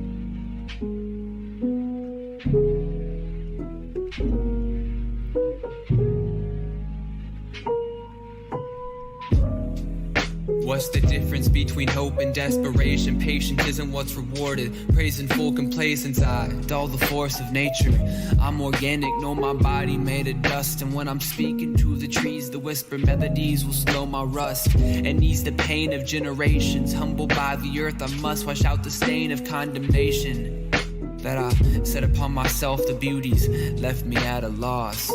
What's the difference between hope and desperation? Patience isn't what's rewarded. Praise and full complacence, I dull the force of nature. I'm organic, know my body made of dust. And when I'm speaking to the trees, the whisper melodies will slow my rust. And ease the pain of generations. Humbled by the earth, I must wash out the stain of condemnation that I set upon myself. The beauties left me at a loss.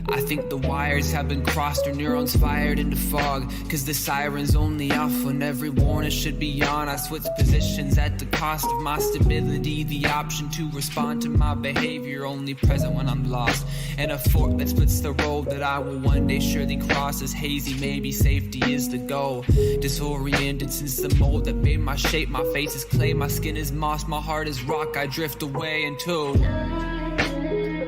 I think the wires have been crossed or neurons fired into fog. Cause the siren's only off when every warning should be on. I switch positions at the cost of my stability. The option to respond to my behavior only present when I'm lost. And a fork that splits the road that I will one day surely cross. As hazy, maybe safety is the goal. Disoriented since the mold that made my shape. My face is clay, my skin is moss, my heart is rock. I drift away into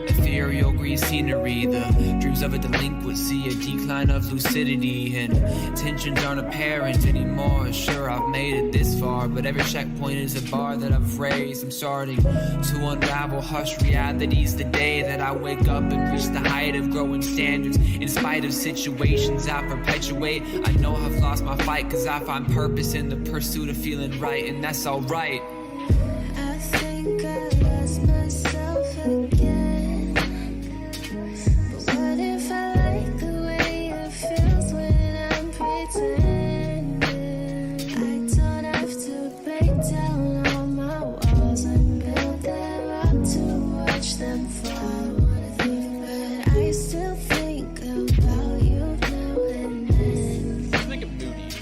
ethereal green scenery. The dreams of a delinquent see a decline of lucidity. And tensions aren't apparent anymore. Sure, I've made it this far, but every checkpoint is a bar that I've raised. I'm starting to unravel harsh realities. The day that I wake up and reach the height of growing standards. In spite of situations I perpetuate, I know I've lost my fight, cause I find purpose in the pursuit of feeling right. And that's alright. think I lost myself again. But what if I like the way it feels when I'm pretending? I don't have to break down all my walls and build them up to watch them fall. But I still think about you now and then. Let's make it moody.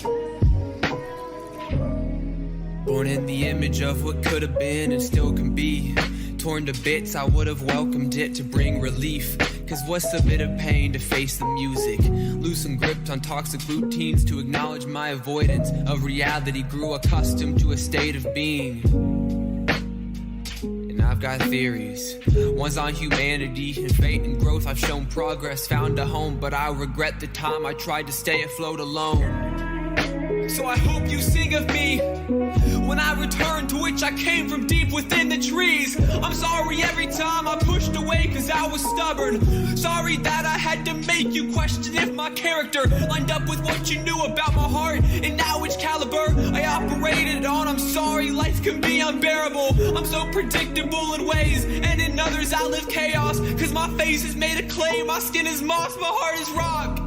Born in the image of what could have been and still can be. Torn to bits, I would have welcomed it to bring relief. Cause what's the bit of pain to face the music? Loosen gripped on toxic routines to acknowledge my avoidance of reality. Grew accustomed to a state of being. And I've got theories. One's on humanity and fate and growth. I've shown progress, found a home, but I regret the time I tried to stay afloat alone. So I hope you sing of me when I return to which I came from deep within the trees. I'm sorry every time I pushed away cause I was stubborn. Sorry that I had to make you question if my character lined up with what you knew about my heart and now which caliber I operated on. I'm sorry life can be unbearable. I'm so predictable in ways and in others I live chaos. Cause my face is made of clay, my skin is moss, my heart is rock.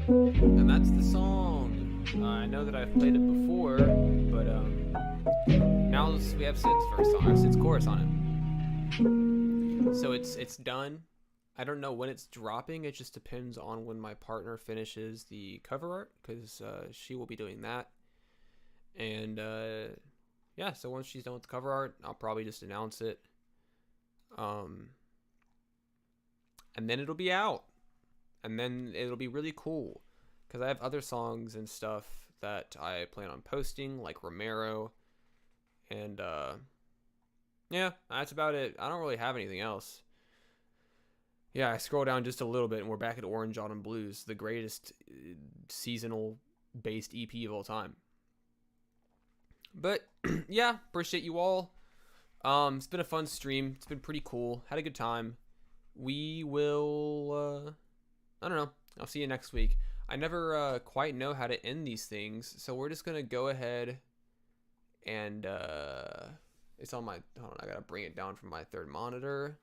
And that's the song. I know that I've played it before, but now we have Sid's first song, or Sid's chorus on it. So it's done. I don't know when it's dropping. It just depends on when my partner finishes the cover art, because she will be doing that. And yeah, so once she's done with the cover art, I'll probably just announce it. And then it'll be out. And then it'll be really cool. Because I have other songs and stuff that I plan on posting, like Romero. And, yeah, that's about it. I don't really have anything else. Yeah, I scroll down just a little bit, and we're back at Orange Autumn Blues, the greatest seasonal-based EP of all time. But, yeah, appreciate you all. It's been a fun stream. It's been pretty cool. Had a good time. We will, I don't know. I'll see you next week. I never quite know how to end these things, so we're just going to go ahead and, it's on my, hold on, I got to bring it down from my third monitor.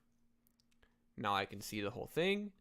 Now I can see the whole thing.